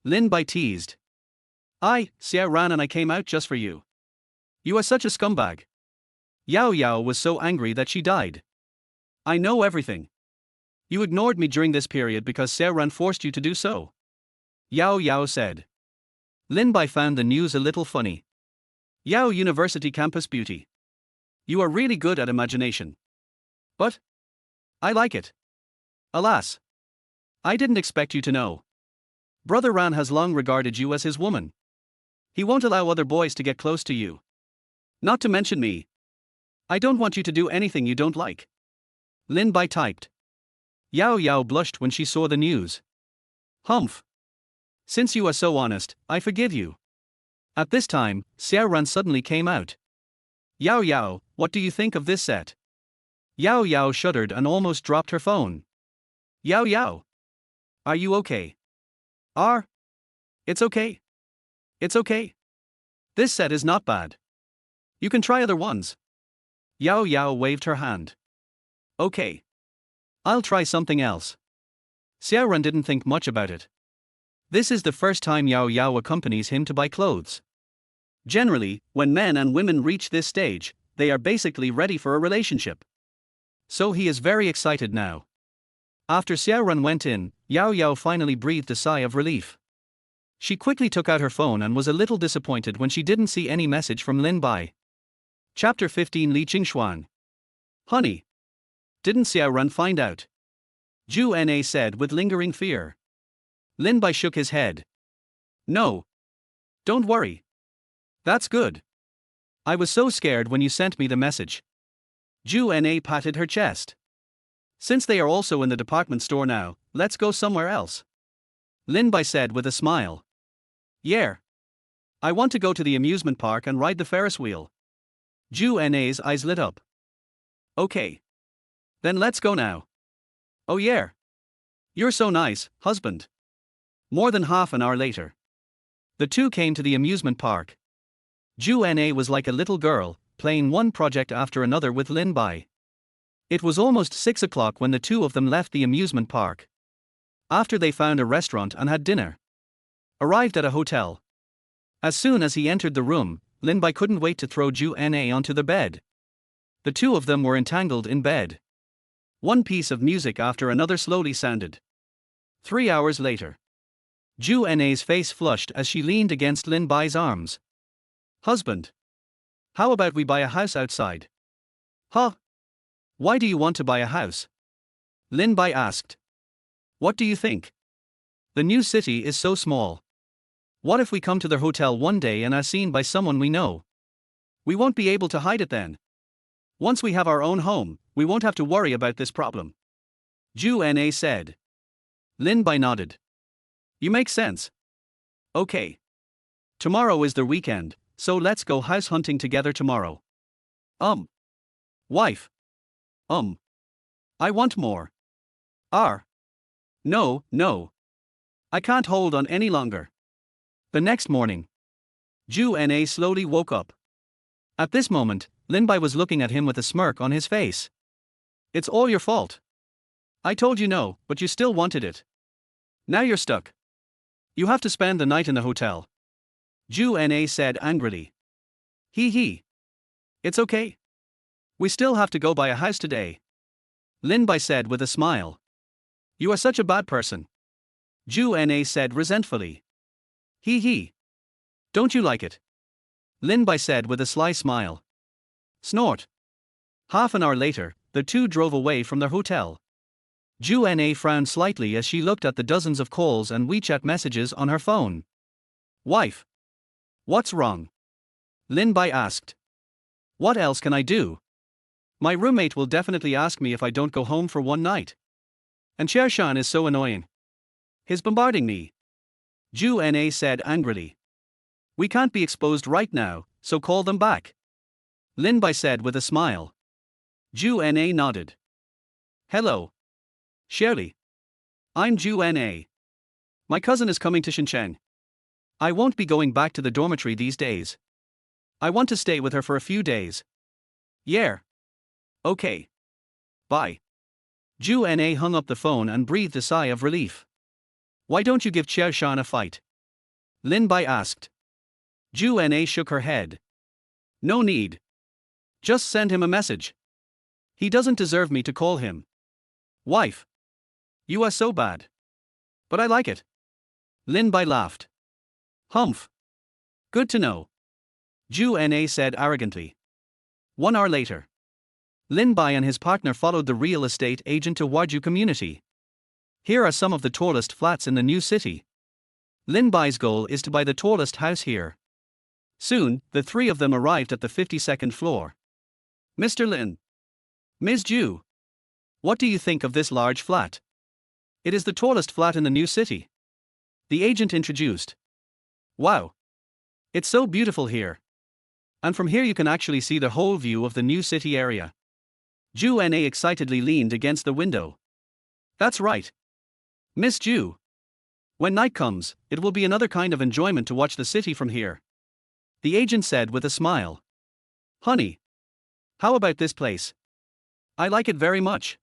Lin Bai teased. Xiao Ran and I came out just for you. You are such a scumbag. Yao Yao was so angry that she died. I know everything. You ignored me during this period because Xiao Ran forced you to do so. Yao Yao said. Lin Bai found the news a little funny. Yao University Campus Beauty. You are really good at imagination. But I like it. Alas, I didn't expect you to know. Brother Ran has long regarded you as his woman. He won't allow other boys to get close to you. Not to mention me. I don't want you to do anything you don't like. Lin Bai typed. Yao Yao blushed when she saw the news. Humph. Since you are so honest, I forgive you. At this time, Xiao Ran suddenly came out. Yao Yao, what do you think of this set? Yao Yao shuddered and almost dropped her phone. Yao Yao. Are you okay? It's okay. It's okay. This set is not bad. You can try other ones. Yao Yao waved her hand. Okay. I'll try something else. Xiao Ran didn't think much about it. This is the first time Yao Yao accompanies him to buy clothes. Generally, when men and women reach this stage, they are basically ready for a relationship. So he is very excited now. After Xiao Ran went in, Yao Yao finally breathed a sigh of relief. She quickly took out her phone and was a little disappointed when she didn't see any message from Lin Bai. Chapter 15 Li Qingxuan. Honey. Didn't Xiao Ran find out? Zhu Na said with lingering fear. Lin Bai shook his head. No. Don't worry. That's good. I was so scared when you sent me the message. Zhu Na patted her chest. Since they are also in the department store now, let's go somewhere else. Lin Bai said with a smile. Yeah. I want to go to the amusement park and ride the Ferris wheel. Zhu Na's eyes lit up. Okay. Then let's go now. Oh yeah. You're so nice, husband. More than half an hour later. The two came to the amusement park. Zhu Na was like a little girl, playing one project after another with Lin Bai. It was almost 6 o'clock when the two of them left the amusement park. After they found a restaurant and had dinner. Arrived at a hotel. As soon as he entered the room, Lin Bai couldn't wait to throw Zhu Na onto the bed. The two of them were entangled in bed. One piece of music after another slowly sounded. 3 hours later. Zhu Na's face flushed as she leaned against Lin Bai's arms. Husband. How about we buy a house outside? Huh? Why do you want to buy a house? Lin Bai asked. What do you think? The new city is so small. What if we come to their hotel one day and are seen by someone we know? We won't be able to hide it then. Once we have our own home, we won't have to worry about this problem. Zhu Na said. Lin Bai nodded. You make sense. Okay. Tomorrow is the weekend, so let's go house hunting together tomorrow. Wife. I want more. No. I can't hold on any longer. The next morning. Zhu Na slowly woke up. At this moment, Lin Bai was looking at him with a smirk on his face. It's all your fault. I told you no, but you still wanted it. Now you're stuck. You have to spend the night in the hotel. Zhu Na said angrily. Hee. It's okay. We still have to go buy a house today. Lin Bai said with a smile. You are such a bad person. Zhu Na said resentfully. Hee. Don't you like it? Lin Bai said with a sly smile. Snort. Half an hour later, the two drove away from their hotel. Zhu Na frowned slightly as she looked at the dozens of calls and WeChat messages on her phone. Wife. What's wrong? Lin Bai asked. What else can I do? My roommate will definitely ask me if I don't go home for one night. And Xiao is so annoying. He's bombarding me. Zhu Na said angrily. We can't be exposed right now, so call them back. Lin Bai said with a smile. Zhu Na nodded. Hello. Xiao Lin. I'm Zhu Na. My cousin is coming to Shenzhen. I won't be going back to the dormitory these days. I want to stay with her for a few days. Yeah. Okay. Bye. Zhu Na hung up the phone and breathed a sigh of relief. Why don't you give Xiao Shan a fight? Lin Bai asked. Zhu Na shook her head. No need. Just send him a message. He doesn't deserve me to call him wife. You are so bad. But I like it. Lin Bai laughed. Humph. Good to know. Zhu Na said arrogantly. 1 hour later. Lin Bai and his partner followed the real estate agent to Huarju community. Here are some of the tallest flats in the new city. Lin Bai's goal is to buy the tallest house here. Soon, the three of them arrived at the 52nd floor. Mr. Lin. Ms. Zhu. What do you think of this large flat? It is the tallest flat in the new city. The agent introduced. Wow. It's so beautiful here. And from here you can actually see the whole view of the new city area. Zhu Na excitedly leaned against the window. That's right. Miss Zhu. When night comes, it will be another kind of enjoyment to watch the city from here. The agent said with a smile. Honey. How about this place? I like it very much.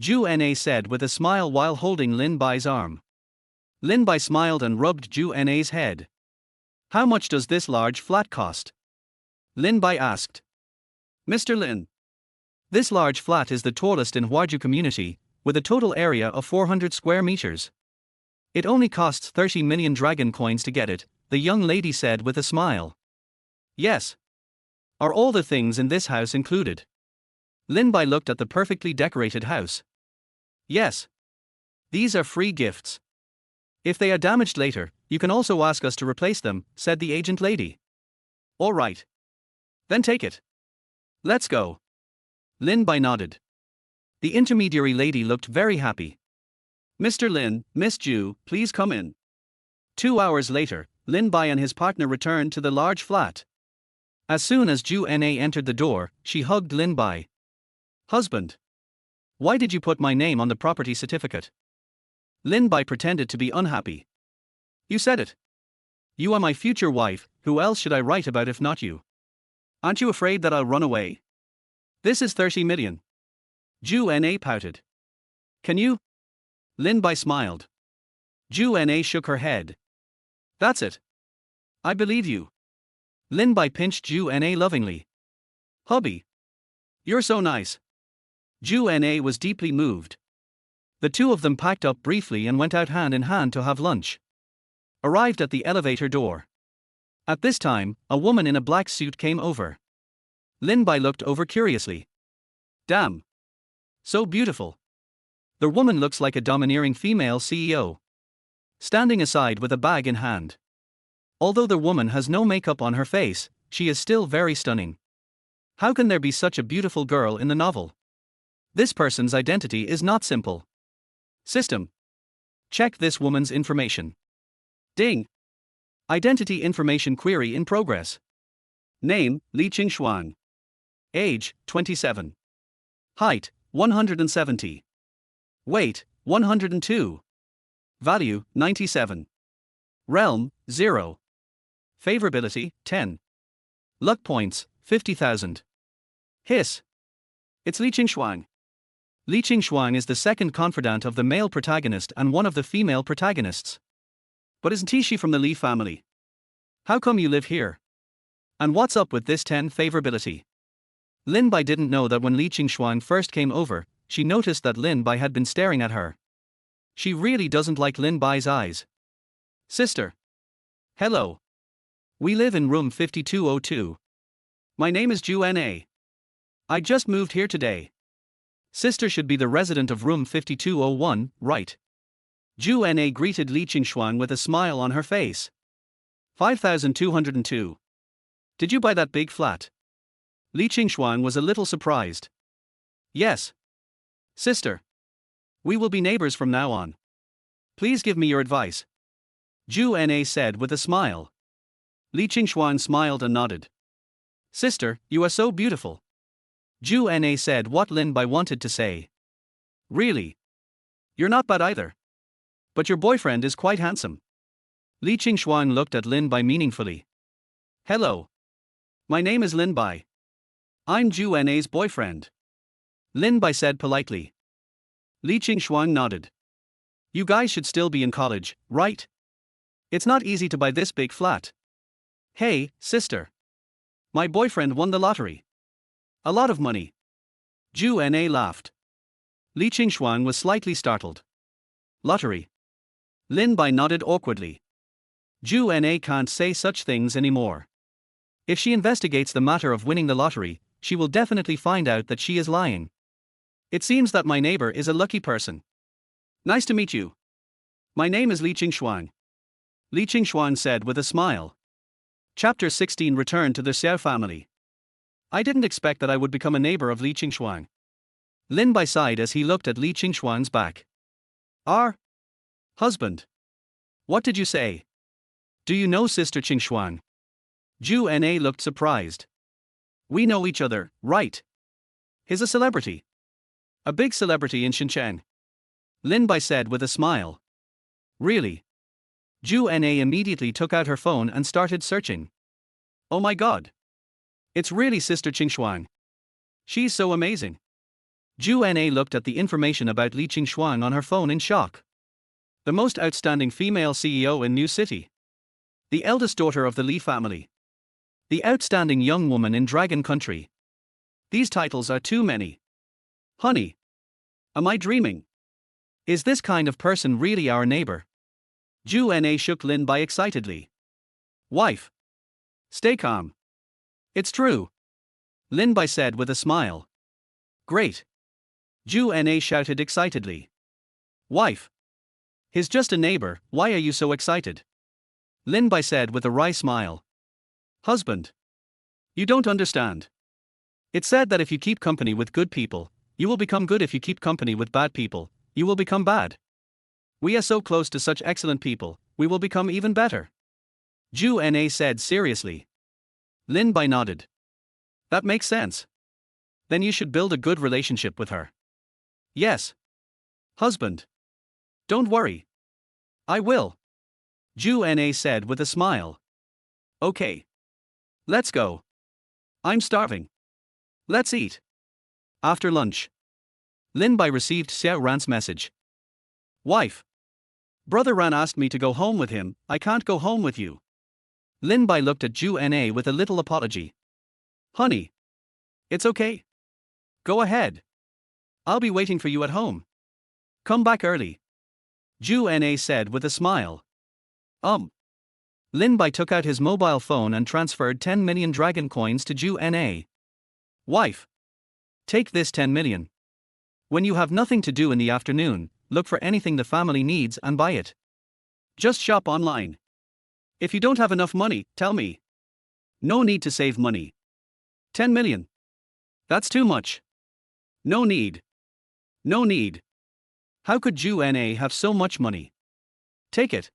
Zhu Na said with a smile while holding Lin Bai's arm. Lin Bai smiled and rubbed Zhu Na's head. How much does this large flat cost? Lin Bai asked. Mr. Lin. This large flat is the tallest in Huarju community, with a total area of 400 square meters. It only costs 30 million dragon coins to get it, the young lady said with a smile. Yes. Are all the things in this house included? Lin Bai looked at the perfectly decorated house. Yes. These are free gifts. If they are damaged later, you can also ask us to replace them, said the agent lady. All right. Then take it. Let's go. Lin Bai nodded. The intermediary lady looked very happy. Mr. Lin, Miss Zhu, please come in. 2 hours later, Lin Bai and his partner returned to the large flat. As soon as Zhu Na entered the door, she hugged Lin Bai. Husband. Why did you put my name on the property certificate? Lin Bai pretended to be unhappy. You said it. You are my future wife, who else should I write about if not you? Aren't you afraid that I'll run away? This is 30 million. Zhu Na pouted. Can you? Lin Bai smiled. Zhu Na shook her head. That's it. I believe you. Lin Bai pinched Zhu Na lovingly. Hubby. You're so nice. Zhu Na was deeply moved. The two of them packed up briefly and went out hand in hand to have lunch. Arrived at the elevator door. At this time, a woman in a black suit came over. Lin Bai looked over curiously. Damn. So beautiful. The woman looks like a domineering female CEO. Standing aside with a bag in hand. Although the woman has no makeup on her face, she is still very stunning. How can there be such a beautiful girl in the novel? This person's identity is not simple. System. Check this woman's information. Ding. Identity information query in progress. Name, Li Qingxuan. Age, 27. Height, 170. Weight, 102. Value, 97. Realm, 0. Favorability, 10. Luck points, 50,000. Hiss. It's Li Qingxuan. Li Qingxuan is the second confidant of the male protagonist and one of the female protagonists. But isn't she from the Li family? How come you live here? And what's up with this 10 favorability? Lin Bai didn't know that when Li Qingxuan first came over, she noticed that Lin Bai had been staring at her. She really doesn't like Lin Bai's eyes. Sister. Hello. We live in room 5202. My name is Zhu Na. I just moved here today. Sister should be the resident of room 5201, right? Zhu Na greeted Li Qingxuan with a smile on her face. 5202. Did you buy that big flat? Li Qingxuan was a little surprised. Yes. Sister. We will be neighbors from now on. Please give me your advice. Zhu Na said with a smile. Li Qingxuan smiled and nodded. Sister, you are so beautiful. Zhu Na said what Lin Bai wanted to say. Really? You're not bad either. But your boyfriend is quite handsome. Li Qingxuan looked at Lin Bai meaningfully. Hello. My name is Lin Bai. I'm Zhu Na's boyfriend. Lin Bai said politely. Li Qingxuan nodded. You guys should still be in college, right? It's not easy to buy this big flat. Hey, sister. My boyfriend won the lottery. A lot of money. Zhu Na laughed. Li Qingshuang was slightly startled. Lottery. Lin Bai nodded awkwardly. Zhu Na can't say such things anymore. If she investigates the matter of winning the lottery, she will definitely find out that she is lying. It seems that my neighbor is a lucky person. Nice to meet you. My name is Li Qingshuang. Li Qingshuang said with a smile. Chapter 16 Return to the Xiao family. I didn't expect that I would become a neighbor of Li Qingshuang. Lin Bai sighed as he looked at Li Qingshuang's back. Our husband. What did you say? Do you know Sister Qingshuang? Zhu Na looked surprised. We know each other, right? He's a celebrity. A big celebrity in Shenzhen. Lin Bai said with a smile. Really? Zhu Na immediately took out her phone and started searching. Oh my god. It's really Sister Qingshuang. She's so amazing. Zhu Na looked at the information about Li Qingshuang on her phone in shock. The most outstanding female CEO in New City. The eldest daughter of the Li family. The outstanding young woman in Dragon Country. These titles are too many. Honey. Am I dreaming? Is this kind of person really our neighbor? Zhu Na shook Lin Bai excitedly. Wife. Stay calm. It's true. Lin Bai said with a smile. Great. Zhu Na shouted excitedly. Wife. He's just a neighbor, why are you so excited? Lin Bai said with a wry smile. Husband. You don't understand. It's said that if you keep company with good people, you will become good. If you keep company with bad people, you will become bad. We are so close to such excellent people, we will become even better. Zhu Na said seriously. Lin Bai nodded. That makes sense. Then you should build a good relationship with her. Yes. Husband. Don't worry. I will. Zhu Na said with a smile. Okay. Let's go. I'm starving. Let's eat. After lunch. Lin Bai received Xiao Ran's message. Wife. Brother Ran asked me to go home with him, I can't go home with you. Lin Bai looked at Zhu Na with a little apology. Honey. It's okay. Go ahead. I'll be waiting for you at home. Come back early. Zhu Na said with a smile. Lin Bai took out his mobile phone and transferred 10 million dragon coins to Zhu Na. Wife. Take this 10 million. When you have nothing to do in the afternoon, look for anything the family needs and buy it. Just shop online. If you don't have enough money, tell me. No need to save money. 10 million. That's too much. No need. No need. How could Zhu Na have so much money? Take it.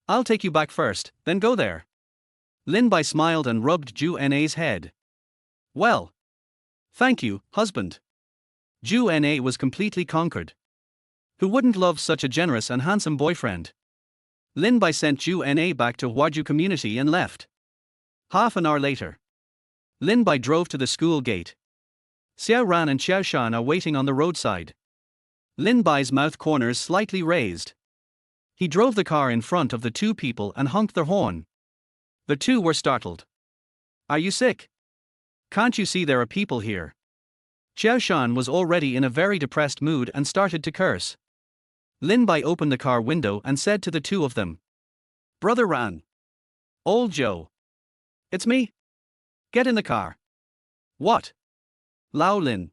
I'll take you back first, then go there. Lin Bai smiled and rubbed Zhu Na's head. Well. Thank you, husband. Zhu Na was completely conquered. Who wouldn't love such a generous and handsome boyfriend? Lin Bai sent Zhu Na back to Huarju community and left. Half an hour later. Lin Bai drove to the school gate. Xiao Ran and Xiao Shan are waiting on the roadside. Lin Bai's mouth corners slightly raised. He drove the car in front of the two people and honked their horn. The two were startled. Are you sick? Can't you see there are people here? Xiao Shan was already in a very depressed mood and started to curse. Lin Bai opened the car window and said to the two of them. Brother Ran. Old Joe. It's me. Get in the car. What? Lao Lin.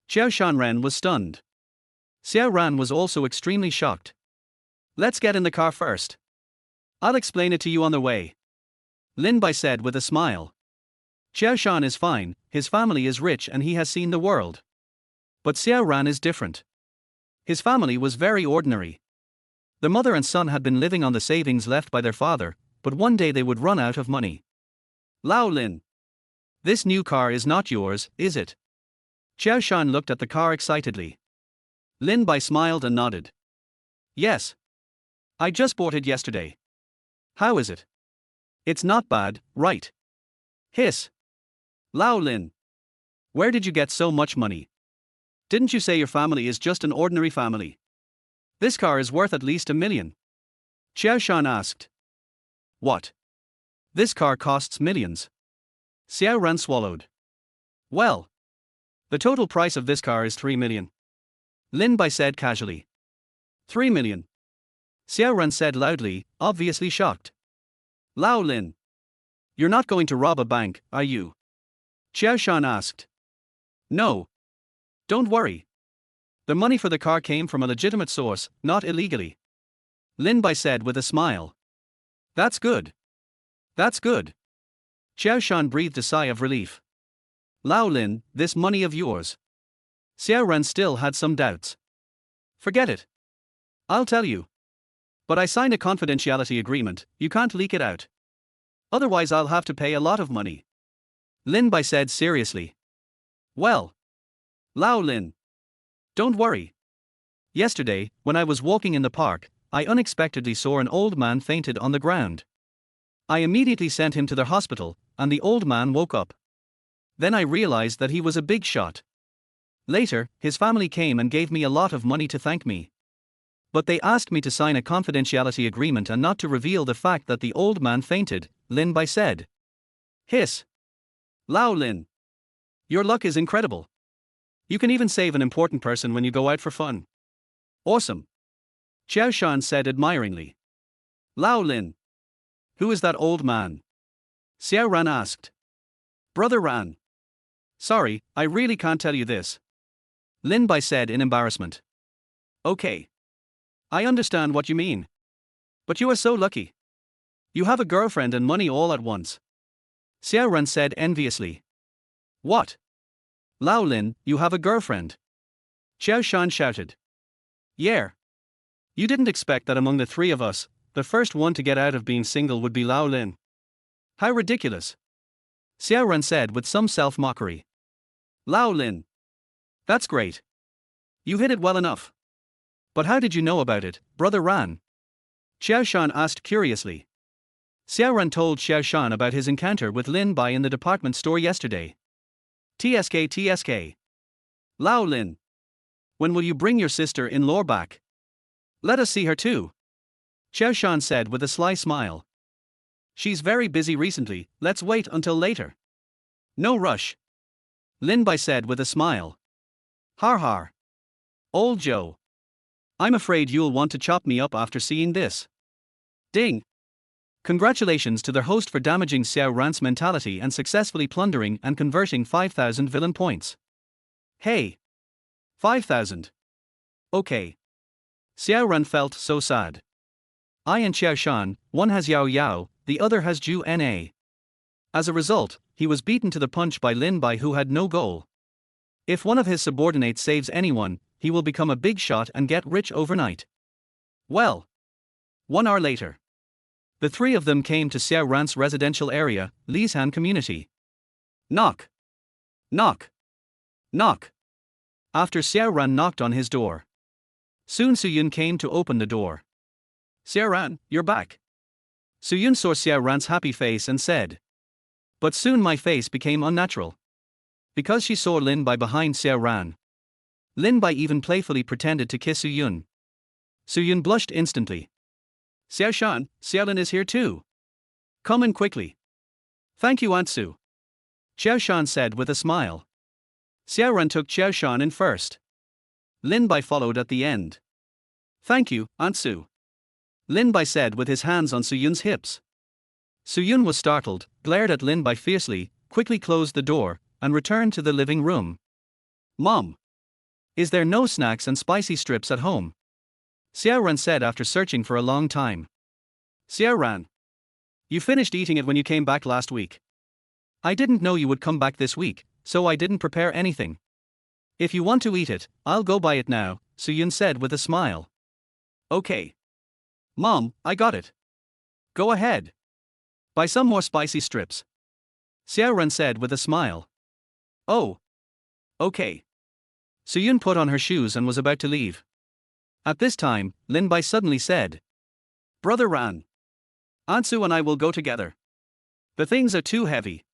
Xiao Shan Ren was stunned. Xiao Ran was also extremely shocked. Let's get in the car first. I'll explain it to you on the way. Lin Bai said with a smile. Xiao Shan is fine, his family is rich and he has seen the world. But Xiao Ran is different. His family was very ordinary. The mother and son had been living on the savings left by their father, but one day they would run out of money. Lao Lin. This new car is not yours, is it? Xiao Shan looked at the car excitedly. Lin Bai smiled and nodded. Yes. I just bought it yesterday. How is it? It's not bad, right? Hiss. Lao Lin. Where did you get so much money? Didn't you say your family is just an ordinary family? This car is worth at least $1 million. Xiao Shan asked. What? This car costs millions. Xiao Ran swallowed. Well, the total price of this car is 3 million. Lin Bai said casually. 3 million. Xiao Ran said loudly, obviously shocked. Lao Lin. You're not going to rob a bank, are you? Xiao Shan asked. No. Don't worry. The money for the car came from a legitimate source, not illegally. Lin Bai said with a smile. That's good. That's good. Xiao Shan breathed a sigh of relief. Lao Lin, this money of yours. Xiao Ran still had some doubts. Forget it. I'll tell you. But I signed a confidentiality agreement, you can't leak it out. Otherwise I'll have to pay a lot of money. Lin Bai said seriously. Well. Lao Lin. Don't worry. Yesterday, when I was walking in the park, I unexpectedly saw an old man fainted on the ground. I immediately sent him to the hospital, and the old man woke up. Then I realized that he was a big shot. Later, his family came and gave me a lot of money to thank me. But they asked me to sign a confidentiality agreement and not to reveal the fact that the old man fainted, Lin Bai said. Hiss. Lao Lin. Your luck is incredible. You can even save an important person when you go out for fun. Awesome. Xiao Shan said admiringly. Lao Lin. Who is that old man? Xiao Ran asked. Brother Ran. Sorry, I really can't tell you this. Lin Bai said in embarrassment. Okay. I understand what you mean. But you are so lucky. You have a girlfriend and money all at once. Xiao Ran said enviously. What? Lao Lin, you have a girlfriend. Xiao Shan shouted. Yeah. You didn't expect that among the three of us, the first one to get out of being single would be Lao Lin. How ridiculous. Xiao Ran said with some self-mockery. Lao Lin. That's great. You hit it well enough. But how did you know about it, Brother Ran? Xiao Shan asked curiously. Xiao Ran told Xiao Shan about his encounter with Lin Bai in the department store yesterday. TSK. Lao Lin. When will you bring your sister-in-law back? Let us see her too. Xiao Shan said with a sly smile. She's very busy recently, let's wait until later. No rush. Lin Bai said with a smile. Har. Old Joe. I'm afraid you'll want to chop me up after seeing this. Ding. Congratulations to their host for damaging Xiao Ran's mentality and successfully plundering and converting 5,000 villain points. Hey. 5,000. Okay. Xiao Ran felt so sad. I and Xiao Shan, one has Yao, the other has Ju Na. As a result, he was beaten to the punch by Lin Bai, who had no goal. If one of his subordinates saves anyone, he will become a big shot and get rich overnight. Well. 1 hour later. The three of them came to Xiao Ran's residential area, Lisan community. Knock. Knock. Knock. After Xiao Ran knocked on his door. Soon Suyun came to open the door. Xiao Ran, you're back. Suyun saw Xiao Ran's happy face and said. But soon my face became unnatural. Because she saw Lin Bai behind Xiao Ran. Lin Bai even playfully pretended to kiss Suyun. Suyun blushed instantly. Xiao Shan, Xiao Lin is here too. Come in quickly. Thank you, Aunt Su. Xiao Shan said with a smile. Xiao Ran took Xiao Shan in first. Lin Bai followed at the end. Thank you, Aunt Su. Lin Bai said with his hands on Suyun's hips. Suyun was startled, glared at Lin Bai fiercely, quickly closed the door, and returned to the living room. Mom. Is there no snacks and spicy strips at home? Xiao Ran said after searching for a long time. Xiao Ran. You finished eating it when you came back last week. I didn't know you would come back this week, so I didn't prepare anything. If you want to eat it, I'll go buy it now, Suyun said with a smile. Okay. Mom, I got it. Go ahead. Buy some more spicy strips. Xiao Ran said with a smile. Oh. Okay. Suyun put on her shoes and was about to leave. At this time, Lin Bai suddenly said. Brother Ran. Aunt Su and I will go together. The things are too heavy.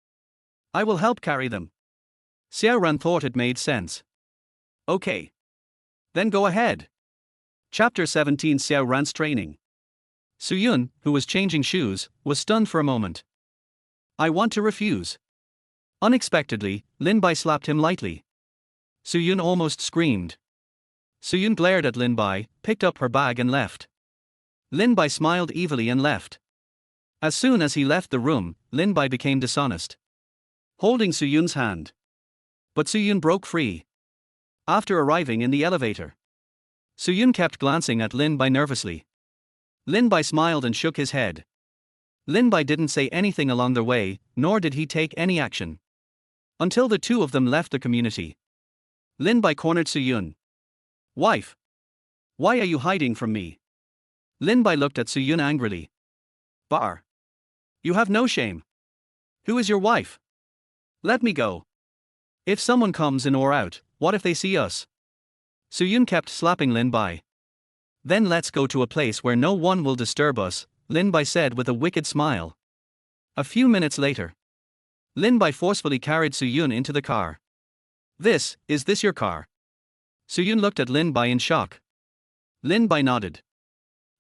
I will help carry them. Xiao Ran thought it made sense. Okay. Then go ahead. Chapter 17 Xiao Ran's training. Suyun, who was changing shoes, was stunned for a moment. I want to refuse. Unexpectedly, Lin Bai slapped him lightly. Suyun almost screamed. Suyun glared at Lin Bai, picked up her bag and left. Lin Bai smiled evilly and left. As soon as he left the room, Lin Bai became dishonest, holding Suyun's hand. But Suyun broke free. After arriving in the elevator, Suyun kept glancing at Lin Bai nervously. Lin Bai smiled and shook his head. Lin Bai didn't say anything along the way, nor did he take any action. Until the two of them left the community. Lin Bai cornered Suyun. Wife! Why are you hiding from me? Lin Bai looked at Suyun angrily. Bar! You have no shame. Who is your wife? Let me go. If someone comes in or out, what if they see us? Suyun kept slapping Lin Bai. Then let's go to a place where no one will disturb us, Lin Bai said with a wicked smile. A few minutes later, Lin Bai forcefully carried Suyun into the car. Is this your car? Suyun looked at Lin Bai in shock. Lin Bai nodded.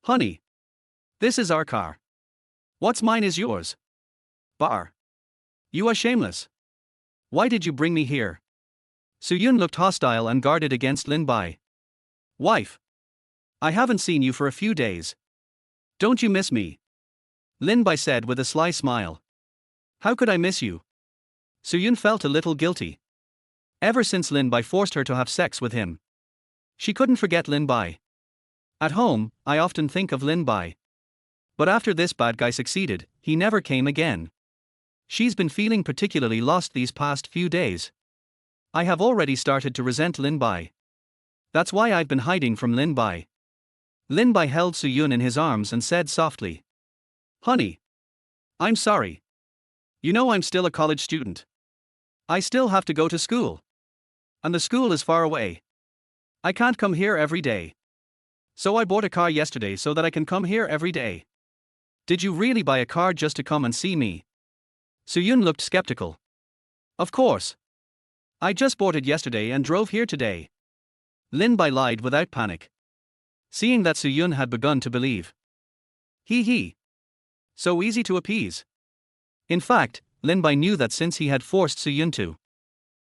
Honey. This is our car. What's mine is yours. Bar. You are shameless. Why did you bring me here? Suyun looked hostile and guarded against Lin Bai. Wife. I haven't seen you for a few days. Don't you miss me? Lin Bai said with a sly smile. How could I miss you? Suyun felt a little guilty. Ever since Lin Bai forced her to have sex with him, she couldn't forget Lin Bai. At home, I often think of Lin Bai. But after this bad guy succeeded, he never came again. She's been feeling particularly lost these past few days. I have already started to resent Lin Bai. That's why I've been hiding from Lin Bai. Lin Bai held Suyun in his arms and said softly. Honey. I'm sorry. You know I'm still a college student. I still have to go to school. And the school is far away. I can't come here every day. So I bought a car yesterday so that I can come here every day. Did you really buy a car just to come and see me? Suyun looked skeptical. Of course. I just bought it yesterday and drove here today. Lin Bai lied without panic. Seeing that Suyun had begun to believe. He. So easy to appease. In fact, Lin Bai knew that since he had forced Suyun to.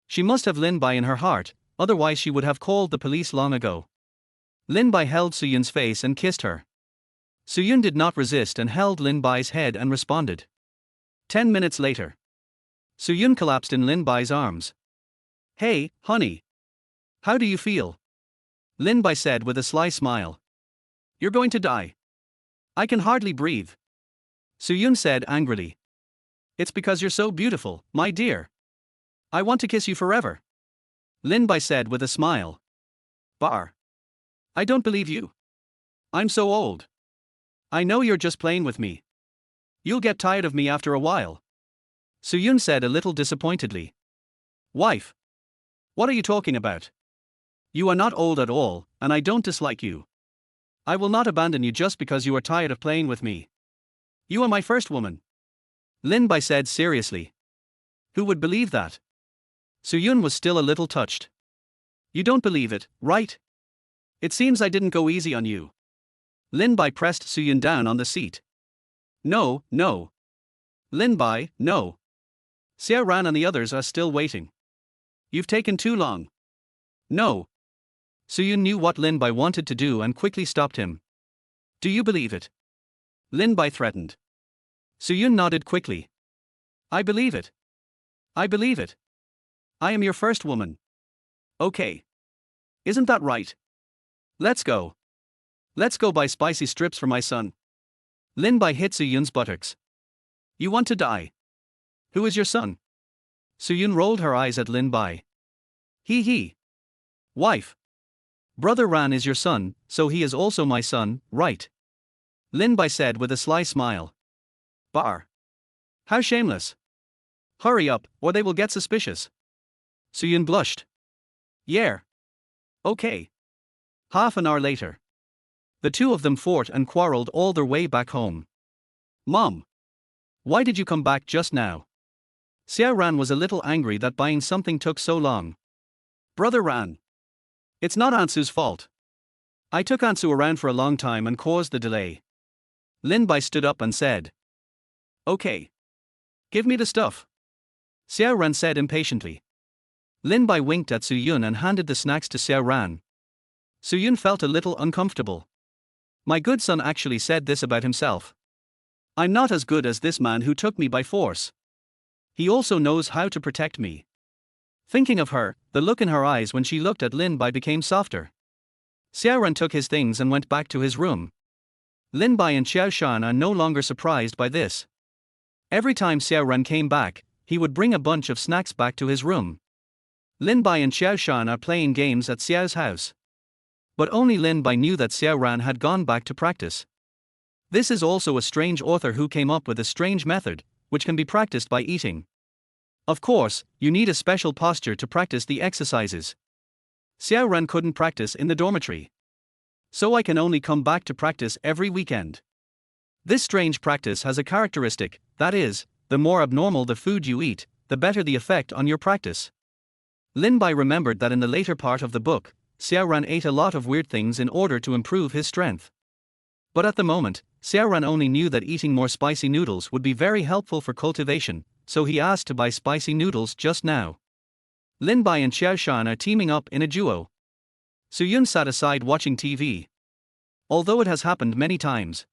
She must have Lin Bai in her heart, otherwise she would have called the police long ago. Lin Bai held Suyun's face and kissed her. Suyun did not resist and held Lin Bai's head and responded. 10 minutes later. Suyun collapsed in Lin Bai's arms. Hey, honey. How do you feel? Lin Bai said with a sly smile. You're going to die. I can hardly breathe. Suyun said angrily. It's because you're so beautiful, my dear. I want to kiss you forever. Lin Bai said with a smile. Bar. I don't believe you. I'm so old. I know you're just playing with me. You'll get tired of me after a while. Suyun said a little disappointedly. Wife. What are you talking about? You are not old at all, and I don't dislike you. I will not abandon you just because you are tired of playing with me. You are my first woman. Lin Bai said seriously. Who would believe that? Suyun was still a little touched. You don't believe it, right? It seems I didn't go easy on you. Lin Bai pressed Suyun down on the seat. No. Lin Bai, no. Xiao Ran and the others are still waiting. You've taken too long. No. Suyun knew what Lin Bai wanted to do and quickly stopped him. Do you believe it? Lin Bai threatened. Suyun nodded quickly. I believe it. I believe it. I am your first woman. Okay. Isn't that right? Let's go. Let's go buy spicy strips for my son. Lin Bai hit Suyun's buttocks. You want to die? Who is your son? Suyun rolled her eyes at Lin Bai. He. Wife. Brother Ran is your son, so he is also my son, right? Lin Bai said with a sly smile. Bar. How shameless. Hurry up, or they will get suspicious. Suyun blushed. Yeah. Okay. Half an hour later. The two of them fought and quarreled all their way back home. Mom. Why did you come back just now? Xiao Ran was a little angry that buying something took so long. Brother Ran. It's not Ansu's fault. I took Ansu around for a long time and caused the delay. Lin Bai stood up and said. Okay. Give me the stuff. Xiao Ran said impatiently. Lin Bai winked at Su Yun and handed the snacks to Xiao Ran. Su Yun felt a little uncomfortable. My good son actually said this about himself. I'm not as good as this man who took me by force. He also knows how to protect me. Thinking of her, the look in her eyes when she looked at Lin Bai became softer. Xiao Ran took his things and went back to his room. Lin Bai and Xiao Shan are no longer surprised by this. Every time Xiao Ran came back, he would bring a bunch of snacks back to his room. Lin Bai and Xiao Shan are playing games at Xiao's house. But only Lin Bai knew that Xiao Ran had gone back to practice. This is also a strange author who came up with a strange method, which can be practiced by eating. Of course, you need a special posture to practice the exercises. Xiao Ran couldn't practice in the dormitory. So I can only come back to practice every weekend. This strange practice has a characteristic, that is, the more abnormal the food you eat, the better the effect on your practice. Lin Bai remembered that in the later part of the book, Xiao Ran ate a lot of weird things in order to improve his strength. But at the moment, Xiao Ran only knew that eating more spicy noodles would be very helpful for cultivation, so he asked to buy spicy noodles just now. Lin Bai and Xiao Shan are teaming up in a duo. Su Yun sat aside watching TV. Although it has happened many times.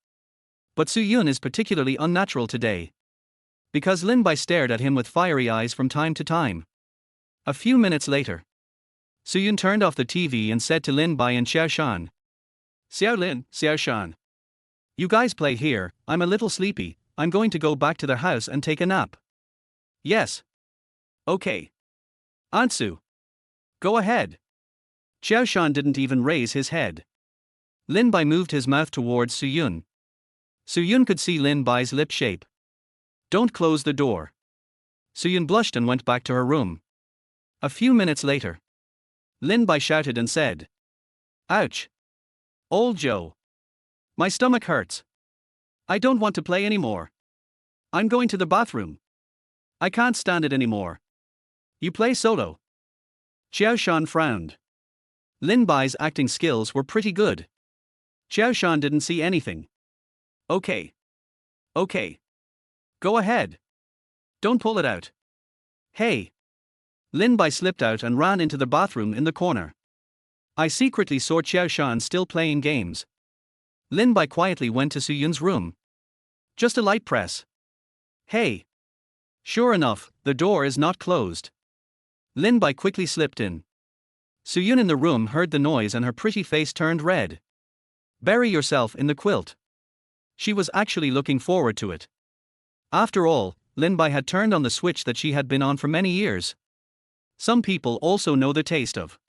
But Su Yun is particularly unnatural today. Because Lin Bai stared at him with fiery eyes from time to time. A few minutes later, Su Yun turned off the TV and said to Lin Bai and Xiao Shan. Xiao Lin, Xiao Shan. You guys play here, I'm a little sleepy, I'm going to go back to their house and take a nap. Yes. Okay. Ansu. Go ahead. Xiao Shan didn't even raise his head. Lin Bai moved his mouth towards Su Yun. Su Yun could see Lin Bai's lip shape. Don't close the door. Su Yun blushed and went back to her room. A few minutes later, Lin Bai shouted and said. Ouch. Old Joe. My stomach hurts. I don't want to play anymore. I'm going to the bathroom. I can't stand it anymore. You play solo. Xiao Shan frowned. Lin Bai's acting skills were pretty good. Xiao Shan didn't see anything. Okay. Okay. Go ahead. Don't pull it out. Hey. Lin Bai slipped out and ran into the bathroom in the corner. I secretly saw Xiao Shan still playing games. Lin Bai quietly went to Su Yun's room. Just a light press. Hey. Sure enough, the door is not closed. Lin Bai quickly slipped in. Su Yun in the room heard the noise and her pretty face turned red. Bury yourself in the quilt. She was actually looking forward to it. After all, Lin Bai had turned on the switch that she had been on for many years. Some people also know the taste of.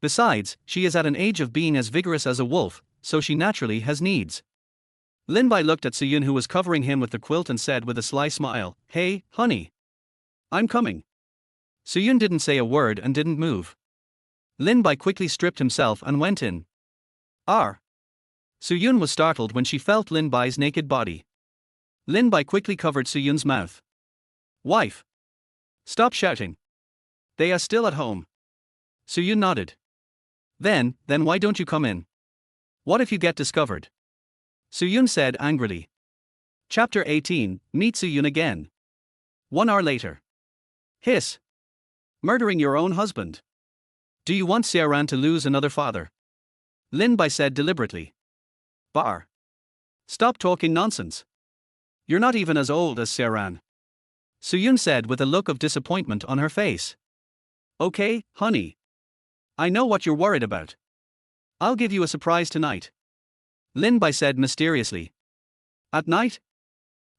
Besides, she is at an age of being as vigorous as a wolf, so she naturally has needs. Lin Bai looked at Su Yun, who was covering him with the quilt, and said with a sly smile, Hey, honey. I'm coming. Su Yun didn't say a word and didn't move. Lin Bai quickly stripped himself and went in. Su Yun was startled when she felt Lin Bai's naked body. Lin Bai quickly covered Su Yun's mouth. Wife. Stop shouting. They are still at home. Su Yun nodded. Then why don't you come in? What if you get discovered? Su Yun said angrily. Chapter 18, Meet Su Yun again. 1 hour later. Hiss. Murdering your own husband. Do you want Xiao Ran to lose another father? Lin Bai said deliberately. Bar. Stop talking nonsense. You're not even as old as Xiao Ran. Su Yun said with a look of disappointment on her face. Okay, honey. I know what you're worried about. I'll give you a surprise tonight. Lin Bai said mysteriously. At night?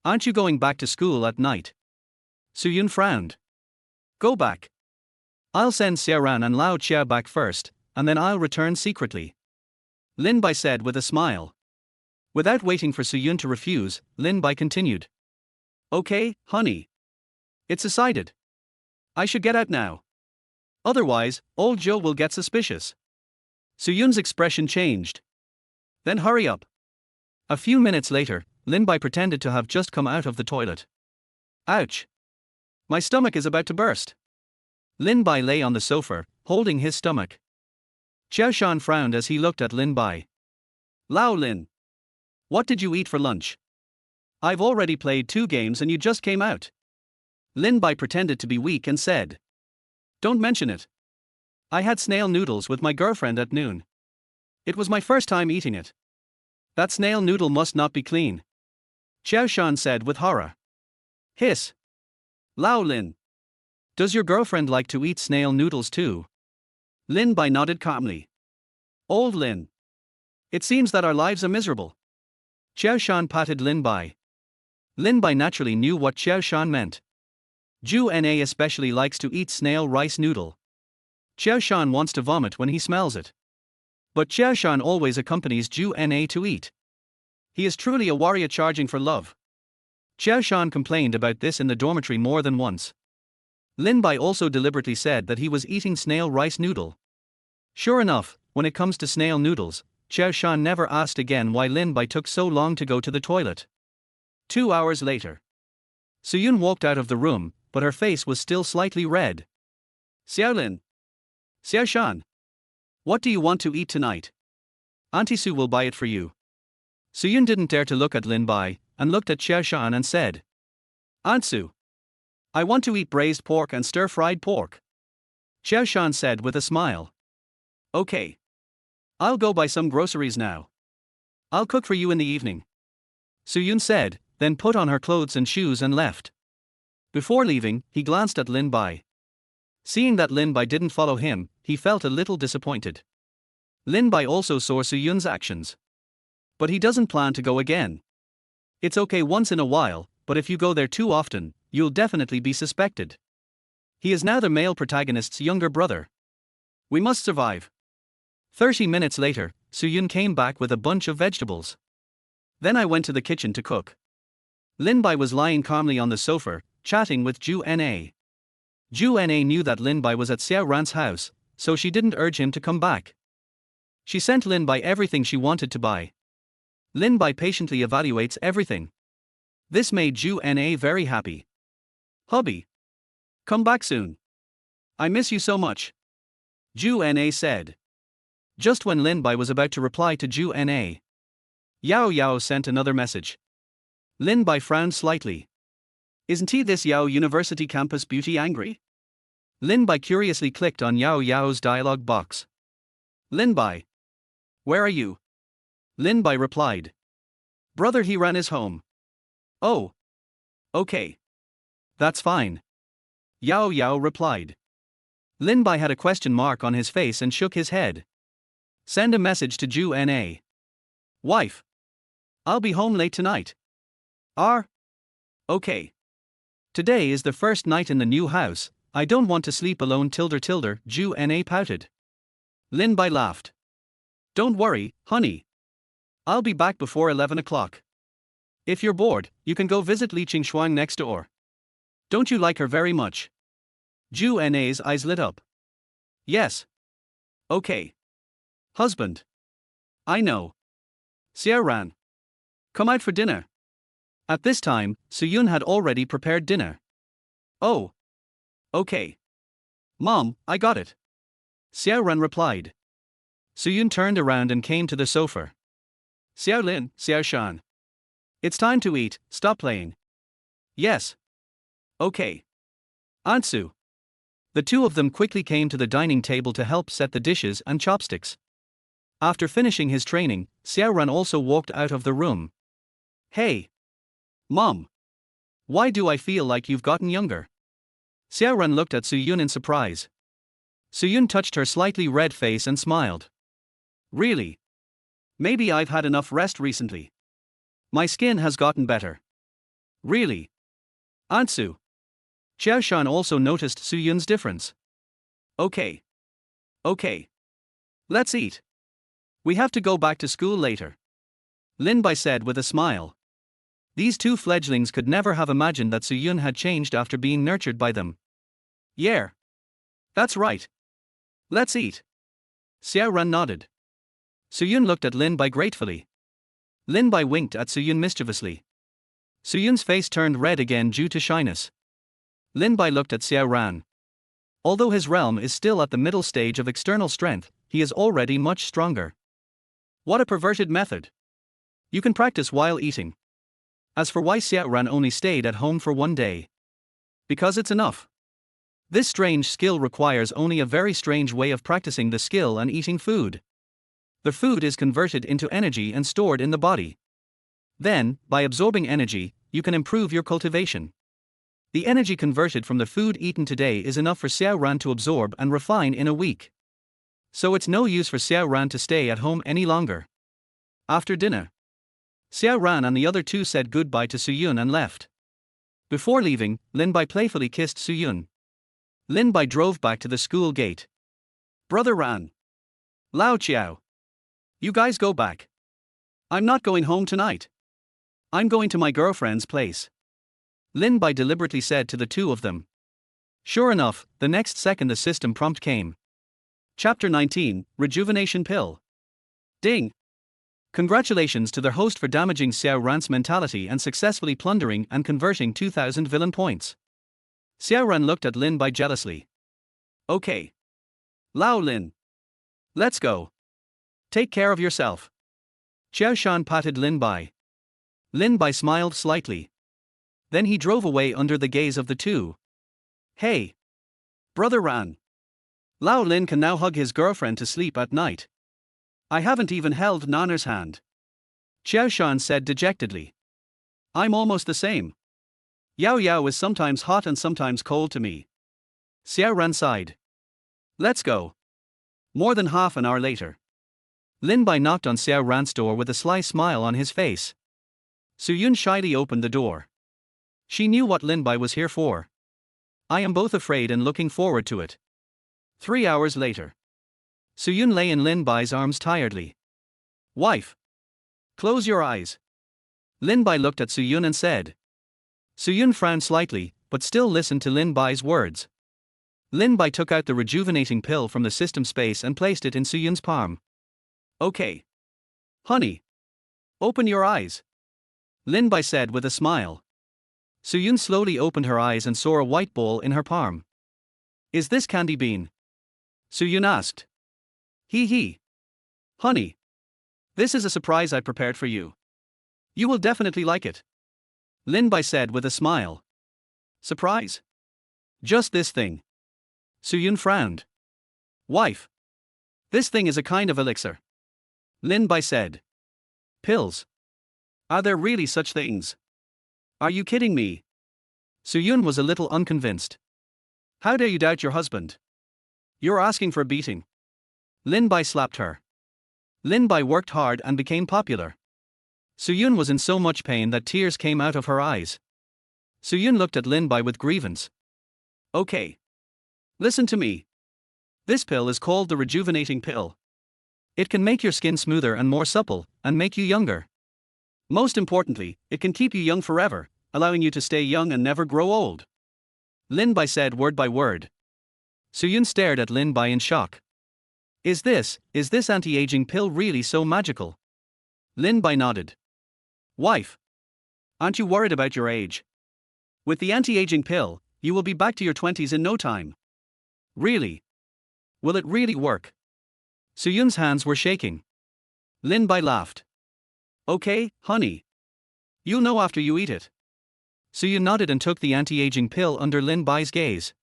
Aren't you going back to school at night? Su Yun frowned. Go back. I'll send Xiao Ran and Lao Chia back first, and then I'll return secretly. Lin Bai said with a smile. Without waiting for Su Yun to refuse, Lin Bai continued. Okay, honey. It's decided. I should get out now. Otherwise, old Joe will get suspicious. Su Yun's expression changed. Then hurry up. A few minutes later, Lin Bai pretended to have just come out of the toilet. Ouch. My stomach is about to burst. Lin Bai lay on the sofa, holding his stomach. Xiao Shan frowned as he looked at Lin Bai. Lao Lin. What did you eat for lunch? I've already played 2 games and you just came out. Lin Bai pretended to be weak and said. Don't mention it. I had snail noodles with my girlfriend at noon. It was my first time eating it. That snail noodle must not be clean. Xiao Shan said with horror. Hiss. Lao Lin. Does your girlfriend like to eat snail noodles too? Lin Bai nodded calmly. Old Lin. It seems that our lives are miserable. Xiao Shan patted Lin Bai. Lin Bai naturally knew what Xiao Shan meant. Zhu Na especially likes to eat snail rice noodle. Xiao Shan wants to vomit when he smells it. But Xiao Shan always accompanies Zhu Na to eat. He is truly a warrior charging for love. Xiao Shan complained about this in the dormitory more than once. Lin Bai also deliberately said that he was eating snail rice noodle. Sure enough, when it comes to snail noodles, Xiao Shan never asked again why Lin Bai took so long to go to the toilet. 2 hours later. Suyun walked out of the room, but her face was still slightly red. Xiao Lin. Xiao Shan. What do you want to eat tonight? Auntie Su will buy it for you. Suyun didn't dare to look at Lin Bai, and looked at Xiao Shan and said. Aunt Su. I want to eat braised pork and stir-fried pork. Xiao Shan said with a smile. Okay. I'll go buy some groceries now. I'll cook for you in the evening. Suyun said, then put on her clothes and shoes and left. Before leaving, he glanced at Lin Bai. Seeing that Lin Bai didn't follow him, he felt a little disappointed. Lin Bai also saw Suyun's actions. But he doesn't plan to go again. It's okay once in a while, but if you go there too often, you'll definitely be suspected. He is now the male protagonist's younger brother. We must survive. 30 minutes later, Suyun came back with a bunch of vegetables. Then I went to the kitchen to cook. Lin Bai was lying calmly on the sofa, chatting with Zhu Na. Zhu Na knew that Lin Bai was at Xiao Ran's house, so she didn't urge him to come back. She sent Lin Bai everything she wanted to buy. Lin Bai patiently evaluates everything. This made Zhu Na very happy. Hubby. Come back soon. I miss you so much. Zhu Na said. Just when Lin Bai was about to reply to Zhu Na, Yao Yao sent another message. Lin Bai frowned slightly. Isn't he this Yao University campus beauty angry? Lin Bai curiously clicked on Yao Yao's dialogue box. Lin Bai. Where are you? Lin Bai replied. Brother He Ran is home. Oh. Okay. That's fine. Yao Yao replied. Lin Bai had a question mark on his face and shook his head. Send a message to Zhu Na. Wife. I'll be home late tonight. Okay. Today is the first night in the new house, I don't want to sleep alone tilder, Zhu Na pouted. Lin Bai laughed. Don't worry, honey. I'll be back before 11 o'clock. If you're bored, you can go visit Li Qingxuang next door. Don't you like her very much? Zhu Na's eyes lit up. Yes. Okay. Husband. I know. Xiao Ran. Come out for dinner. At this time, Suyun had already prepared dinner. Oh. Okay. Mom, I got it. Xiao Ran replied. Suyun turned around and came to the sofa. Xiao Lin, Xiao Shan. It's time to eat, stop playing. Yes. Okay. Aunt Su. The two of them quickly came to the dining table to help set the dishes and chopsticks. After finishing his training, Xiao Ran also walked out of the room. Hey. Mom. Why do I feel like you've gotten younger? Xiao Ran looked at Suyun in surprise. Suyun touched her slightly red face and smiled. Really? Maybe I've had enough rest recently. My skin has gotten better. Really? Aunt Su. Xiao Shan also noticed Suyun's difference. Okay. Let's eat. We have to go back to school later. Lin Bai said with a smile. These two fledglings could never have imagined that Suyun had changed after being nurtured by them. Yeah. That's right. Let's eat. Xiao Ran nodded. Suyun looked at Lin Bai gratefully. Lin Bai winked at Suyun mischievously. Suyun's face turned red again due to shyness. Lin Bai looked at Xiao Ran. Although his realm is still at the middle stage of external strength, he is already much stronger. What a perverted method. You can practice while eating. As for why Xiao Ran only stayed at home for 1 day. Because it's enough. This strange skill requires only a very strange way of practicing the skill and eating food. The food is converted into energy and stored in the body. Then, by absorbing energy, you can improve your cultivation. The energy converted from the food eaten today is enough for Xiao Ran to absorb and refine in a week. So it's no use for Xiao Ran to stay at home any longer. After dinner, Xiao Ran and the other two said goodbye to Suyun and left. Before leaving, Lin Bai playfully kissed Suyun. Lin Bai drove back to the school gate. Brother Ran. Lao Chiao. You guys go back. I'm not going home tonight. I'm going to my girlfriend's place. Lin Bai deliberately said to the two of them. Sure enough, the next second the system prompt came. Chapter 19, Rejuvenation Pill. Ding! Congratulations to their host for damaging Xiao Ran's mentality and successfully plundering and converting 2,000 villain points. Xiao Ran looked at Lin Bai jealously. Okay. Lao Lin. Let's go. Take care of yourself. Xiao Shan patted Lin Bai. Lin Bai smiled slightly. Then he drove away under the gaze of the two. Hey! Brother Ran. Lao Lin can now hug his girlfriend to sleep at night. I haven't even held Nana's hand. Xiao Shan said dejectedly. I'm almost the same. Yao Yao is sometimes hot and sometimes cold to me. Xiao Ran sighed. Let's go. More than half an hour later. Lin Bai knocked on Xiao Ran's door with a sly smile on his face. Suyun shyly opened the door. She knew what Lin Bai was here for. I am both afraid and looking forward to it. 3 hours later. Suyun lay in Lin Bai's arms tiredly. Wife. Close your eyes. Lin Bai looked at Suyun and said. Suyun frowned slightly, but still listened to Lin Bai's words. Lin Bai took out the rejuvenating pill from the system space and placed it in Suyun's palm. Okay. Honey. Open your eyes. Lin Bai said with a smile. Suyun slowly opened her eyes and saw a white ball in her palm. Is this candy bean? Suyun asked. Hee. Honey. This is a surprise I prepared for you. You will definitely like it. Lin Bai said with a smile. Surprise? Just this thing. Suyun frowned. Wife. This thing is a kind of elixir. Lin Bai said. Pills. Are there really such things? Are you kidding me? Suyun was a little unconvinced. How dare you doubt your husband? You're asking for a beating. Lin Bai slapped her. Lin Bai worked hard and became popular. Suyun was in so much pain that tears came out of her eyes. Suyun looked at Lin Bai with grievance. Okay. Listen to me. This pill is called the rejuvenating pill. It can make your skin smoother and more supple, and make you younger. Most importantly, it can keep you young forever, allowing you to stay young and never grow old. Lin Bai said word by word. Suyun stared at Lin Bai in shock. Is this anti-aging pill really so magical? Lin Bai nodded. Wife. Aren't you worried about your age? With the anti-aging pill, you will be back to your 20s in no time. Really? Will it really work? Suyun's hands were shaking. Lin Bai laughed. Okay, honey. You'll know after you eat it. Suyun nodded and took the anti-aging pill under Lin Bai's gaze.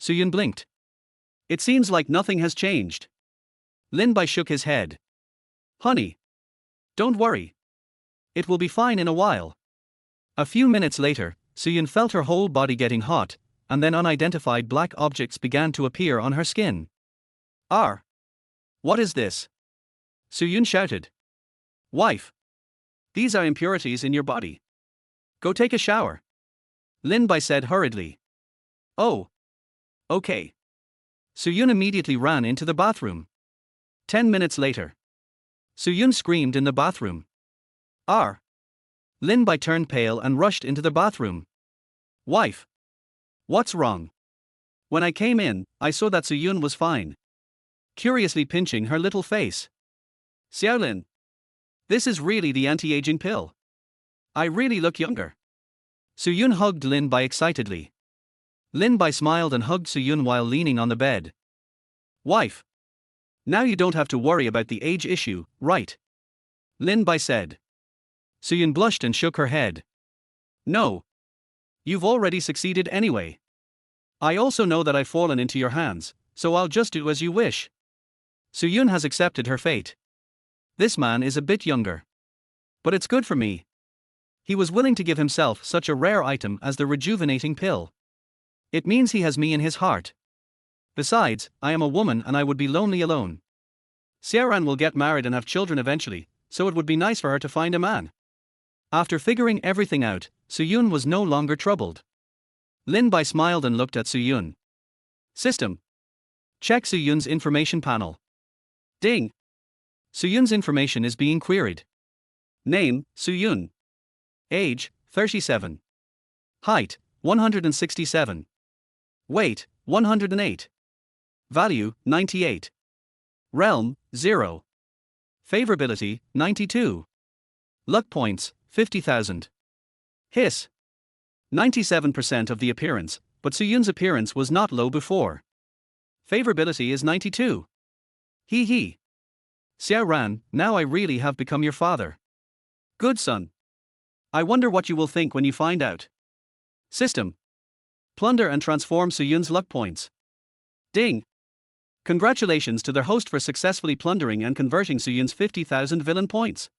Suyun blinked. It seems like nothing has changed. Lin Bai shook his head. Honey. Don't worry. It will be fine in a while. A few minutes later, Suyun felt her whole body getting hot, and then unidentified black objects began to appear on her skin. What is this? Suyun shouted. Wife. These are impurities in your body. Go take a shower. Lin Bai said hurriedly. Oh. Okay. Suyun immediately ran into the bathroom. 10 minutes later. Suyun screamed in the bathroom. Lin Bai turned pale and rushed into the bathroom. Wife. What's wrong? When I came in, I saw that Suyun was fine. Curiously pinching her little face. Xiao Lin. This is really the anti-aging pill. I really look younger. Suyun hugged Lin Bai excitedly. Lin Bai smiled and hugged Suyun while leaning on the bed. Wife. Now you don't have to worry about the age issue, right? Lin Bai said. Suyun blushed and shook her head. No. You've already succeeded anyway. I also know that I've fallen into your hands, so I'll just do as you wish. Suyun has accepted her fate. This man is a bit younger. But it's good for me. He was willing to give himself such a rare item as the rejuvenating pill. It means he has me in his heart. Besides, I am a woman and I would be lonely alone. Xiao Ran will get married and have children eventually, so it would be nice for her to find a man. After figuring everything out, Suyun was no longer troubled. Lin Bai smiled and looked at Suyun. System. Check Suyun's information panel. Ding. Suyun's information is being queried. Name, Suyun. Age, 37. Height, 167. Weight, 108. Value, 98. Realm, 0. Favorability, 92. Luck points, 50,000. Hiss. 97% of the appearance, but Suyun's appearance was not low before. Favorability is 92. Hee hee. Xiao Ran, now I really have become your father. Good son. I wonder what you will think when you find out. System. Plunder and transform Suyun's luck points. Ding. Congratulations to their host for successfully plundering and converting Suyun's 50,000 villain points.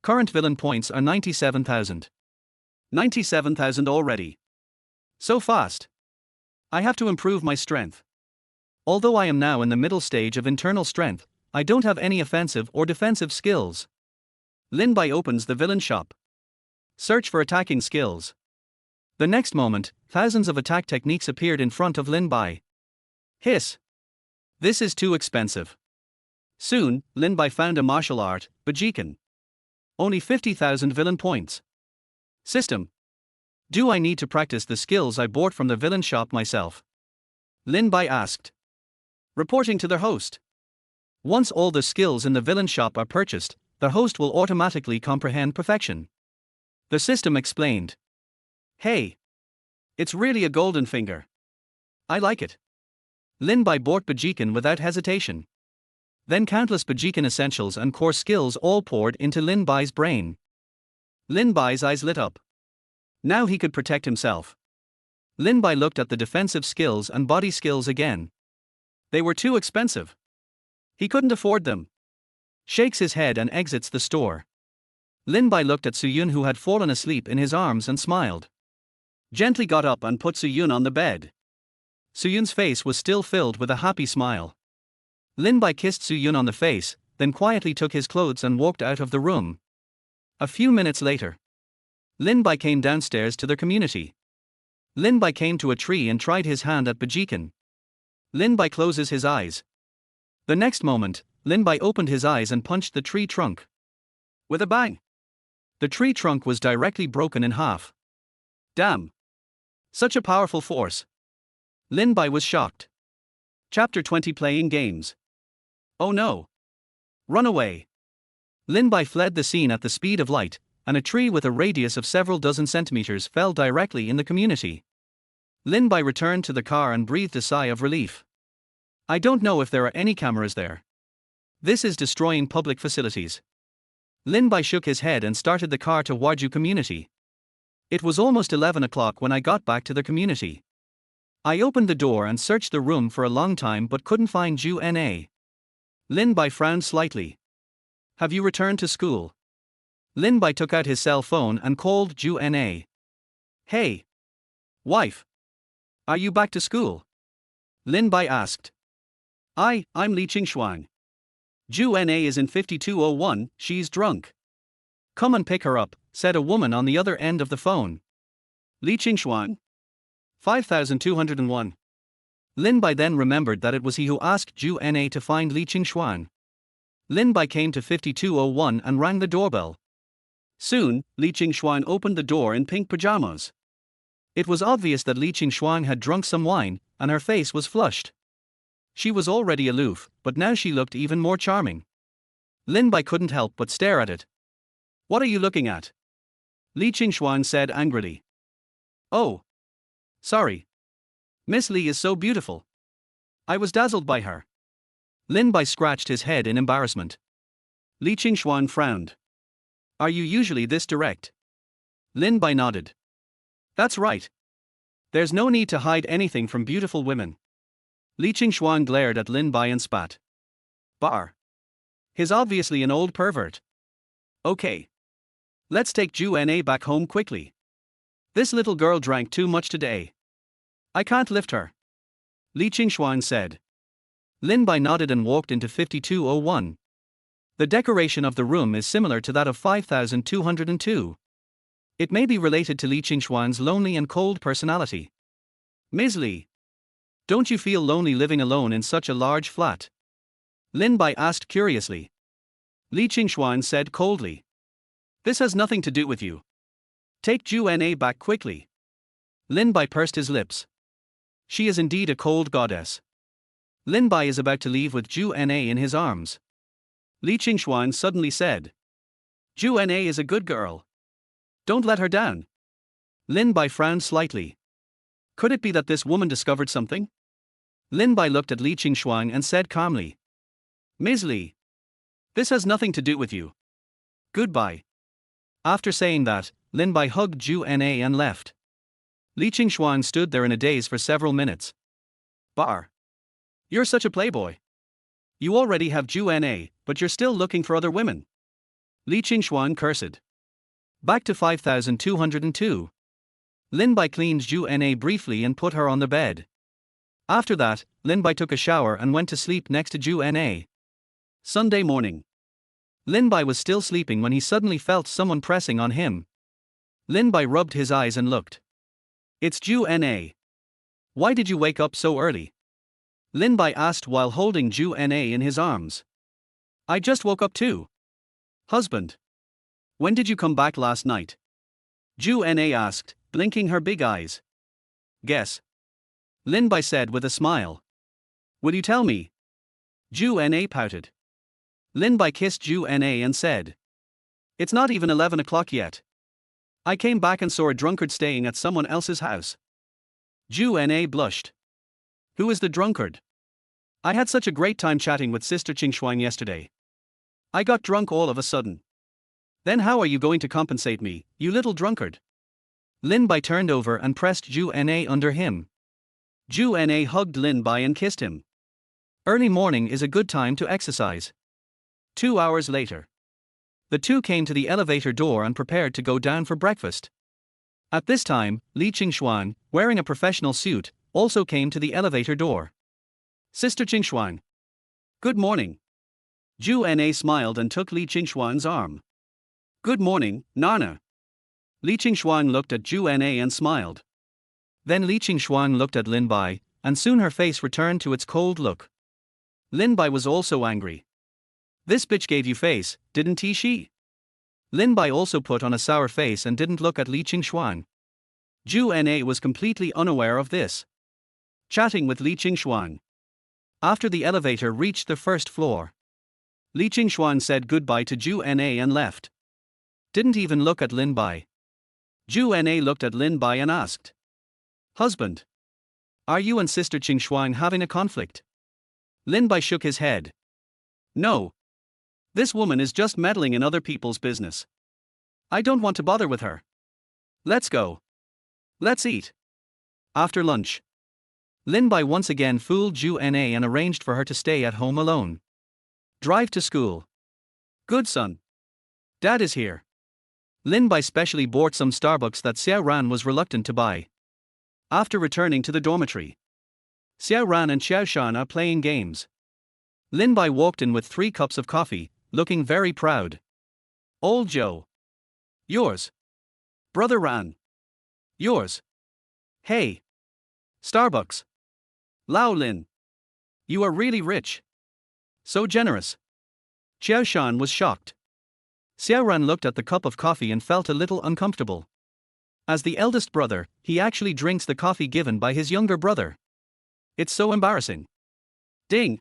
Current villain points are 97,000. 97,000 already. So fast. I have to improve my strength. Although I am now in the middle stage of internal strength, I don't have any offensive or defensive skills. Lin Bai opens the villain shop. Search for attacking skills. The next moment, thousands of attack techniques appeared in front of Lin Bai. Hiss. This is too expensive. Soon, Lin Bai found a martial art, Bajikan. Only 50,000 villain points. System. Do I need to practice the skills I bought from the villain shop myself? Lin Bai asked. Reporting to their host. Once all the skills in the villain shop are purchased, the host will automatically comprehend perfection. The system explained. Hey. It's really a golden finger. I like it. Lin Bai bought Bajikan without hesitation. Then countless Bajikan essentials and core skills all poured into Lin Bai's brain. Lin Bai's eyes lit up. Now he could protect himself. Lin Bai looked at the defensive skills and body skills again. They were too expensive. He couldn't afford them. Shakes his head and exits the store. Lin Bai looked at Suyun, who had fallen asleep in his arms, and smiled. Gently got up and put Suyun on the bed. Suyun's face was still filled with a happy smile. Lin Bai kissed Suyun on the face, then quietly took his clothes and walked out of the room. A few minutes later, Lin Bai came downstairs to their community. Lin Bai came to a tree and tried his hand at Bajikan. Lin Bai closes his eyes. The next moment, Lin Bai opened his eyes and punched the tree trunk. With a bang. The tree trunk was directly broken in half. Damn. Such a powerful force. Lin Bai was shocked. Chapter 20, Playing Games. Oh no. Run away. Lin Bai fled the scene at the speed of light, and a tree with a radius of several dozen centimeters fell directly in the community. Lin Bai returned to the car and breathed a sigh of relief. I don't know if there are any cameras there. This is destroying public facilities. Lin Bai shook his head and started the car to Warju community. It was almost 11 o'clock when I got back to the community. I opened the door and searched the room for a long time but couldn't find Ju Na. Lin Bai frowned slightly. Have you returned to school? Lin Bai took out his cell phone and called Ju Na. Hey. Wife. Are you back to school? Lin Bai asked. I'm Li Qingshuang. Ju Na is in 5201, she's drunk. Come and pick her up, said a woman on the other end of the phone. Li Qingshuang? 5201. Lin Bai then remembered that it was he who asked Ju Na to find Li Qingshuang. Lin Bai came to 5201 and rang the doorbell. Soon, Li Qingshuang opened the door in pink pajamas. It was obvious that Li Qingshuang had drunk some wine, and her face was flushed. She was already aloof, but now she looked even more charming. Lin Bai couldn't help but stare at it. What are you looking at? Li Qingshuang said angrily. Oh. Sorry. Miss Li is so beautiful. I was dazzled by her. Lin Bai scratched his head in embarrassment. Li Qingshuang frowned. Are you usually this direct? Lin Bai nodded. That's right. There's no need to hide anything from beautiful women. Li Qingshuan glared at Lin Bai and spat. Bar. He's obviously an old pervert. Okay. Let's take Ju-Na back home quickly. This little girl drank too much today. I can't lift her. Li Qingshuan said. Lin Bai nodded and walked into 5201. The decoration of the room is similar to that of 5202. It may be related to Li Qingshuan's lonely and cold personality. Ms. Li. Don't you feel lonely living alone in such a large flat? Lin Bai asked curiously. Li Qingshuan said coldly. This has nothing to do with you. Take Ju-Na back quickly. Lin Bai pursed his lips. She is indeed a cold goddess. Lin Bai is about to leave with Ju-Na in his arms. Li Qingshuan suddenly said. Ju-Na is a good girl. Don't let her down. Lin Bai frowned slightly. Could it be that this woman discovered something? Lin Bai looked at Li Qingshuan and said calmly. Ms. Li. This has nothing to do with you. Goodbye. After saying that, Lin Bai hugged Ju-Na and left. Li Qingshuan stood there in a daze for several minutes. Bar. You're such a playboy. You already have Ju-Na, but you're still looking for other women. Li Qingshuan cursed. Back to 5202. Lin Bai cleaned Ju-Na briefly and put her on the bed. After that, Lin Bai took a shower and went to sleep next to Ju-Na. Sunday morning. Lin Bai was still sleeping when he suddenly felt someone pressing on him. Lin Bai rubbed his eyes and looked. It's Ju-Na. Why did you wake up so early? Lin Bai asked while holding Ju-Na in his arms. I just woke up too. Husband. When did you come back last night? Ju-Na asked, blinking her big eyes. Guess. Lin Bai said with a smile. Will you tell me? Ju-Na pouted. Lin Bai kissed Ju-Na and said. It's not even 11 o'clock yet. I came back and saw a drunkard staying at someone else's house. Ju-Na blushed. Who is the drunkard? I had such a great time chatting with Sister Qingshuang yesterday. I got drunk all of a sudden. Then how are you going to compensate me, you little drunkard? Lin Bai turned over and pressed Ju-Na under him. Ju-Na hugged Lin Bai and kissed him. Early morning is a good time to exercise. 2 hours later. The two came to the elevator door and prepared to go down for breakfast. At this time, Li Qingshuan, wearing a professional suit, also came to the elevator door. Sister Qingshuan. Good morning. Ju-Na smiled and took Li Qingshuan's arm. Good morning, Nana. Li Qingshuan looked at Ju-Na and smiled. Then Li Qingshuan looked at Lin Bai, and soon her face returned to its cold look. Lin Bai was also angry. This bitch gave you face, didn't she? Lin Bai also put on a sour face and didn't look at Li Qingshuan. Ju-Na was completely unaware of this. Chatting with Li Qingshuan. After the elevator reached the first floor, Li Qingshuan said goodbye to Ju-Na and left. Didn't even look at Lin Bai. Ju-Na looked at Lin Bai and asked. Husband. Are you and Sister Qingshuan having a conflict? Lin Bai shook his head. No. This woman is just meddling in other people's business. I don't want to bother with her. Let's go. Let's eat. After lunch. Lin Bai once again fooled Ju-Na and arranged for her to stay at home alone. Drive to school. Good son. Dad is here. Lin Bai specially bought some Starbucks that Xiao Ran was reluctant to buy. After returning to the dormitory, Xiao Ran and Xiao Shan are playing games. Lin Bai walked in with 3 cups of coffee, looking very proud. Old Joe. Yours. Brother Ran. Yours. Hey. Starbucks. Lao Lin. You are really rich. So generous. Xiao Shan was shocked. Xiao Ran looked at the cup of coffee and felt a little uncomfortable. As the eldest brother, he actually drinks the coffee given by his younger brother. It's so embarrassing. Ding!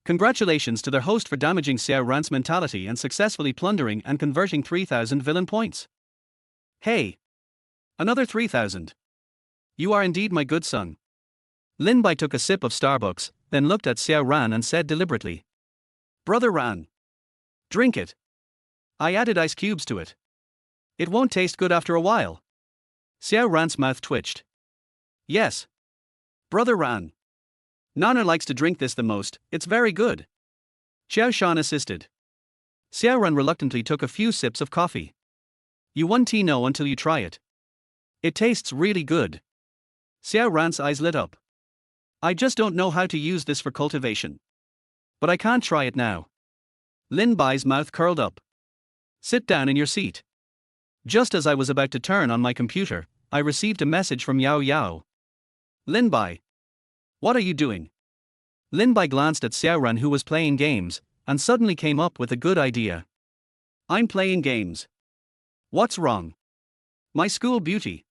Congratulations to their host for damaging Xiao Ran's mentality and successfully plundering and converting 3,000 villain points. Hey! Another 3,000. You are indeed my good son. Lin Bai took a sip of Starbucks, then looked at Xiao Ran and said deliberately. Brother Ran. Drink it. I added ice cubes to it. It won't taste good after a while. Xiao Ran's mouth twitched. Yes. Brother Ran. Nana likes to drink this the most, it's very good. Xiao Shan assisted. Xiao Ran reluctantly took a few sips of coffee. You won't know until you try it. It tastes really good. Xiao Ran's eyes lit up. I just don't know how to use this for cultivation. But I can't try it now. Lin Bai's mouth curled up. Sit down in your seat. Just as I was about to turn on my computer, I received a message from Yao Yao. Lin Bai. What are you doing? Lin Bai glanced at Xiao Ran, who was playing games, and suddenly came up with a good idea. I'm playing games. What's wrong? My school beauty.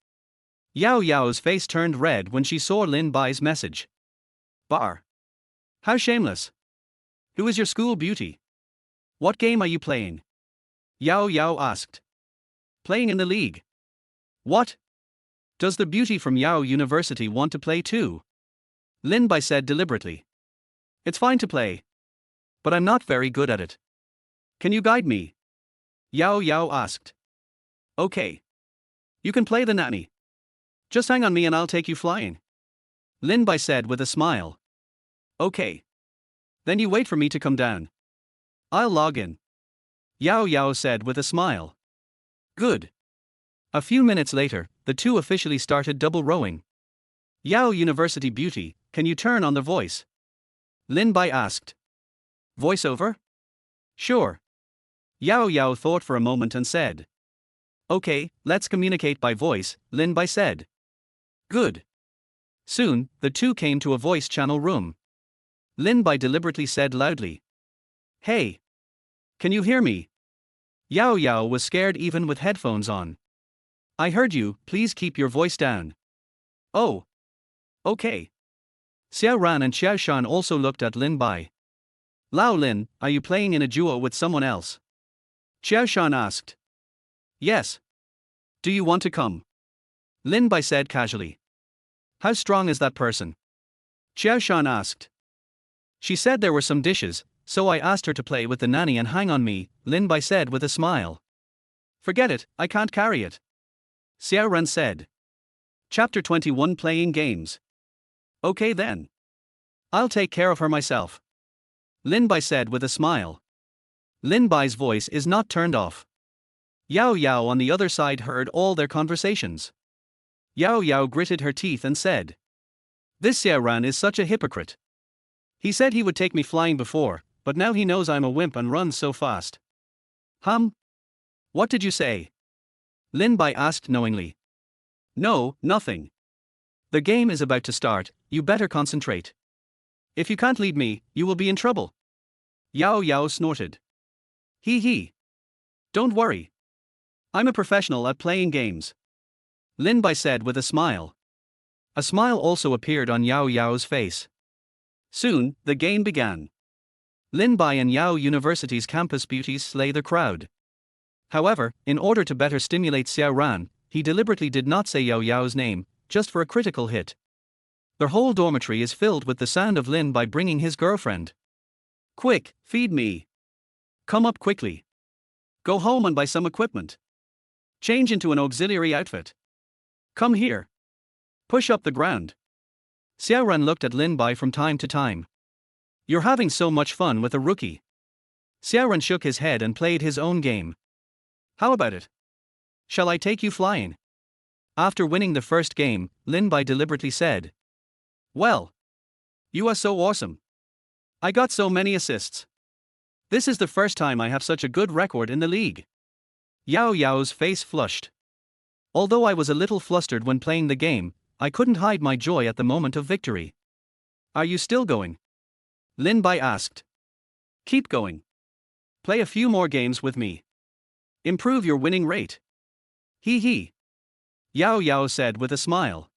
Yao Yao's face turned red when she saw Lin Bai's message. Bar. How shameless. Who is your school beauty? What game are you playing? Yao Yao asked. Playing in the league. What? Does the beauty from Yao University want to play too? Lin Bai said deliberately. It's fine to play. But I'm not very good at it. Can you guide me? Yao Yao asked. Okay. You can play the nanny. Just hang on me and I'll take you flying. Lin Bai said with a smile. Okay. Then you wait for me to come down. I'll log in. Yao Yao said with a smile. Good. A few minutes later, the two officially started double rowing. Yao University beauty, can you turn on the voice? Lin Bai asked. Voiceover? Sure. Yao Yao thought for a moment and said. Okay, let's communicate by voice, Lin Bai said. Good. Soon, the two came to a voice channel room. Lin Bai deliberately said loudly. Hey. Can you hear me? Yao Yao was scared even with headphones on. I heard you, please keep your voice down. Oh. Okay. Xiao Ran and Xiao Shan also looked at Lin Bai. Lao Lin, are you playing in a duo with someone else? Xiao Shan asked. Yes. Do you want to come? Lin Bai said casually. How strong is that person? Xiao Shan asked. She said there were some dishes, so I asked her to play with the nanny and hang on me, Lin Bai said with a smile. Forget it, I can't carry it. Xiao Ran said. Chapter 21 Playing Games. Okay then. I'll take care of her myself. Lin Bai said with a smile. Lin Bai's voice is not turned off. Yao Yao on the other side heard all their conversations. Yao Yao gritted her teeth and said. This Xiao Ran is such a hypocrite. He said he would take me flying before, but now he knows I'm a wimp and runs so fast. What did you say? Lin Bai asked knowingly. No, nothing. The game is about to start, you better concentrate. If you can't lead me, you will be in trouble. Yao Yao snorted. Hee hee. Don't worry. I'm a professional at playing games. Lin Bai said with a smile. A smile also appeared on Yao Yao's face. Soon, the game began. Lin Bai and Yao University's campus beauties slay the crowd. However, in order to better stimulate Xiao Ran, he deliberately did not say Yao Yao's name, just for a critical hit. Their whole dormitory is filled with the sound of Lin Bai bringing his girlfriend. Quick, feed me. Come up quickly. Go home and buy some equipment. Change into an auxiliary outfit. Come here. Push up the ground. Xiao Ran looked at Lin Bai from time to time. You're having so much fun with a rookie. Xiao Ran shook his head and played his own game. How about it? Shall I take you flying? After winning the first game, Lin Bai deliberately said. Well. You are so awesome. I got so many assists. This is the first time I have such a good record in the league. Yao Yao's face flushed. Although I was a little flustered when playing the game, I couldn't hide my joy at the moment of victory. Are you still going? Lin Bai asked. Keep going. Play a few more games with me. Improve your winning rate. Hee hee. Yao Yao said with a smile.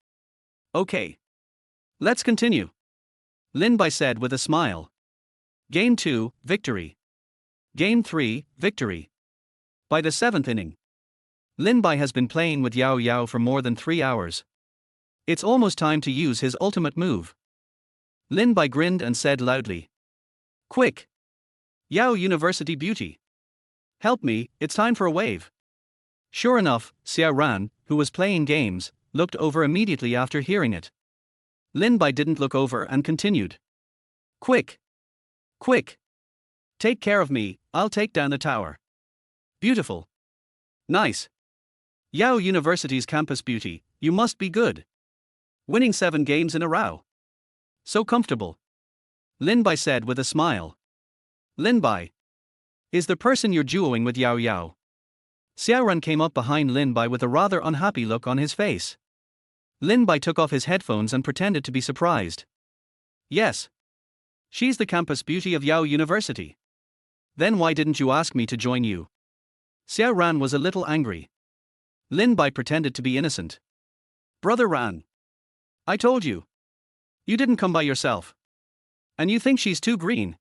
Okay. Let's continue. Lin Bai said with a smile. Game 2, victory. Game 3, victory. By the 7th inning. Lin Bai has been playing with Yao Yao for more than 3 hours. It's almost time to use his ultimate move. Lin Bai grinned and said loudly. Quick! Yao University beauty. Help me, it's time for a wave. Sure enough, Xiao Ran, who was playing games, looked over immediately after hearing it. Lin Bai didn't look over and continued. Quick! Quick! Take care of me, I'll take down the tower. Beautiful. Nice. Yao University's campus beauty, you must be good. Winning 7 games in a row. So comfortable. Lin Bai said with a smile. Lin Bai is the person you're duoing with Yao Yao. Xiao Ran came up behind Lin Bai with a rather unhappy look on his face. Lin Bai took off his headphones and pretended to be surprised. Yes. She's the campus beauty of Yao University. Then why didn't you ask me to join you? Xiao Ran was a little angry. Lin Bai pretended to be innocent. Brother Ran. I told you. You didn't come by yourself. And you think she's too green?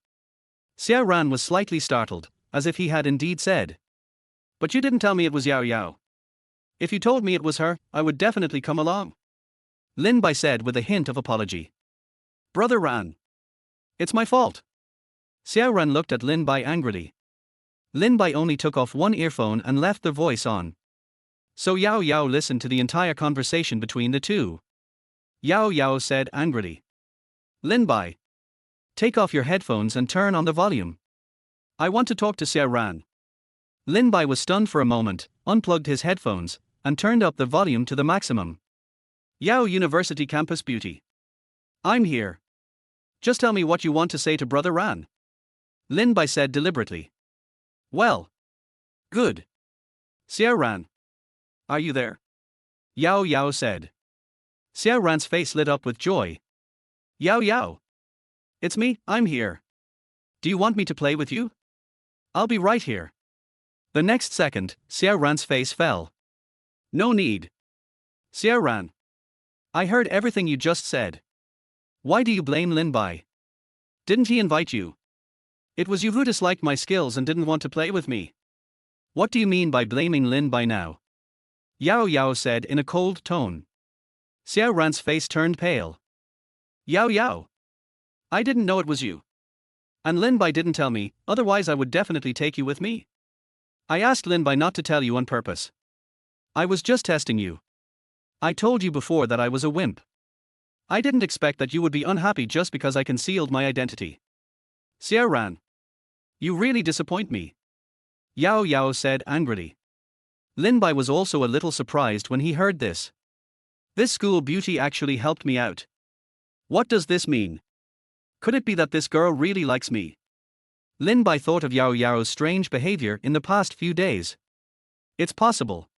Xiao Ran was slightly startled, as if he had indeed said. But you didn't tell me it was Yao Yao. If you told me it was her, I would definitely come along. Lin Bai said with a hint of apology. Brother Ran. It's my fault. Xiao Ran looked at Lin Bai angrily. Lin Bai only took off one earphone and left the voice on. So Yao Yao listened to the entire conversation between the two. Yao Yao said angrily. Lin Bai. Take off your headphones and turn on the volume. I want to talk to Xiao Ran. Lin Bai was stunned for a moment, unplugged his headphones, and turned up the volume to the maximum. Yao University Campus Beauty. I'm here. Just tell me what you want to say to Brother Ran. Lin Bai said deliberately. Well. Good. Xiao Ran. Are you there? Yao Yao said. Xiao Ran's face lit up with joy. Yao Yao. It's me, I'm here. Do you want me to play with you? I'll be right here. The next second, Xiao Ran's face fell. No need. Xiao Ran. I heard everything you just said. Why do you blame Lin Bai? Didn't he invite you? It was you who disliked my skills and didn't want to play with me. What do you mean by blaming Lin Bai now? Yao Yao said in a cold tone. Xiao Ran's face turned pale. Yao Yao. I didn't know it was you. And Lin Bai didn't tell me, otherwise I would definitely take you with me. I asked Lin Bai not to tell you on purpose. I was just testing you. I told you before that I was a wimp. I didn't expect that you would be unhappy just because I concealed my identity. Xiao Ran. You really disappoint me. Yao Yao said angrily. Lin Bai was also a little surprised when he heard this. This school beauty actually helped me out. What does this mean? Could it be that this girl really likes me? Lin Bai thought of Yao Yao's strange behavior in the past few days. It's possible.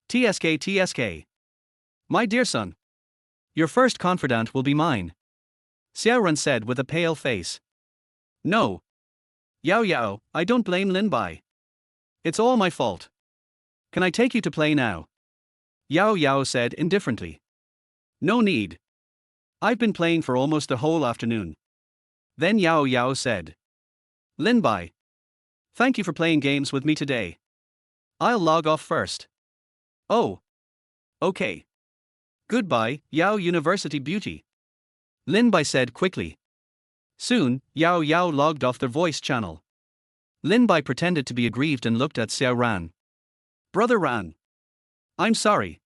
TSK. My dear son. Your first confidant will be mine. Xiao Ran said with a pale face. No. Yao Yao, I don't blame Lin Bai. It's all my fault. Can I take you to play now? Yao Yao said indifferently. No need. I've been playing for almost the whole afternoon. Then Yao Yao said. Lin Bai. Thank you for playing games with me today. I'll log off first. Oh. Okay. Goodbye, Yao University Beauty. Lin Bai said quickly. Soon, Yao Yao logged off the voice channel. Lin Bai pretended to be aggrieved and looked at Xiao Ran. Brother Ran. I'm sorry.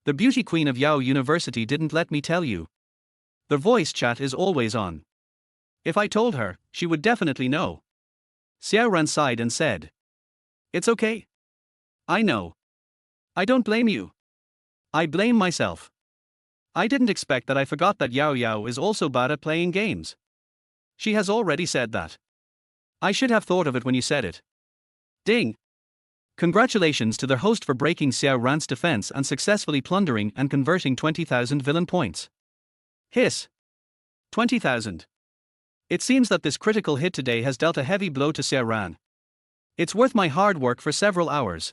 The beauty queen of Yao University didn't let me tell you. The voice chat is always on. If I told her, she would definitely know. Xiao Ran sighed and said. It's okay. I know. I don't blame you. I blame myself. I didn't expect that. I forgot that Yao Yao is also bad at playing games. She has already said that. I should have thought of it when you said it. Ding. Congratulations to the host for breaking Xiao Ran's defense and successfully plundering and converting 20,000 villain points. Hiss. 20,000. It seems that this critical hit today has dealt a heavy blow to Xiao Ran. It's worth my hard work for several hours.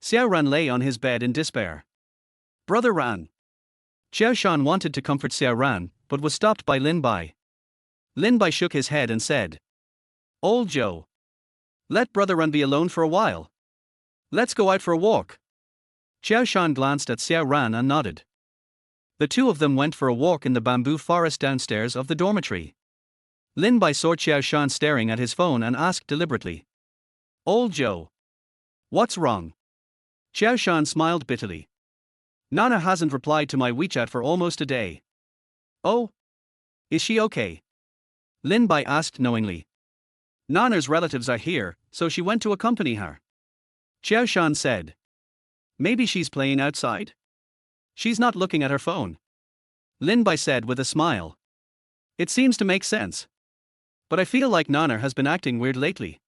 Xiao Ran lay on his bed in despair. Brother Ran. Xiao Shan wanted to comfort Xiao Ran, but was stopped by Lin Bai. Lin Bai shook his head and said. Old Joe. Let Brother Ran be alone for a while. Let's go out for a walk. Xiao Shan glanced at Xiao Ran and nodded. The two of them went for a walk in the bamboo forest downstairs of the dormitory. Lin Bai saw Xiao Shan staring at his phone and asked deliberately. Old Joe. What's wrong? Xiao Shan smiled bitterly. Nana hasn't replied to my WeChat for almost a day. Oh? Is she okay? Lin Bai asked knowingly. Nana's relatives are here, so she went to accompany her. Xiao Shan said. Maybe she's playing outside? She's not looking at her phone. Lin Bai said with a smile. It seems to make sense. But I feel like Nana has been acting weird lately.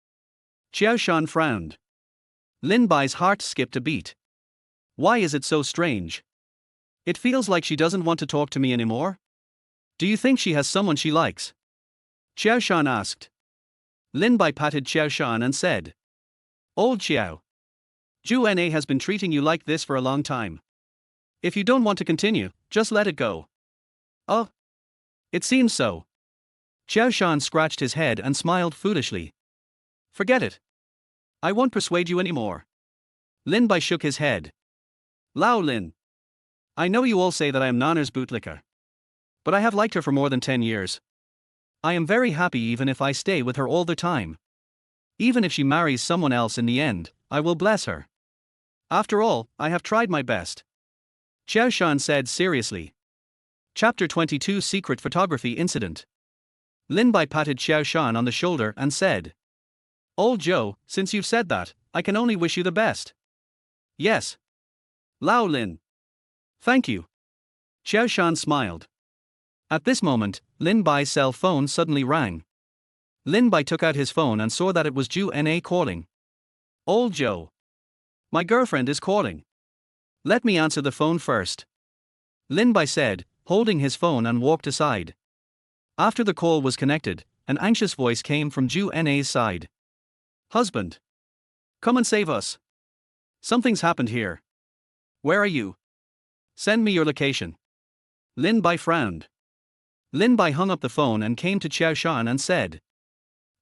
Xiao Shan frowned. Lin Bai's heart skipped a beat. Why is it so strange? It feels like she doesn't want to talk to me anymore. Do you think she has someone she likes? Xiao Shan asked. Lin Bai patted Xiao Shan and said. Old Xiao. Zhu Na has been treating you like this for a long time. If you don't want to continue, just let it go. Oh? It seems so. Xiao Shan scratched his head and smiled foolishly. Forget it. I won't persuade you anymore. Lin Bai shook his head. Lao Lin. I know you all say that I am Nana's bootlicker. But I have liked her for more than 10 years. I am very happy even if I stay with her all the time. Even if she marries someone else in the end, I will bless her. After all, I have tried my best. Xiao Shan said seriously. Chapter 22 Secret Photography Incident. Lin Bai patted Xiao Shan on the shoulder and said. Old Joe, since you've said that, I can only wish you the best. Yes. Lao Lin. Thank you. Xiao Shan smiled. At this moment, Lin Bai's cell phone suddenly rang. Lin Bai took out his phone and saw that it was Zhu Na calling. Old Joe. My girlfriend is calling. Let me answer the phone first. Lin Bai said, holding his phone, and walked aside. After the call was connected, an anxious voice came from Zhu Na's side. Husband. Come and save us. Something's happened here. Where are you? Send me your location. Lin Bai frowned. Lin Bai hung up the phone and came to Xiao Shan and said.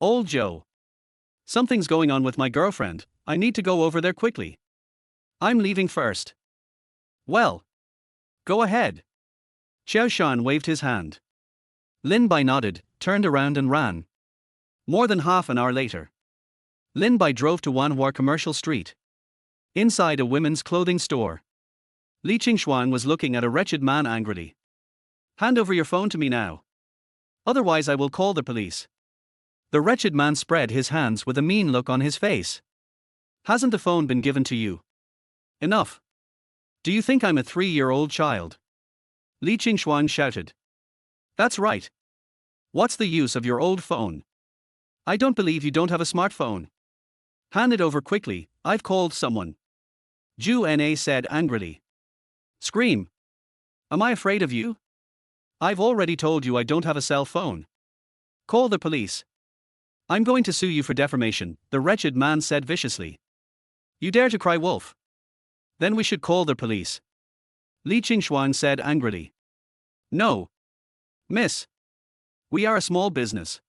Old Joe. Something's going on with my girlfriend, I need to go over there quickly. I'm leaving first. Well. Go ahead. Xiao Shan waved his hand. Lin Bai nodded, turned around and ran. More than half an hour later. Lin Bai drove to Wanhua Commercial Street. Inside a women's clothing store. Li Qingshuang was looking at a wretched man angrily. Hand over your phone to me now. Otherwise I will call the police. The wretched man spread his hands with a mean look on his face. Hasn't the phone been given to you? Enough. Do you think I'm a 3-year-old child? Li Qingshuang shouted. That's right. What's the use of your old phone? I don't believe you don't have a smartphone. Hand it over quickly, I've called someone. Zhu Na said angrily. Scream. Am I afraid of you? I've already told you I don't have a cell phone. Call the police. I'm going to sue you for defamation, the wretched man said viciously. You dare to cry wolf? Then we should call the police. Li Qingshuang said angrily. No. Miss. We are a small business.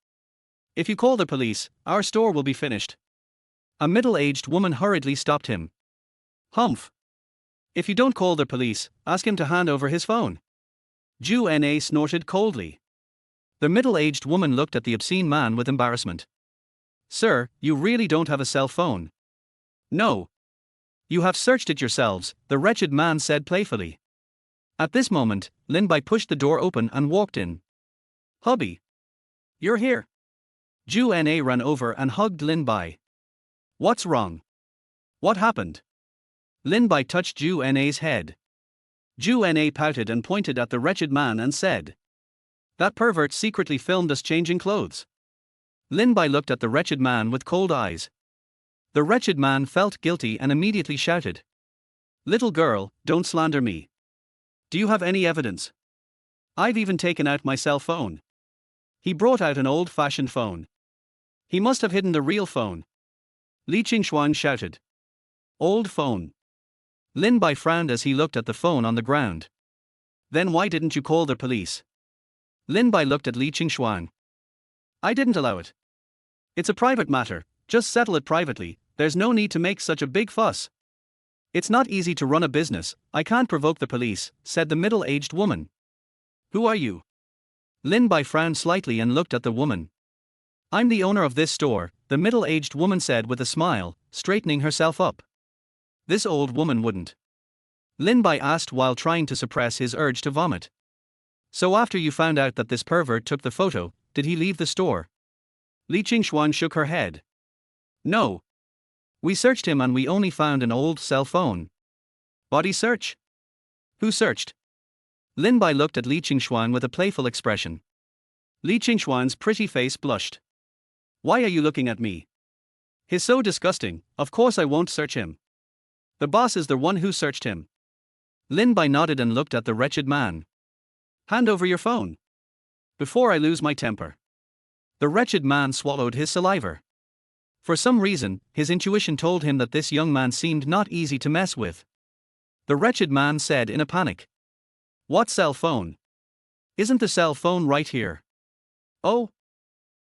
If you call the police, our store will be finished. A middle-aged woman hurriedly stopped him. Humph. If you don't call the police, ask him to hand over his phone. Zhu Na snorted coldly. The middle-aged woman looked at the obscene man with embarrassment. Sir, you really don't have a cell phone? No. You have searched it yourselves, the wretched man said playfully. At this moment, Lin Bai pushed the door open and walked in. Hubby. You're here. Zhu Na ran over and hugged Lin Bai. What's wrong? What happened? Lin Bai touched Zhu Na's head. Zhu Na pouted and pointed at the wretched man and said. That pervert secretly filmed us changing clothes. Lin Bai looked at the wretched man with cold eyes. The wretched man felt guilty and immediately shouted. Little girl, don't slander me. Do you have any evidence? I've even taken out my cell phone. He brought out an old-fashioned phone. He must have hidden the real phone. Li Qingshuang shouted. Old phone. Lin Bai frowned as he looked at the phone on the ground. Then why didn't you call the police? Lin Bai looked at Li Qingshuang. I didn't allow it. It's a private matter, just settle it privately, there's no need to make such a big fuss. It's not easy to run a business, I can't provoke the police, said the middle-aged woman. Who are you? Lin Bai frowned slightly and looked at the woman. I'm the owner of this store, the the middle-aged woman said with a smile, straightening herself up. This old woman wouldn't. Lin Bai asked while trying to suppress his urge to vomit. So after you found out that this pervert took the photo, did he leave the store? Li Qingshuang shook her head. No. We searched him and we only found an old cell phone. Body search? Who searched? Lin Bai looked at Li Qingshuang with a playful expression. Li Qingshuang's pretty face blushed. Why are you looking at me? He's so disgusting, of course I won't search him. The boss is the one who searched him. Lin Bai nodded and looked at the wretched man. Hand over your phone. Before I lose my temper. The wretched man swallowed his saliva. For some reason, his intuition told him that this young man seemed not easy to mess with. The wretched man said in a panic. What cell phone? Isn't the cell phone right here? Oh?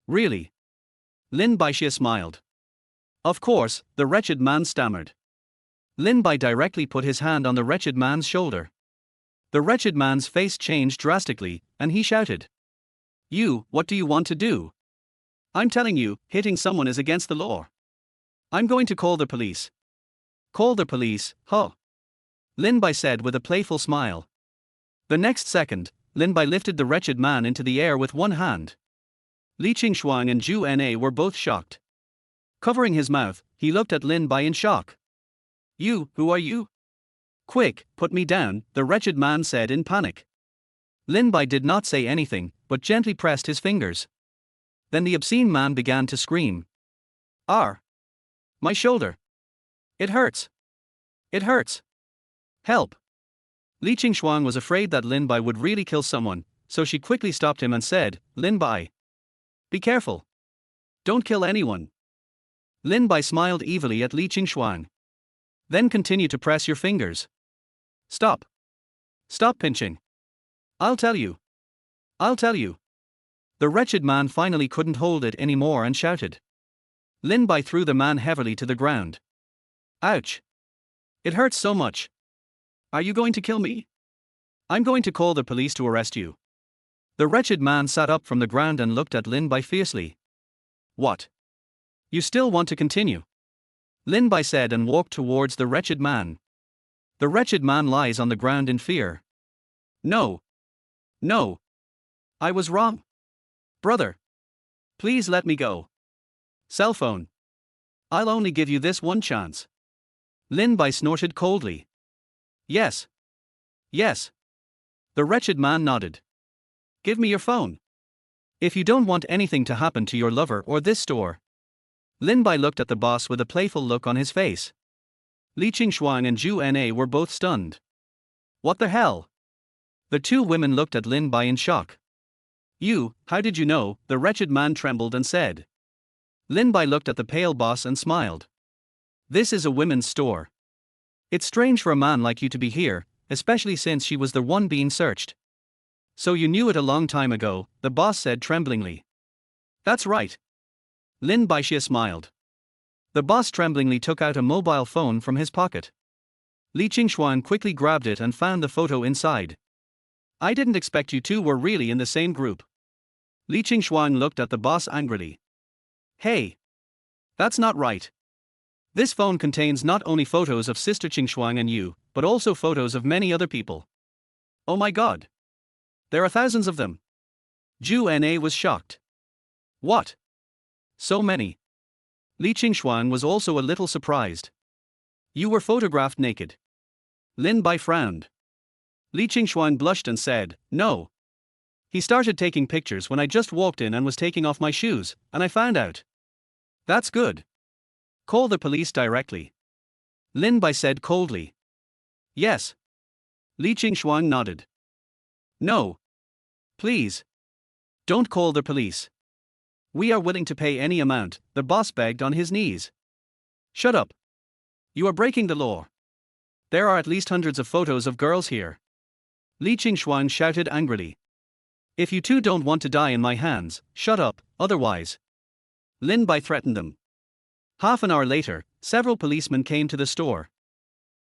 Really? Lin Bai smiled. Of course, the wretched man stammered. Lin Bai directly put his hand on the wretched man's shoulder. The wretched man's face changed drastically, and he shouted. You, what do you want to do? I'm telling you, hitting someone is against the law. I'm going to call the police. Call the police, huh? Lin Bai said with a playful smile. The next second, Lin Bai lifted the wretched man into the air with one hand. Li Qingshuang and Zhu Na were both shocked. Covering his mouth, he looked at Lin Bai in shock. You, who are you? Quick, put me down, the wretched man said in panic. Lin Bai did not say anything, but gently pressed his fingers. Then the obscene man began to scream. My shoulder. It hurts. It hurts. Help. Li Qingshuang was afraid that Lin Bai would really kill someone, so she quickly stopped him and said, Lin Bai. Be careful. Don't kill anyone. Lin Bai smiled evilly at Li Qingshuang. Then continue to press your fingers. Stop. Stop pinching. I'll tell you. I'll tell you. The wretched man finally couldn't hold it anymore and shouted. Lin Bai threw the man heavily to the ground. Ouch. It hurts so much. Are you going to kill me? I'm going to call the police to arrest you. The wretched man sat up from the ground and looked at Lin Bai fiercely. What? You still want to continue? Lin Bai said and walked towards the wretched man. The wretched man lies on the ground in fear. No. No. I was wrong. Brother. Please let me go. Cell phone. I'll only give you this one chance. Lin Bai snorted coldly. Yes. Yes. The wretched man nodded. Give me your phone. If you don't want anything to happen to your lover or this store. Lin Bai looked at the boss with a playful look on his face. Li Qingshuang and Zhu Na were both stunned. What the hell? The two women looked at Lin Bai in shock. You, how did you know? The wretched man trembled and said. Lin Bai looked at the pale boss and smiled. This is a women's store. It's strange for a man like you to be here, especially since she was the one being searched. So you knew it a long time ago, the boss said tremblingly. That's right. Lin Bai smiled. The boss tremblingly took out a mobile phone from his pocket. Li Qingshuang quickly grabbed it and found the photo inside. I didn't expect you two were really in the same group. Li Qingshuang looked at the boss angrily. Hey! That's not right. This phone contains not only photos of Sister Qingshuang and you, but also photos of many other people. Oh my god! There are thousands of them. Zhu Na was shocked. What? So many. Li Qingshuang was also a little surprised. You were photographed naked. Lin Bai frowned. Li Qingshuang blushed and said, No. He started taking pictures when I just walked in and was taking off my shoes, and I found out. That's good. Call the police directly. Lin Bai said coldly. Yes. Li Qingshuang nodded. No. Please. Don't call the police. We are willing to pay any amount, the boss begged on his knees. Shut up. You are breaking the law. There are at least hundreds of photos of girls here. Li Qingshuang shouted angrily. If you two don't want to die in my hands, shut up, otherwise. Lin Bai threatened them. Half an hour later, several policemen came to the store.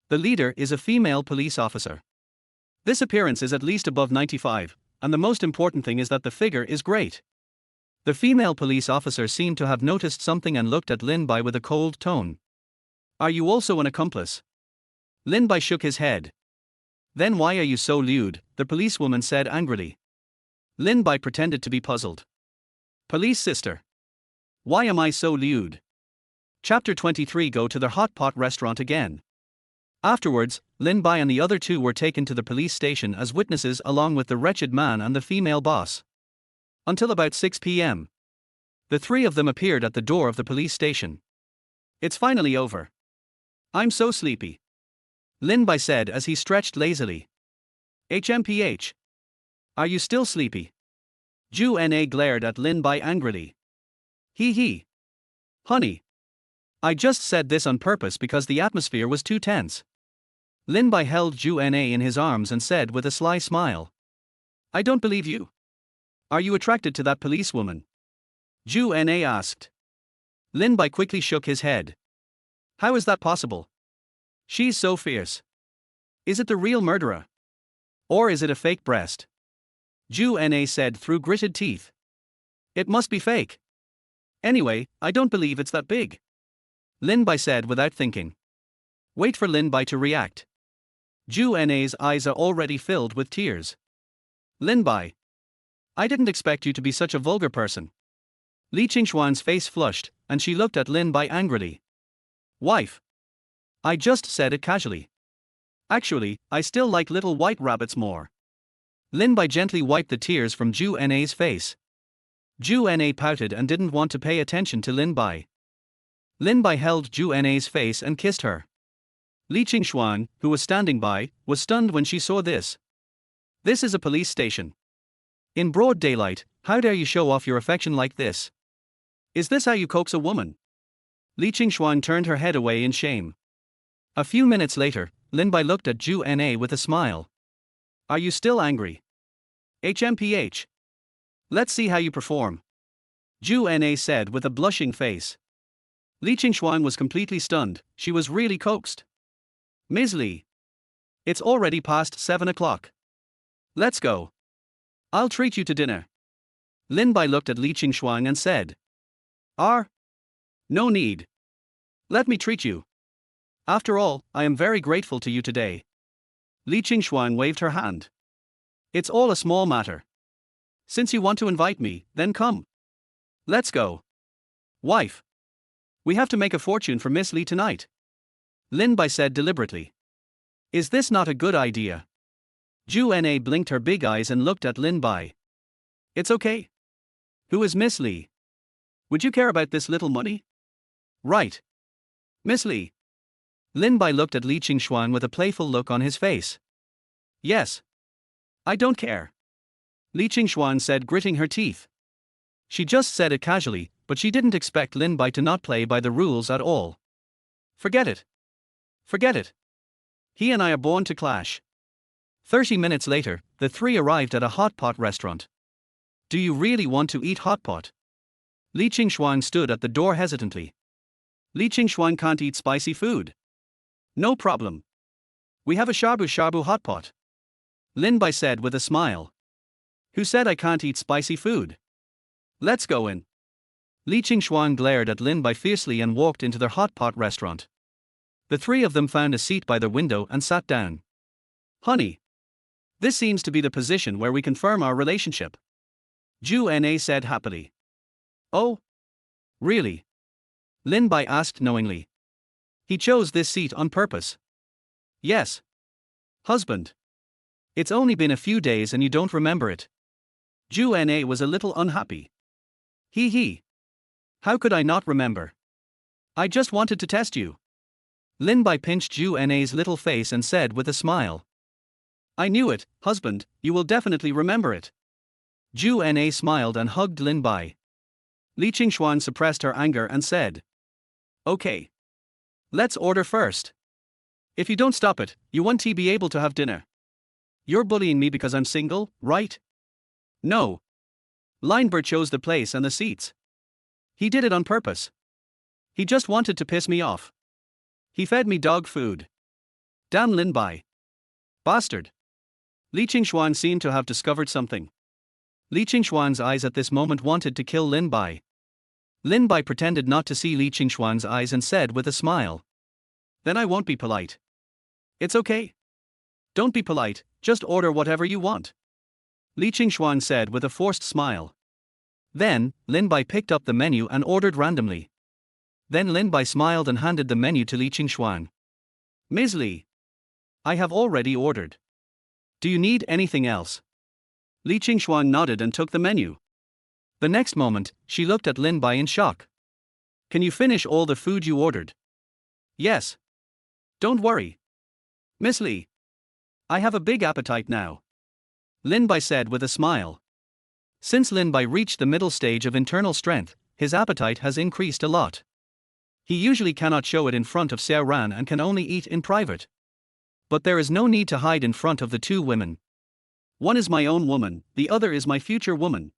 The leader is a female police officer. This appearance is at least above 95, and the most important thing is that the figure is great. The female police officer seemed to have noticed something and looked at Lin Bai with a cold tone. Are you also an accomplice? Lin Bai shook his head. Then why are you so lewd? The policewoman said angrily. Lin Bai pretended to be puzzled. Police sister. Why am I so lewd? Chapter 23. Go to the hot pot restaurant again. Afterwards, Lin Bai and the other two were taken to the police station as witnesses along with the wretched man and the female boss. Until about 6 p.m. The three of them appeared at the door of the police station. It's finally over. I'm so sleepy. Lin Bai said as he stretched lazily. HMPH. Are you still sleepy? Ju Na glared at Lin Bai angrily. Hee. Honey. I just said this on purpose because the atmosphere was too tense. Lin Bai held Ju Na in his arms and said with a sly smile. I don't believe you. Are you attracted to that policewoman? Ju Na asked. Lin Bai quickly shook his head. How is that possible? She's so fierce. Is it the real murderer? Or is it a fake breast? Ju Na said through gritted teeth. It must be fake. Anyway, I don't believe it's that big. Lin Bai said without thinking. Wait for Lin Bai to react. Ju Na's eyes are already filled with tears. Lin Bai. I didn't expect you to be such a vulgar person. Li Qingshuan's face flushed, and she looked at Lin Bai angrily. Wife. I just said it casually. Actually, I still like little white rabbits more. Lin Bai gently wiped the tears from Ju Na's face. Ju Na pouted and didn't want to pay attention to Lin Bai. Lin Bai held Ju Na's face and kissed her. Li Qingshuan, who was standing by, was stunned when she saw this. This is a police station. In broad daylight, how dare you show off your affection like this? Is this how you coax a woman? Li Qingshuan turned her head away in shame. A few minutes later, Lin Bai looked at Ju Na with a smile. Are you still angry? HMPH. Let's see how you perform. Ju Na said with a blushing face. Li Qingshuan was completely stunned. She was really coaxed. Ms. Li. It's already past 7 o'clock. Let's go. I'll treat you to dinner. Lin Bai looked at Li Qingshuan and said. No need. Let me treat you. After all, I am very grateful to you today. Li Qingshuan waved her hand. It's all a small matter. Since you want to invite me, then come. Let's go. Wife. We have to make a fortune for Miss Li tonight. Lin Bai said deliberately. Is this not a good idea? Ju Na blinked her big eyes and looked at Lin Bai. It's okay. Who is Miss Li? Would you care about this little money? Right. Miss Li. Lin Bai looked at Li Qingshuan with a playful look on his face. Yes. I don't care. Li Qingshuan said, gritting her teeth. She just said it casually, but she didn't expect Lin Bai to not play by the rules at all. Forget it. Forget it. He and I are born to clash. 30 minutes later, the three arrived at a hot pot restaurant. Do you really want to eat hot pot? Li Qingshuan stood at the door hesitantly. Li Qingshuan can't eat spicy food. No problem. We have a shabu hot pot. Lin Bai said with a smile. Who said I can't eat spicy food? Let's go in. Li Qingshuan glared at Lin Bai fiercely and walked into their hot pot restaurant. The three of them found a seat by the window and sat down. Honey. This seems to be the position where we confirm our relationship. Ju Na said happily. Oh? Really? Lin Bai asked knowingly. He chose this seat on purpose. Yes. Husband. It's only been a few days and you don't remember it. Ju Na was a little unhappy. Hee. How could I not remember? I just wanted to test you. Lin Bai pinched Ju Na's little face and said with a smile. I knew it, husband, you will definitely remember it. Ju Na smiled and hugged Lin Bai. Li Qingshuan suppressed her anger and said. Okay. Let's order first. If you don't stop it, you won't be able to have dinner. You're bullying me because I'm single, right? No. Linebird chose the place and the seats. He did it on purpose. He just wanted to piss me off. He fed me dog food. Damn Lin Bai. Bastard. Li Qingshuan seemed to have discovered something. Li Qingshuan's eyes at this moment wanted to kill Lin Bai. Lin Bai pretended not to see Li Qingshuan's eyes and said with a smile. Then I won't be polite. It's okay. Don't be polite, just order whatever you want. Li Qingshuan said with a forced smile. Then, Lin Bai picked up the menu and ordered randomly. Then Lin Bai smiled and handed the menu to Li Qingshuan. Ms. Li. I have already ordered. Do you need anything else? Li Qingshuan nodded and took the menu. The next moment, she looked at Lin Bai in shock. Can you finish all the food you ordered? Yes. Don't worry. Miss Li. I have a big appetite now. Lin Bai said with a smile. Since Lin Bai reached the middle stage of internal strength, his appetite has increased a lot. He usually cannot show it in front of Xiao Ran and can only eat in private. But there is no need to hide in front of the two women. One is my own woman, the other is my future woman.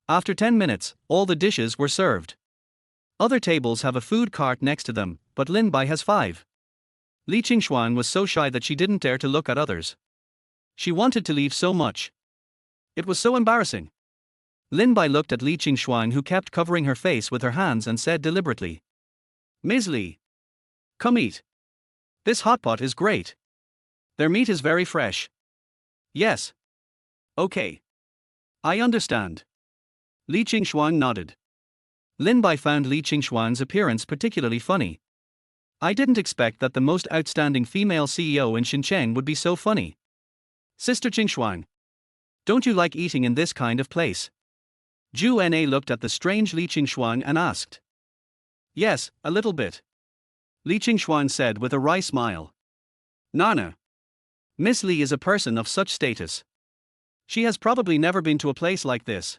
After 10 minutes, all the dishes were served. Other tables have a food cart next to them, but Lin Bai has 5. Li Qingshuan was so shy that she didn't dare to look at others. She wanted to leave so much. It was so embarrassing. Lin Bai looked at Li Qingshuan, who kept covering her face with her hands, and said deliberately. Ms. Li. Come eat. This hot pot is great. Their meat is very fresh. Yes. Okay. I understand. Li Qingshuan nodded. Lin Bai found Li Qingshuan's appearance particularly funny. I didn't expect that the most outstanding female CEO in Xincheng would be so funny. Sister Qingshuan. Don't you like eating in this kind of place? Zhu Na looked at the strange Li Qingshuan and asked. Yes, a little bit. Li Qingshuan said with a wry smile. Nana. Miss Li is a person of such status. She has probably never been to a place like this.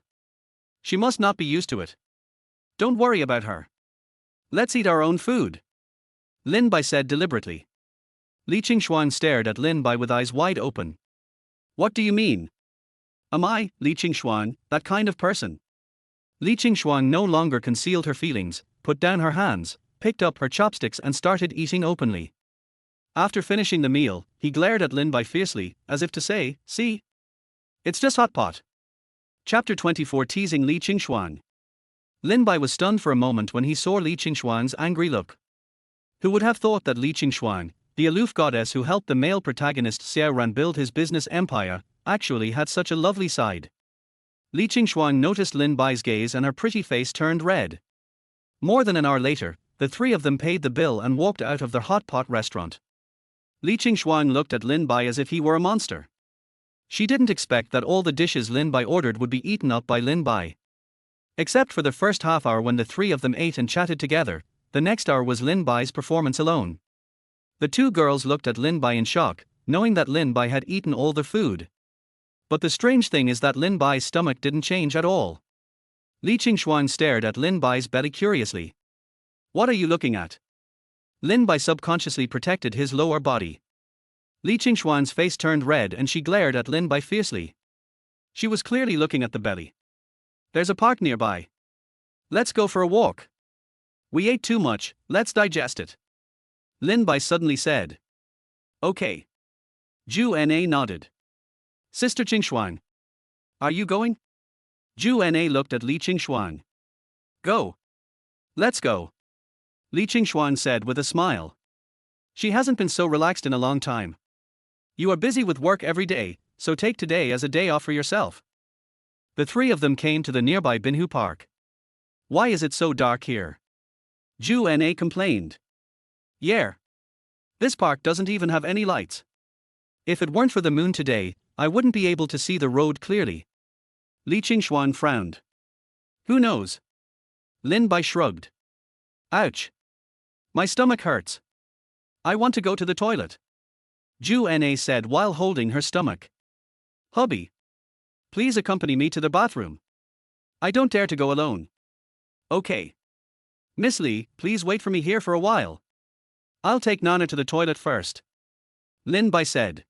She must not be used to it. Don't worry about her. Let's eat our own food. Lin Bai said deliberately. Li Qingshuan stared at Lin Bai with eyes wide open. What do you mean? Am I, Li Qingshuan, that kind of person? Li Qingshuan no longer concealed her feelings, put down her hands, picked up her chopsticks and started eating openly. After finishing the meal, he glared at Lin Bai fiercely, as if to say, see? It's just hot pot. Chapter 24, Teasing Li Qingshuan. Lin Bai was stunned for a moment when he saw Li Qingshuan's angry look. Who would have thought that Li Qingshuan, the aloof goddess who helped the male protagonist Xiao Ran build his business empire, actually had such a lovely side? Li Qingshuan noticed Lin Bai's gaze and her pretty face turned red. More than an hour later, the three of them paid the bill and walked out of their hot pot restaurant. Li Qingshuan looked at Lin Bai as if he were a monster. She didn't expect that all the dishes Lin Bai ordered would be eaten up by Lin Bai. Except for the first half hour when the three of them ate and chatted together, the next hour was Lin Bai's performance alone. The two girls looked at Lin Bai in shock, knowing that Lin Bai had eaten all the food. But the strange thing is that Lin Bai's stomach didn't change at all. Li Qingshuan stared at Lin Bai's belly curiously. What are you looking at? Lin Bai subconsciously protected his lower body. Li Qingshuan's face turned red and she glared at Lin Bai fiercely. She was clearly looking at the belly. There's a park nearby. Let's go for a walk. We ate too much, let's digest it. Lin Bai suddenly said. Okay. Zhu Na nodded. Sister Qingshuan. Are you going? Zhu Na looked at Li Qingshuan. Go. Let's go. Li Qingshuan said with a smile. She hasn't been so relaxed in a long time. You are busy with work every day, so take today as a day off for yourself. The three of them came to the nearby Binhu Park. Why is it so dark here? Zhu Na complained. Yeah. This park doesn't even have any lights. If it weren't for the moon today, I wouldn't be able to see the road clearly. Li Qingshuan frowned. Who knows? Lin Bai shrugged. Ouch. My stomach hurts. I want to go to the toilet. Zhu Na said while holding her stomach. Hubby. Please accompany me to the bathroom. I don't dare to go alone. Okay. Miss Li, please wait for me here for a while. I'll take Nana to the toilet first. Lin Bai said.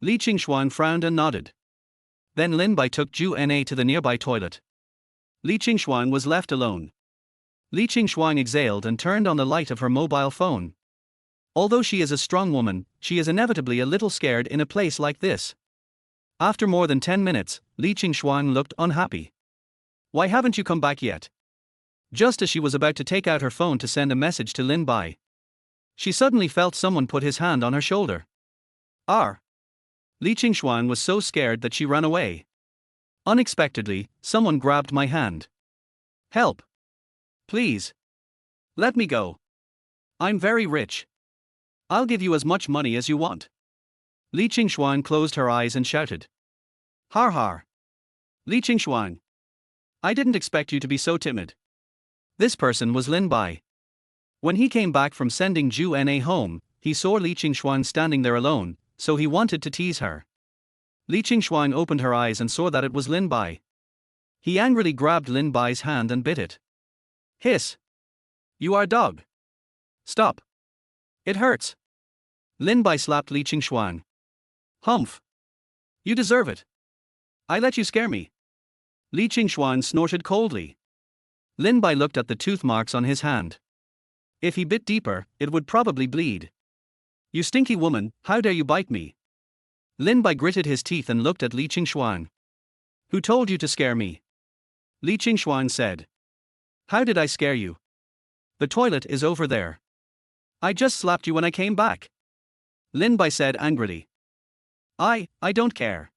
Li Qingshuan frowned and nodded. Then Lin Bai took Zhu Na to the nearby toilet. Li Qingshuan was left alone. Li Qingshuan exhaled and turned on the light of her mobile phone. Although she is a strong woman, she is inevitably a little scared in a place like this. After more than 10 minutes, Li Qingshuang looked unhappy. Why haven't you come back yet? Just as she was about to take out her phone to send a message to Lin Bai, she suddenly felt someone put his hand on her shoulder. R. Li Qingshuang was so scared that she ran away. Unexpectedly, someone grabbed my hand. Help! Please! Let me go. I'm very rich. I'll give you as much money as you want. Li Qingshuang closed her eyes and shouted. Har har. Li Qingshuang. I didn't expect you to be so timid. This person was Lin Bai. When he came back from sending Zhu Na home, he saw Li Qingshuang standing there alone, so he wanted to tease her. Li Qingshuang opened her eyes and saw that it was Lin Bai. He angrily grabbed Lin Bai's hand and bit it. Hiss! You are a dog. Stop. It hurts. Lin Bai slapped Li Qingshuang. Humph. You deserve it. I let you scare me. Li Qingshuang snorted coldly. Lin Bai looked at the tooth marks on his hand. If he bit deeper, it would probably bleed. You stinky woman, how dare you bite me? Lin Bai gritted his teeth and looked at Li Qingshuang. Who told you to scare me? Li Qingshuang said. How did I scare you? The toilet is over there. I just slapped you when I came back. Lin Bai said angrily. I don't care.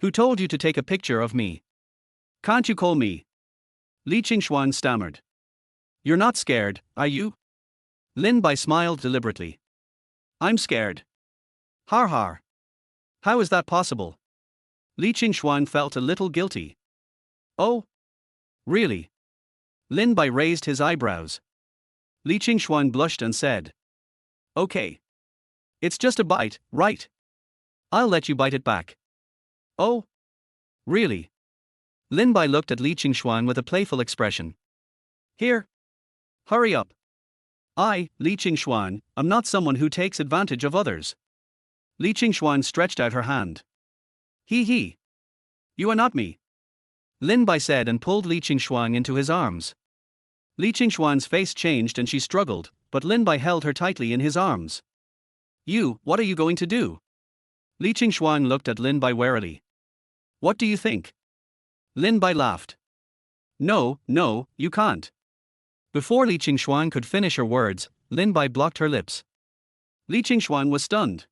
Who told you to take a picture of me? Can't you call me? Li Qingshuang stammered. You're not scared, are you? Lin Bai smiled deliberately. I'm scared. Har har. How is that possible? Li Qingshuang felt a little guilty. Oh? Really? Lin Bai raised his eyebrows. Li Qingshuang blushed and said. Okay. It's just a bite, right? I'll let you bite it back. Oh? Really? Lin Bai looked at Li Qingshuang with a playful expression. Here. Hurry up. I, Li Qingshuang, am not someone who takes advantage of others. Li Qingshuang stretched out her hand. He. You are not me. Lin Bai said and pulled Li Qingshuang into his arms. Li Qingshuang's face changed and she struggled, but Lin Bai held her tightly in his arms. What are you going to do? Li Qingshuang looked at Lin Bai warily. What do you think? Lin Bai laughed. No, you can't. Before Li Qingshuang could finish her words, Lin Bai blocked her lips. Li Qingshuang was stunned.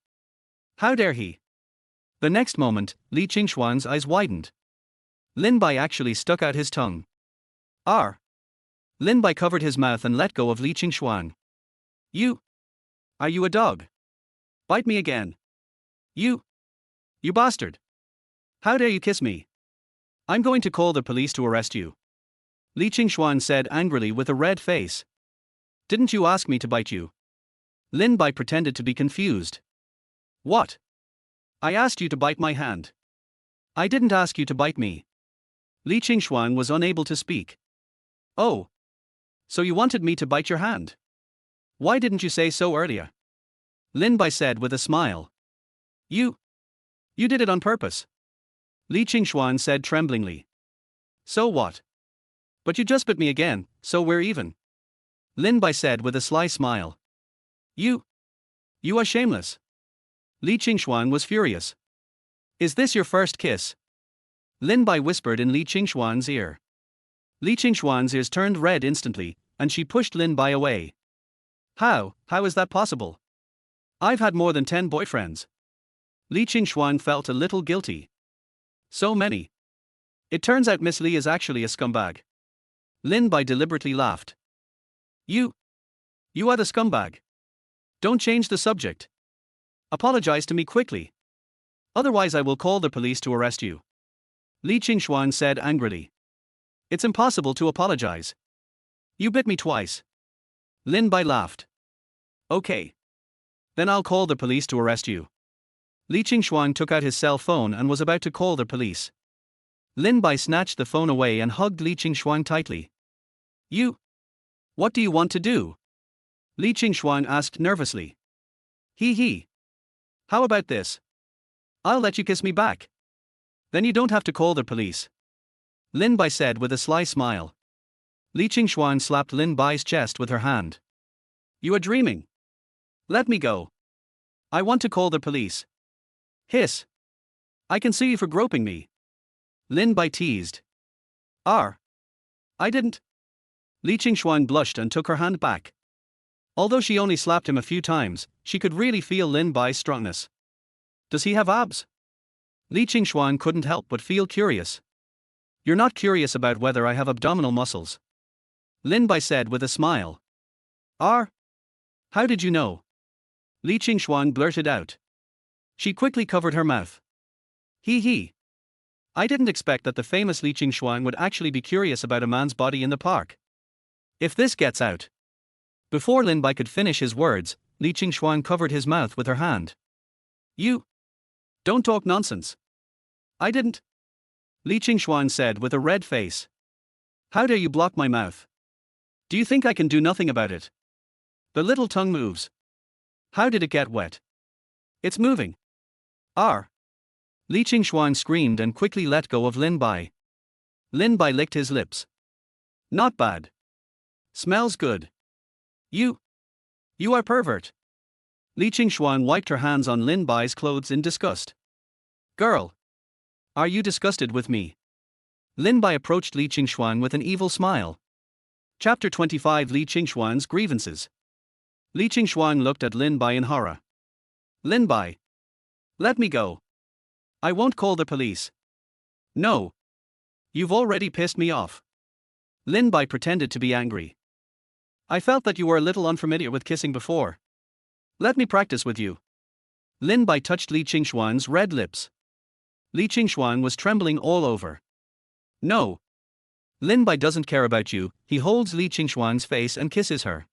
How dare he? The next moment, Li Qingshuang's eyes widened. Lin Bai actually stuck out his tongue. R. Lin Bai covered his mouth and let go of Li Qingshuang. Are you a dog? Bite me again. You bastard. How dare you kiss me? I'm going to call the police to arrest you. Li Qingshuang said angrily with a red face. Didn't you ask me to bite you? Lin Bai pretended to be confused. What? I asked you to bite my hand. I didn't ask you to bite me. Li Qingshuang was unable to speak. Oh. So you wanted me to bite your hand? Why didn't you say so earlier? Lin Bai said with a smile. You did it on purpose. Li Qingshuang said tremblingly. So what? But you just bit me again, so we're even. Lin Bai said with a sly smile. You are shameless. Li Qingshuang was furious. Is this your first kiss? Lin Bai whispered in Li Qingshuang's ear. Li Qingshuang's ears turned red instantly, and she pushed Lin Bai away. How is that possible? I've had more than 10 boyfriends. Li Qingshuang felt a little guilty. So many. It turns out Miss Li is actually a scumbag. Lin Bai deliberately laughed. You are the scumbag. Don't change the subject. Apologize to me quickly. Otherwise I will call the police to arrest you. Li Qingshuang said angrily. It's impossible to apologize. You bit me twice. Lin Bai laughed. Okay. Then I'll call the police to arrest you. Li Qingshuang took out his cell phone and was about to call the police. Lin Bai snatched the phone away and hugged Li Qingshuang tightly. What do you want to do? Li Qingshuang asked nervously. How about this? I'll let you kiss me back. Then you don't have to call the police. Lin Bai said with a sly smile. Li Qingshuang slapped Lin Bai's chest with her hand. You are dreaming. Let me go. I want to call the police. Hiss. I can sue you for groping me. Lin Bai teased. R. I didn't. Li Qingshuang blushed and took her hand back. Although she only slapped him a few times, she could really feel Lin Bai's strongness. Does he have abs? Li Qingshuang couldn't help but feel curious. You're not curious about whether I have abdominal muscles. Lin Bai said with a smile. R. How did you know? Li Qingshuang blurted out. She quickly covered her mouth. He. I didn't expect that the famous Li Qingshuang would actually be curious about a man's body in the park. If this gets out. Before Lin Bai could finish his words, Li Qingshuang covered his mouth with her hand. You. Don't talk nonsense. I didn't. Li Qingshuang said with a red face. How dare you block my mouth? Do you think I can do nothing about it? The little tongue moves. How did it get wet? It's moving. R. Li Qingshuang screamed and quickly let go of Lin Bai. Lin Bai licked his lips. Not bad. Smells good. You are pervert. Li Qingshuang wiped her hands on Lin Bai's clothes in disgust. Girl. Are you disgusted with me? Lin Bai approached Li Qingshuang with an evil smile. Chapter 25 Li Qingshuang's Grievances. Li Qingshuang looked at Lin Bai in horror. Lin Bai. Let me go. I won't call the police. No. You've already pissed me off. Lin Bai pretended to be angry. I felt that you were a little unfamiliar with kissing before. Let me practice with you. Lin Bai touched Li Qingshuang's red lips. Li Qingshuang was trembling all over. No. Lin Bai doesn't care about you. He holds Li Qingshuang's face and kisses her.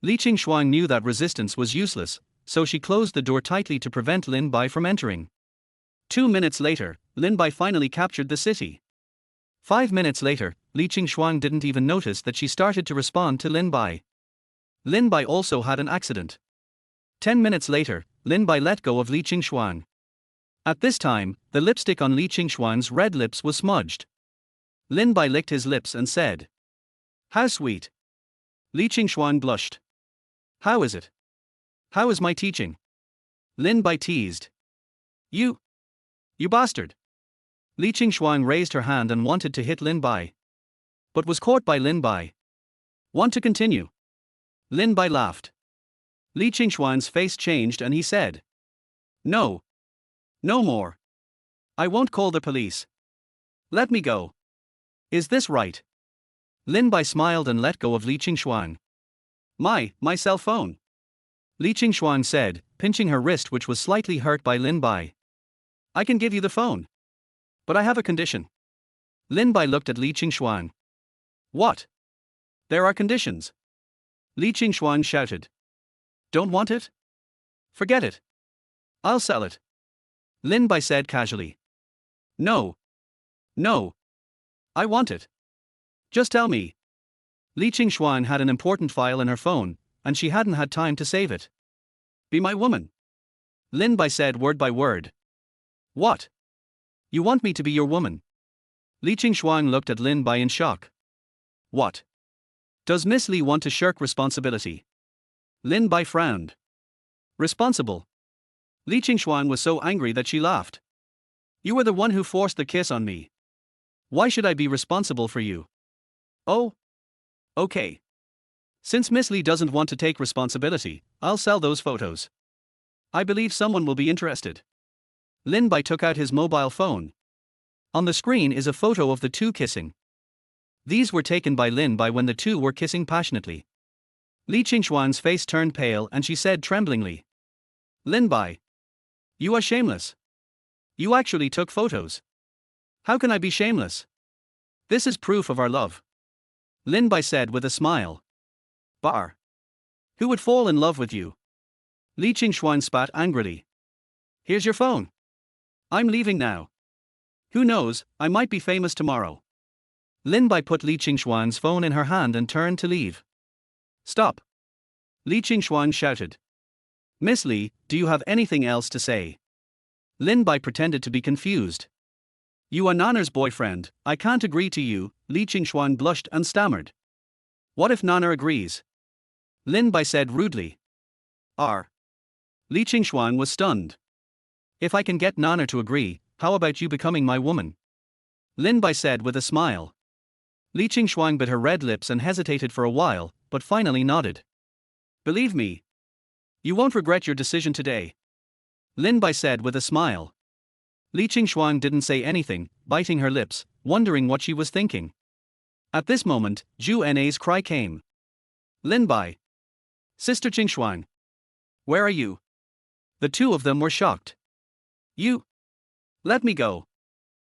Li Qingshuang knew that resistance was useless, so she closed the door tightly to prevent Lin Bai from entering. 2 minutes later, Lin Bai finally captured the city. 5 minutes later, Li Qingshuang didn't even notice that she started to respond to Lin Bai. Lin Bai also had an accident. 10 minutes later, Lin Bai let go of Li Qingshuang. At this time, the lipstick on Li Qingshuang's red lips was smudged. Lin Bai licked his lips and said, How sweet. Li Qingshuang blushed. How is it? How is my teaching? Lin Bai teased. You bastard. Li Qingshuang raised her hand and wanted to hit Lin Bai. But was caught by Lin Bai. Want to continue? Lin Bai laughed. Li Qingshuang's face changed and he said. No. No more. I won't call the police. Let me go. Is this right? Lin Bai smiled and let go of Li Qingshuang. My cell phone. Li Qingshuang said, pinching her wrist which was slightly hurt by Lin Bai. I can give you the phone. But I have a condition. Lin Bai looked at Li Qingshuang. What? There are conditions. Li Qingshuang shouted. Don't want it? Forget it. I'll sell it. Lin Bai said casually. No. I want it. Just tell me. Li Qingshuang had an important file in her phone, and she hadn't had time to save it. Be my woman. Lin Bai said word by word. What? You want me to be your woman? Li Qingshuang looked at Lin Bai in shock. What? Does Miss Li want to shirk responsibility? Lin Bai frowned. Responsible? Li Qingshuang was so angry that she laughed. You were the one who forced the kiss on me. Why should I be responsible for you? Oh. Okay. Since Miss Li doesn't want to take responsibility, I'll sell those photos. I believe someone will be interested. Lin Bai took out his mobile phone. On the screen is a photo of the two kissing. These were taken by Lin Bai when the two were kissing passionately. Li Qingshuang's face turned pale and she said tremblingly. Lin Bai. You are shameless. You actually took photos. How can I be shameless? This is proof of our love. Lin Bai said with a smile. Bar. Who would fall in love with you? Li Qingshuang spat angrily. Here's your phone. I'm leaving now. Who knows, I might be famous tomorrow. Lin Bai put Li Qingshuang's phone in her hand and turned to leave. Stop. Li Qingshuang shouted. Miss Li, do you have anything else to say? Lin Bai pretended to be confused. You are Nana's boyfriend, I can't agree to you, Li Qingshuang blushed and stammered. What if Nana agrees? Lin Bai said rudely. Li Qingshuang was stunned. If I can get Nana to agree, how about you becoming my woman? Lin Bai said with a smile. Li Qingshuang bit her red lips and hesitated for a while, but finally nodded. Believe me, you won't regret your decision today, Lin Bai said with a smile. Li Qingshuang didn't say anything, biting her lips, wondering what she was thinking. At this moment, Zhu Na's cry came. Lin Bai. Sister Qingshuang. Where are you? The two of them were shocked. You. Let me go.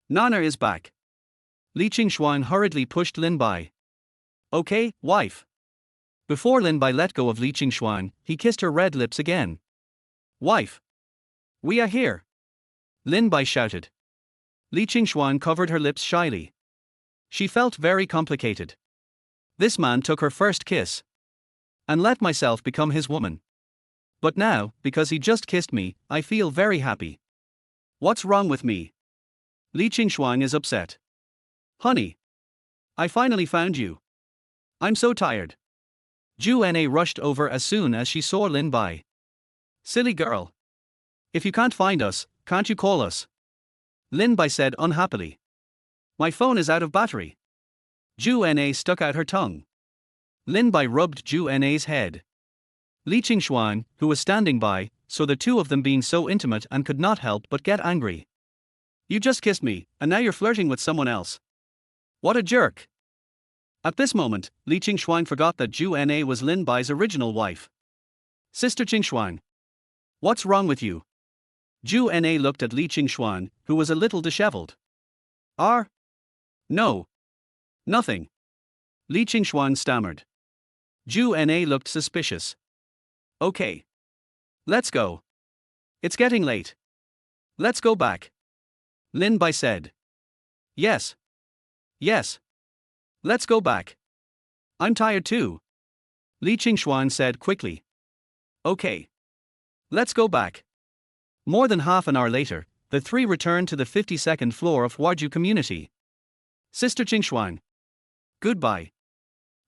Nana is back. Li Qingshuang hurriedly pushed Lin Bai. Okay, wife. Before Lin Bai let go of Li Qingshuang, he kissed her red lips again. Wife. We are here. Lin Bai shouted. Li Qingshuang covered her lips shyly. She felt very complicated. This man took her first kiss. And let myself become his woman. But now, because he just kissed me, I feel very happy. What's wrong with me? Li Qingshuang is upset. Honey. I finally found you. I'm so tired. Zhu Na rushed over as soon as she saw Lin Bai. Silly girl. If you can't find us, can't you call us? Lin Bai said unhappily. My phone is out of battery. Zhu Na stuck out her tongue. Lin Bai rubbed Zhu Na's head. Li Qingshuang, who was standing by, saw the two of them being so intimate and could not help but get angry. You just kissed me, and now you're flirting with someone else. What a jerk. At this moment, Li Qingshuang forgot that Zhu Na was Lin Bai's original wife. Sister Qingshuang. What's wrong with you? Zhu Na looked at Li Qingshuang, who was a little disheveled. No. Nothing. Li Qingshuang stammered. Zhu Na looked suspicious. Okay. Let's go. It's getting late. Let's go back. Lin Bai said. Yes. Let's go back. I'm tired too. Li Qingshuang said quickly. Okay. Let's go back. More than half an hour later, the three returned to the 52nd floor of Huarju community. Sister Qingshuang. Goodbye.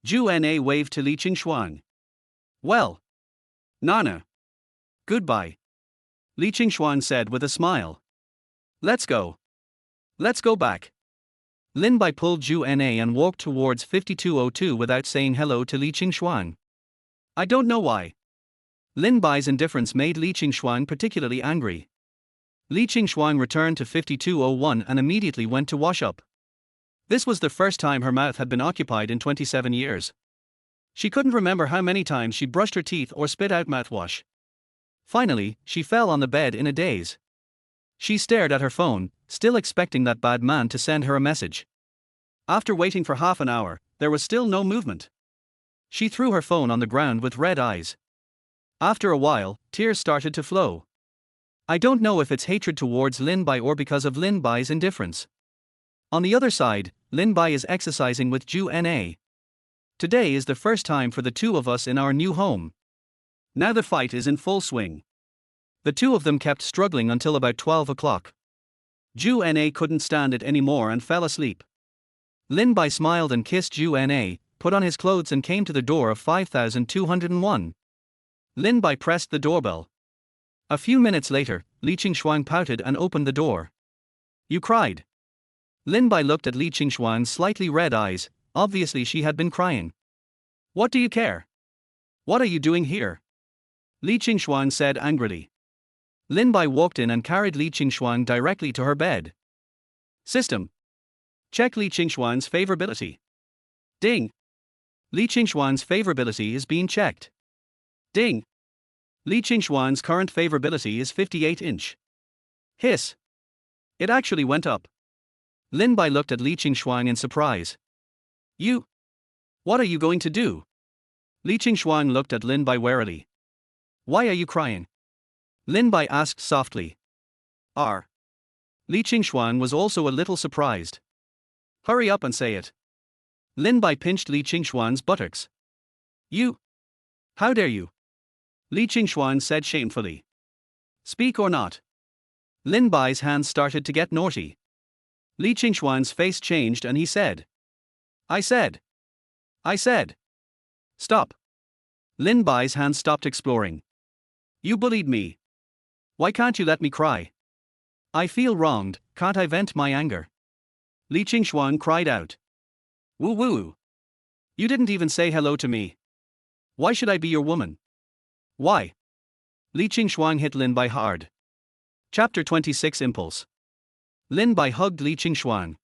Zhu Na waved to Li Qingshuang. Well. Nana. Goodbye. Li Qingshuang said with a smile. Let's go. Let's go back. Lin Bai pulled Zhu Na and walked towards 5202 without saying hello to Li Qingshuang. I don't know why. Lin Bai's indifference made Li Qingshuang particularly angry. Li Qingshuang returned to 5201 and immediately went to wash up. This was the first time her mouth had been occupied in 27 years. She couldn't remember how many times she brushed her teeth or spit out mouthwash. Finally, she fell on the bed in a daze. She stared at her phone, still expecting that bad man to send her a message. After waiting for half an hour, there was still no movement. She threw her phone on the ground with red eyes. After a while, tears started to flow. I don't know if it's hatred towards Lin Bai or because of Lin Bai's indifference. On the other side, Lin Bai is exercising with Zhu Na. Today is the first time for the two of us in our new home. Now the fight is in full swing. The two of them kept struggling until about 12 o'clock. Zhu Na couldn't stand it anymore and fell asleep. Lin Bai smiled and kissed Zhu Na, put on his clothes and came to the door of 5201. Lin Bai pressed the doorbell. A few minutes later, Li Qingshuang pouted and opened the door. You cried. Lin Bai looked at Li Qingshuang's slightly red eyes, obviously she had been crying. What do you care? What are you doing here? Li Qingshuang said angrily. Lin Bai walked in and carried Li Qingshuang directly to her bed. System. Check Li Qingshuang's favorability. Ding. Li Qingshuang's favorability is being checked. Ding. Li Qingshuang's current favorability is 58-inch. Hiss. It actually went up. Lin Bai looked at Li Qingshuang in surprise. You? What are you going to do? Li Qingshuang looked at Lin Bai warily. Why are you crying? Lin Bai asked softly. Li Qingshuang was also a little surprised. Hurry up and say it. Lin Bai pinched Li Qingshuang's buttocks. You? How dare you? Li Qingshuang said shamefully. Speak or not. Lin Bai's hands started to get naughty. Li Qingshuang's face changed and he said. I said. Stop. Lin Bai's hands stopped exploring. You bullied me. Why can't you let me cry? I feel wronged, can't I vent my anger? Li Qingshuang cried out. Woo woo. You didn't even say hello to me. Why should I be your woman? Why? Li Qingshuang hit Lin Bai hard. Chapter 26 Impulse. Lin Bai hugged Li Qingshuang.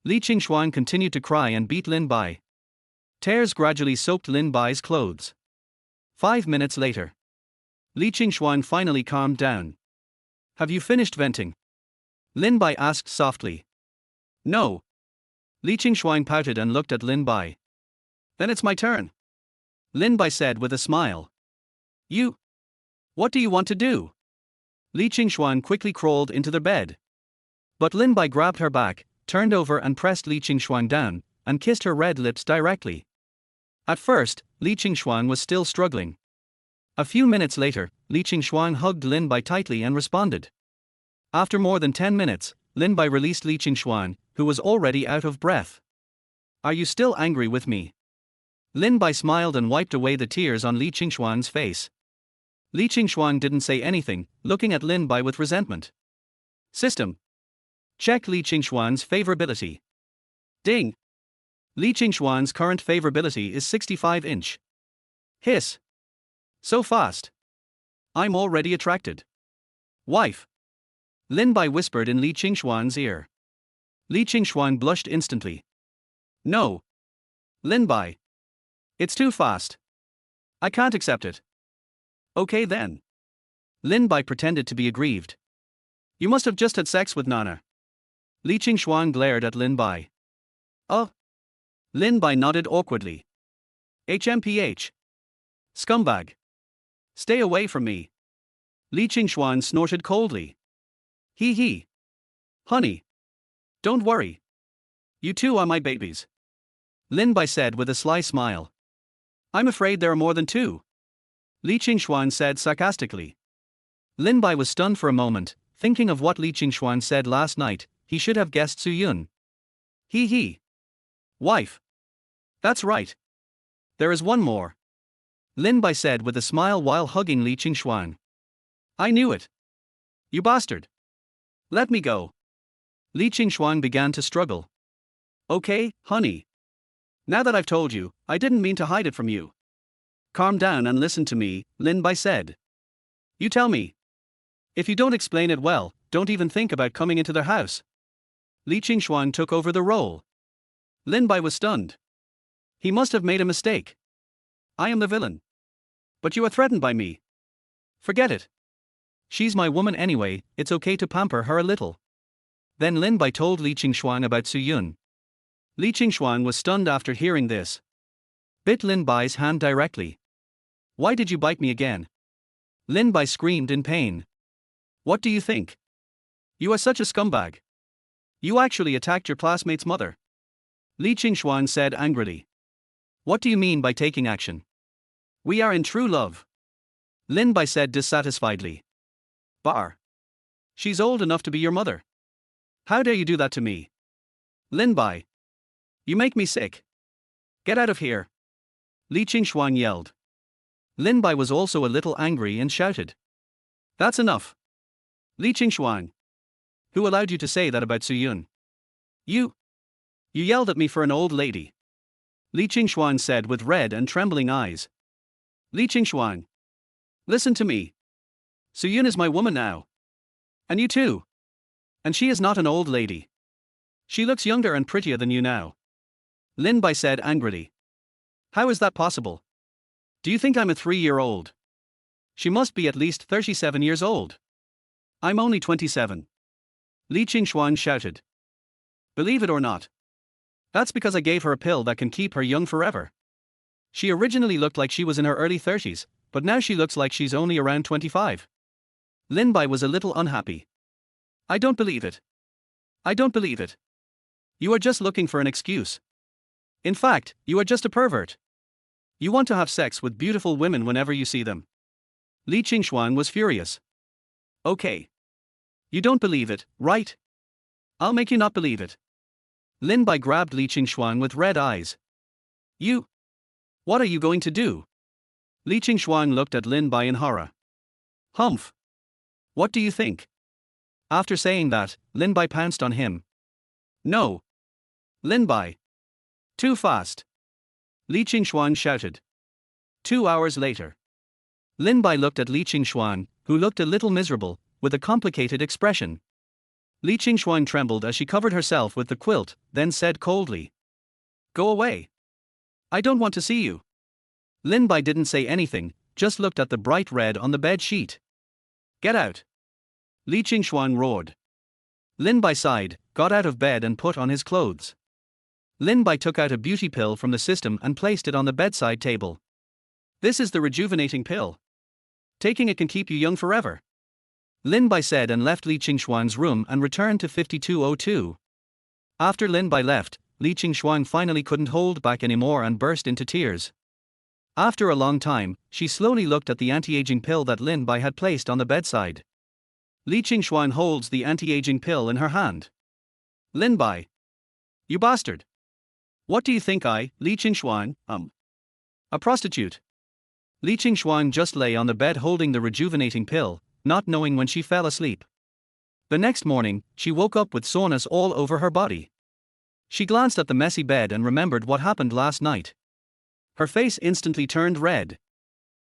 Li Qingshuang continued to cry and beat Lin Bai. Tears gradually soaked Lin Bai's clothes. 5 minutes later, Li Qingshuang finally calmed down. Have you finished venting? Lin Bai asked softly. No. Li Qingshuang pouted and looked at Lin Bai. Then it's my turn. Lin Bai said with a smile. You? What do you want to do? Li Qingshuang quickly crawled into the bed. But Lin Bai grabbed her back, turned over and pressed Li Qingshuang down, and kissed her red lips directly. At first, Li Qingshuang was still struggling. A few minutes later, Li Qingshuang hugged Lin Bai tightly and responded. After more than 10 minutes, Lin Bai released Li Qingshuang, who was already out of breath. Are you still angry with me? Lin Bai smiled and wiped away the tears on Li Qingshuang's face. Li Qingshuang didn't say anything, looking at Lin Bai with resentment. System. Check Li Qingshuang's favorability. Ding. Li Qingshuang's current favorability is 65-inch. Hiss. So fast. I'm already attracted. Wife. Lin Bai whispered in Li Qingshuang's ear. Li Qingshuang blushed instantly. No. Lin Bai. It's too fast. I can't accept it. Okay then. Lin Bai pretended to be aggrieved. You must have just had sex with Nana. Li Qingshuang glared at Lin Bai. Oh. Lin Bai nodded awkwardly. HMPH. Scumbag. Stay away from me. Li Qingshuang snorted coldly. Hee hee. Honey. Don't worry. You two are my babies. Lin Bai said with a sly smile. I'm afraid there are more than two. Li Qingshuang said sarcastically. Lin Bai was stunned for a moment, thinking of what Li Qingshuang said last night. He should have guessed Su Yun. Hee hee. Wife. That's right. There is one more. Lin Bai said with a smile while hugging Li Qingshuang. I knew it. You bastard. Let me go. Li Qingshuang began to struggle. Okay, honey. Now that I've told you, I didn't mean to hide it from you. Calm down and listen to me, Lin Bai said. You tell me. If you don't explain it well, don't even think about coming into their house. Li Qingshuang took over the role. Lin Bai was stunned. He must have made a mistake. I am the villain. But you are threatened by me. Forget it. She's my woman anyway, it's okay to pamper her a little. Then Lin Bai told Li Qingshuang about Su Yun. Li Qingshuang was stunned after hearing this. Bit Lin Bai's hand directly. Why did you bite me again? Lin Bai screamed in pain. What do you think? You are such a scumbag. You actually attacked your classmate's mother. Li Qingshuang said angrily. What do you mean by taking action? We are in true love. Lin Bai said dissatisfiedly. Bar. She's old enough to be your mother. How dare you do that to me? Lin Bai. You make me sick. Get out of here. Li Qingshuang yelled. Lin Bai was also a little angry and shouted. That's enough. Li Qingshuang. Who allowed you to say that about Su Yun? You. You yelled at me for an old lady. Li Qingshuang said with red and trembling eyes. Li Qingshuang. Listen to me. Su Yun is my woman now. And you too. And she is not an old lady. She looks younger and prettier than you now. Lin Bai said angrily. How is that possible? Do you think I'm a 3-year-old? She must be at least 37 years old. I'm only 27. Li Qingshuang shouted. Believe it or not. That's because I gave her a pill that can keep her young forever. She originally looked like she was in her early 30s, but now she looks like she's only around 25. Lin Bai was a little unhappy. I don't believe it. I don't believe it. You are just looking for an excuse. In fact, you are just a pervert. You want to have sex with beautiful women whenever you see them. Li Qingshuang was furious. Okay. You don't believe it, right? I'll make you not believe it. Lin Bai grabbed Li Qingshuang with red eyes. You? What are you going to do? Li Qingshuang looked at Lin Bai in horror. Humph. What do you think? After saying that, Lin Bai pounced on him. No! Lin Bai! Too fast! Li Qingxuan shouted. 2 hours later. Lin Bai looked at Li Qingxuan, who looked a little miserable, with a complicated expression. Li Qingxuan trembled as she covered herself with the quilt, then said coldly. Go away. I don't want to see you. Lin Bai didn't say anything, just looked at the bright red on the bed sheet. Get out. Li Qingxuan roared. Lin Bai sighed, got out of bed and put on his clothes. Lin Bai took out a beauty pill from the system and placed it on the bedside table. This is the rejuvenating pill. Taking it can keep you young forever. Lin Bai said and left Li Qingxuan's room and returned to 5202. After Lin Bai left, Li Qingxuan finally couldn't hold back anymore and burst into tears. After a long time, she slowly looked at the anti-aging pill that Lin Bai had placed on the bedside. Li Qingxuan holds the anti-aging pill in her hand. Lin Bai. You bastard. What do you think Li Qingxuan, a prostitute? Li Qingxuan just lay on the bed holding the rejuvenating pill, not knowing when she fell asleep. The next morning, she woke up with soreness all over her body. She glanced at the messy bed and remembered what happened last night. Her face instantly turned red.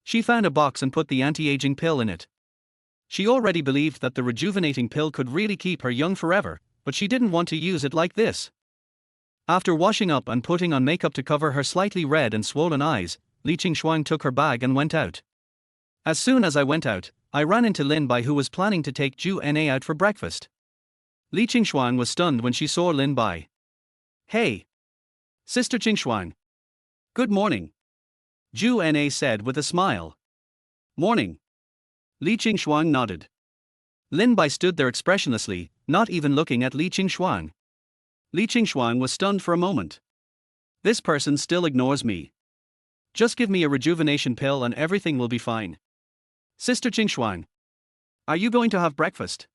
She found a box and put the anti-aging pill in it. She already believed that the rejuvenating pill could really keep her young forever, but she didn't want to use it like this. After washing up and putting on makeup to cover her slightly red and swollen eyes, Li Qingxuan took her bag and went out. As soon as I went out, I ran into Lin Bai, who was planning to take Zhu Na out for breakfast. Li Qingxuan was stunned when she saw Lin Bai. Hey! Sister Qingxuan. Good morning. Zhu Na said with a smile. Morning. Li Qingxuan nodded. Lin Bai stood there expressionlessly, not even looking at Li Qingxuan. Li Qingxuan was stunned for a moment. This person still ignores me. Just give me a rejuvenation pill and everything will be fine. Sister Qingxuan. Are you going to have breakfast?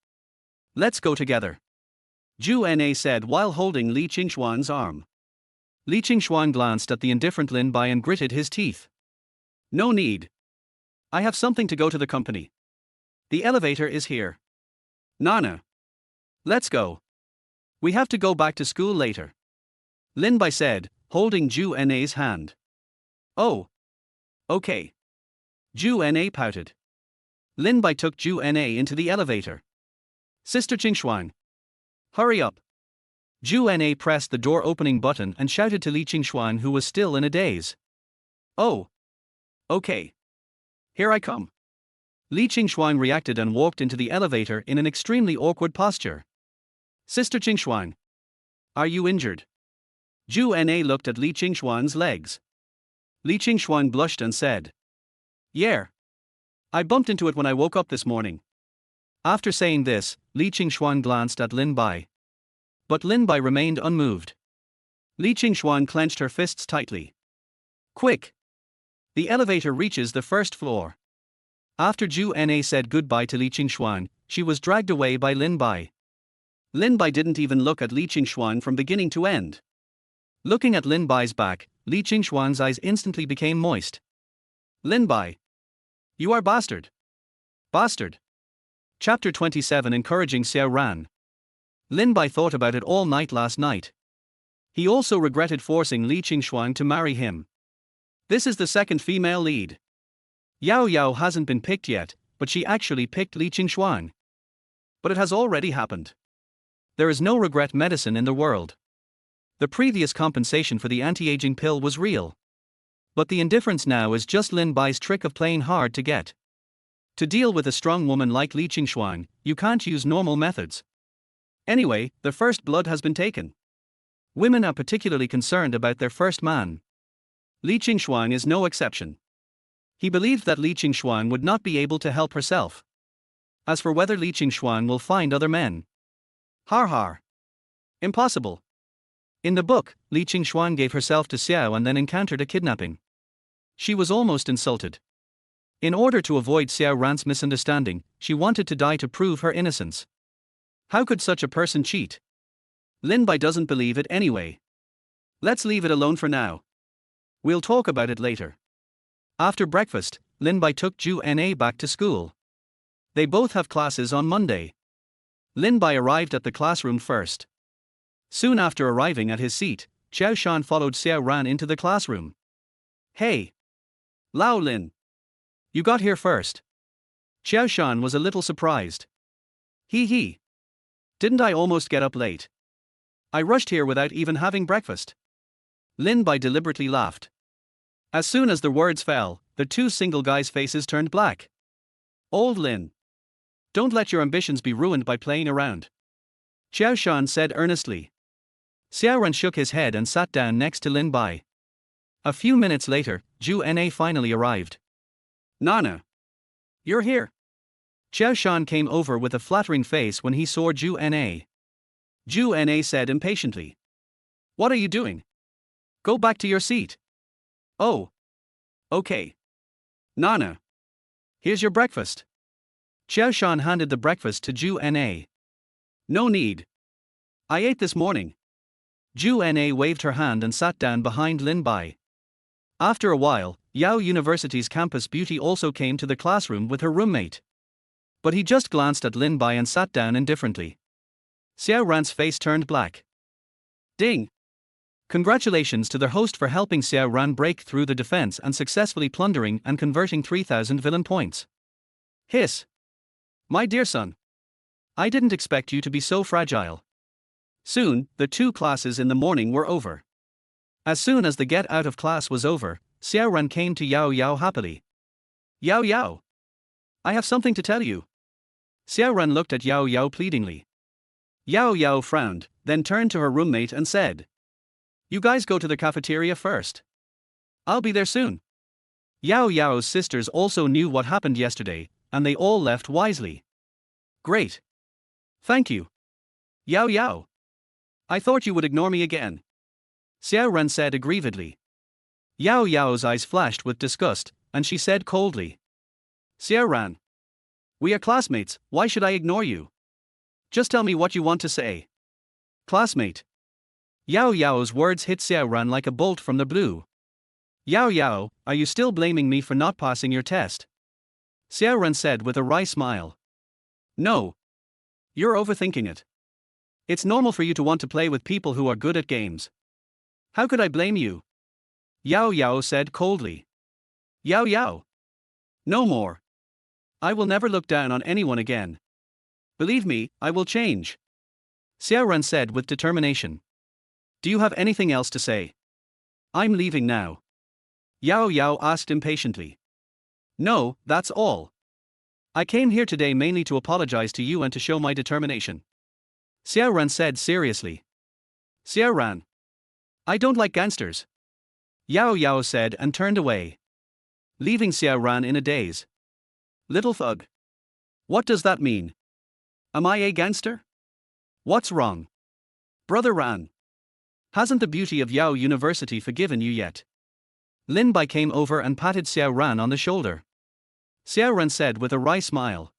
Let's go together. Zhu Na said while holding Li Qingxuan's arm. Li Qingxuan glanced at the indifferent Lin Bai and gritted his teeth. No need. I have something to go to the company. The elevator is here. Nana. Let's go. We have to go back to school later. Lin Bai said, holding Zhu Na's hand. Oh. Okay. Zhu Na pouted. Lin Bai took Zhu Na into the elevator. Sister Qingxuan. Hurry up. Zhu Na pressed the door opening button and shouted to Li Qingxuan, who was still in a daze. Oh. Okay. Here I come. Li Qingxuan reacted and walked into the elevator in an extremely awkward posture. Sister Qingxuan. Are you injured? Zhu Na looked at Li Qingxuan's legs. Li Qingxuan blushed and said. Yeah. I bumped into it when I woke up this morning. After saying this, Li Qingxuan glanced at Lin Bai. But Lin Bai remained unmoved. Li Qingxuan clenched her fists tightly. Quick! The elevator reaches the first floor. After Zhu Na said goodbye to Li Qingxuan, she was dragged away by Lin Bai. Lin Bai didn't even look at Li Qingxuan from beginning to end. Looking at Lin Bai's back, Li Qingxuan's eyes instantly became moist. Lin Bai. You are bastard. Bastard. Chapter 27 Encouraging Xiao Ran. Lin Bai thought about it all night last night. He also regretted forcing Li Qingxuan to marry him. This is the second female lead. Yao Yao hasn't been picked yet, but she actually picked Li Qingxuan. But it has already happened. There is no regret medicine in the world. The previous compensation for the anti-aging pill was real. But the indifference now is just Lin Bai's trick of playing hard to get. To deal with a strong woman like Li Qingxuan, you can't use normal methods. Anyway, the first blood has been taken. Women are particularly concerned about their first man. Li Qingxuan is no exception. He believed that Li Qingxuan would not be able to help herself. As for whether Li Qingxuan will find other men. Har har. Impossible. In the book, Li Qingxuan gave herself to Xiao and then encountered a kidnapping. She was almost insulted. In order to avoid Xiao Ran's misunderstanding, she wanted to die to prove her innocence. How could such a person cheat? Lin Bai doesn't believe it anyway. Let's leave it alone for now. We'll talk about it later. After breakfast, Lin Bai took Zhu Na back to school. They both have classes on Monday. Lin Bai arrived at the classroom first. Soon after arriving at his seat, Xiao Shan followed Xiao Ran into the classroom. Hey! Lao Lin! You got here first. Xiao Shan was a little surprised. Hee. Didn't I almost get up late? I rushed here without even having breakfast. Lin Bai deliberately laughed. As soon as the words fell, the two single guys' faces turned black. Old Lin. Don't let your ambitions be ruined by playing around. Xiao Shan said earnestly. Xiao Ran shook his head and sat down next to Lin Bai. A few minutes later, Zhu Na finally arrived. Nana. You're here. Xiao Shan came over with a flattering face when he saw Zhu Na. Zhu Na said impatiently. What are you doing? Go back to your seat. Oh. Okay. Nana. Here's your breakfast. Xiao Shan handed the breakfast to Zhu Na. No need. I ate this morning. Zhu Na waved her hand and sat down behind Lin Bai. After a while, Yao University's campus beauty also came to the classroom with her roommate. But he just glanced at Lin Bai and sat down indifferently. Xiao Ran's face turned black. Ding! Congratulations to their host for helping Xiao Ran break through the defense and successfully plundering and converting 3,000 villain points. Hiss! My dear son. I didn't expect you to be so fragile. Soon, the two classes in the morning were over. As soon as the get out of class was over, Xiao Ran came to Yao Yao happily. Yao. I have something to tell you. Xiao Ran looked at Yao Yao pleadingly. Yao Yao frowned, then turned to her roommate and said. You guys go to the cafeteria first. I'll be there soon. Yao Yao's sisters also knew what happened yesterday, and they all left wisely. Great. Thank you. Yao. I thought you would ignore me again. Xiao Ran said aggrievedly. Yao Yao's eyes flashed with disgust, and she said coldly. Xiao Ran. We are classmates, why should I ignore you? Just tell me what you want to say. Classmate. Yao Yao's words hit Xiao Ran like a bolt from the blue. Yao, are you still blaming me for not passing your test? Xiao Ran said with a wry smile. No. You're overthinking it. It's normal for you to want to play with people who are good at games. How could I blame you? Yao said coldly. Yao. No more. I will never look down on anyone again. Believe me, I will change. Xiao Ran said with determination. Do you have anything else to say? I'm leaving now. Yao asked impatiently. No, that's all. I came here today mainly to apologize to you and to show my determination. Xiao Ran said seriously. Xiao Ran. I don't like gangsters. Yao said and turned away, leaving Xiao Ran in a daze. Little thug. What does that mean? Am I a gangster? What's wrong? Brother Ran. Hasn't the beauty of Yao University forgiven you yet? Lin Bai came over and patted Xiao Ran on the shoulder. Xiao Ran said with a wry smile.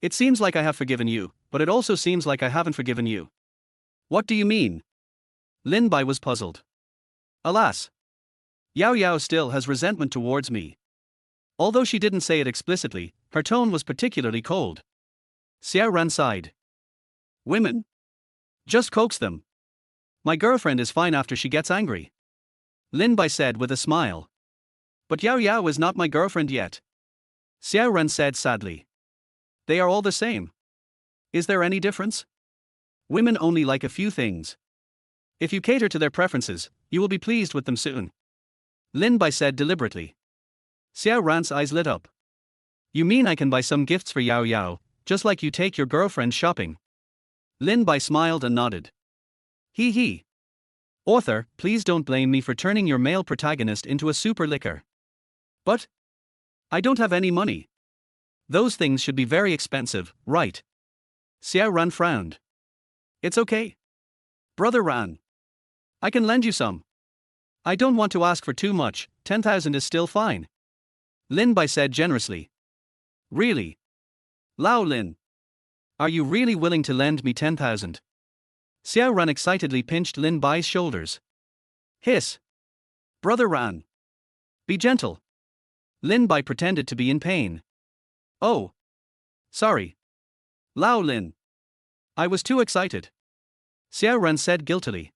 It seems like I have forgiven you, but it also seems like I haven't forgiven you. What do you mean? Lin Bai was puzzled. Alas. Yao still has resentment towards me. Although she didn't say it explicitly, her tone was particularly cold. Xiao Ran sighed. Women. Just coax them. My girlfriend is fine after she gets angry. Lin Bai said with a smile. But Yao is not my girlfriend yet. Xiao Ran said sadly. They are all the same. Is there any difference? Women only like a few things. If you cater to their preferences, you will be pleased with them soon. Lin Bai said deliberately. Xiao Ran's eyes lit up. You mean I can buy some gifts for Yao, just like you take your girlfriend shopping? Lin Bai smiled and nodded. Hee. Author, please don't blame me for turning your male protagonist into a super licker. But I don't have any money. Those things should be very expensive, right? Xiao Ran frowned. It's okay. Brother Ran. I can lend you some. I don't want to ask for too much, 10,000 is still fine. Lin Bai said generously. Really? Lao Lin. Are you really willing to lend me 10,000? Xiao Ran excitedly pinched Lin Bai's shoulders. Hiss. Brother Ran. Be gentle. Lin Bai pretended to be in pain. Oh. Sorry. Lao Lin. I was too excited. Xiao Ran said guiltily.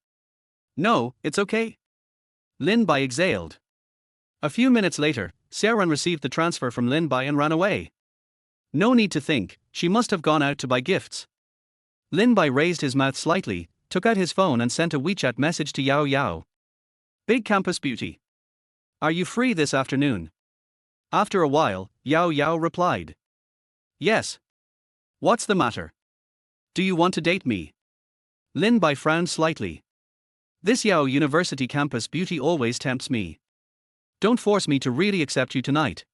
No, it's okay. Lin Bai exhaled. A few minutes later, Xiao Ran received the transfer from Lin Bai and ran away. No need to think, she must have gone out to buy gifts. Lin Bai raised his mouth slightly, took out his phone and sent a WeChat message to Yao Yao. Big campus beauty. Are you free this afternoon? After a while, Yao Yao replied. Yes. What's the matter? Do you want to date me? Lin Bai frowned slightly. This Yao University campus beauty always tempts me. Don't force me to really accept you tonight.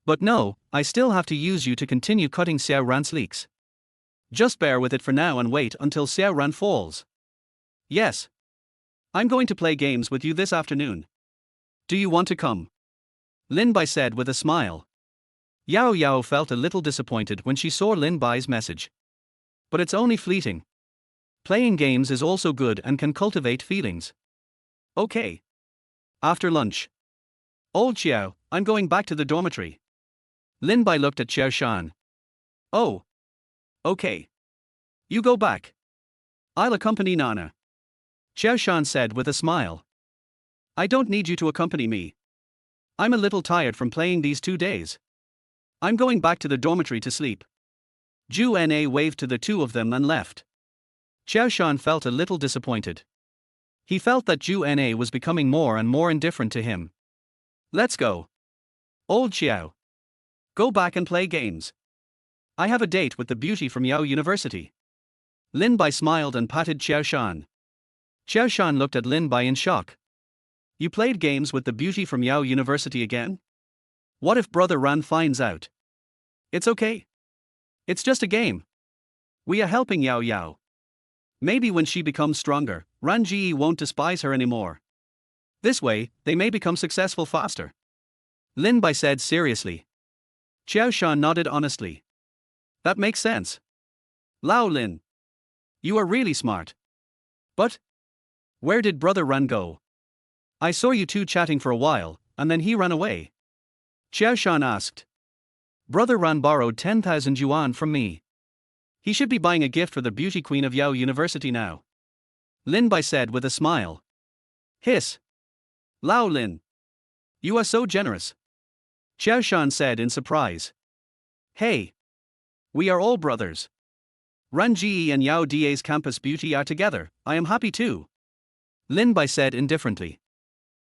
But no, I still have to use you to continue cutting Xiao Ran's leaks. Just bear with it for now and wait until Xiao Ran falls. Yes. I'm going to play games with you this afternoon. Do you want to come? Lin Bai said with a smile. Yao Yao felt a little disappointed when she saw Lin Bai's message. But it's only fleeting. Playing games is also good and can cultivate feelings. Okay. After lunch. Old Xiao, I'm going back to the dormitory. Lin Bai looked at Xiao Shan. Oh. Okay. You go back. I'll accompany Nana. Xiao Shan said with a smile. I don't need you to accompany me. I'm a little tired from playing these 2 days. I'm going back to the dormitory to sleep. Ju Na waved to the two of them and left. Xiao Shan felt a little disappointed. He felt that Ju Na was becoming more and more indifferent to him. Let's go. Old Xiao. Go back and play games. I have a date with the beauty from Yao University. Lin Bai smiled and patted Xiao Shan. Xiao Shan looked at Lin Bai in shock. You played games with the beauty from Yao University again? What if Brother Ran finds out? It's okay. It's just a game. We are helping Yao Yao. Maybe when she becomes stronger, Ran Ji won't despise her anymore. This way, they may become successful faster. Lin Bai said seriously. Xiao Shan nodded honestly. That makes sense. Lao Lin. You are really smart. But where did Brother Ran go? I saw you two chatting for a while, and then he ran away. Xiao Shan asked. Brother Ran borrowed 10,000 yuan from me. He should be buying a gift for the beauty queen of Yao University now. Lin Bai said with a smile. Hiss. Lao Lin. You are so generous. Xiao Shan said in surprise. Hey. We are all brothers. Ran Ji and Yao Da's campus beauty are together, I am happy too. Lin Bai said indifferently.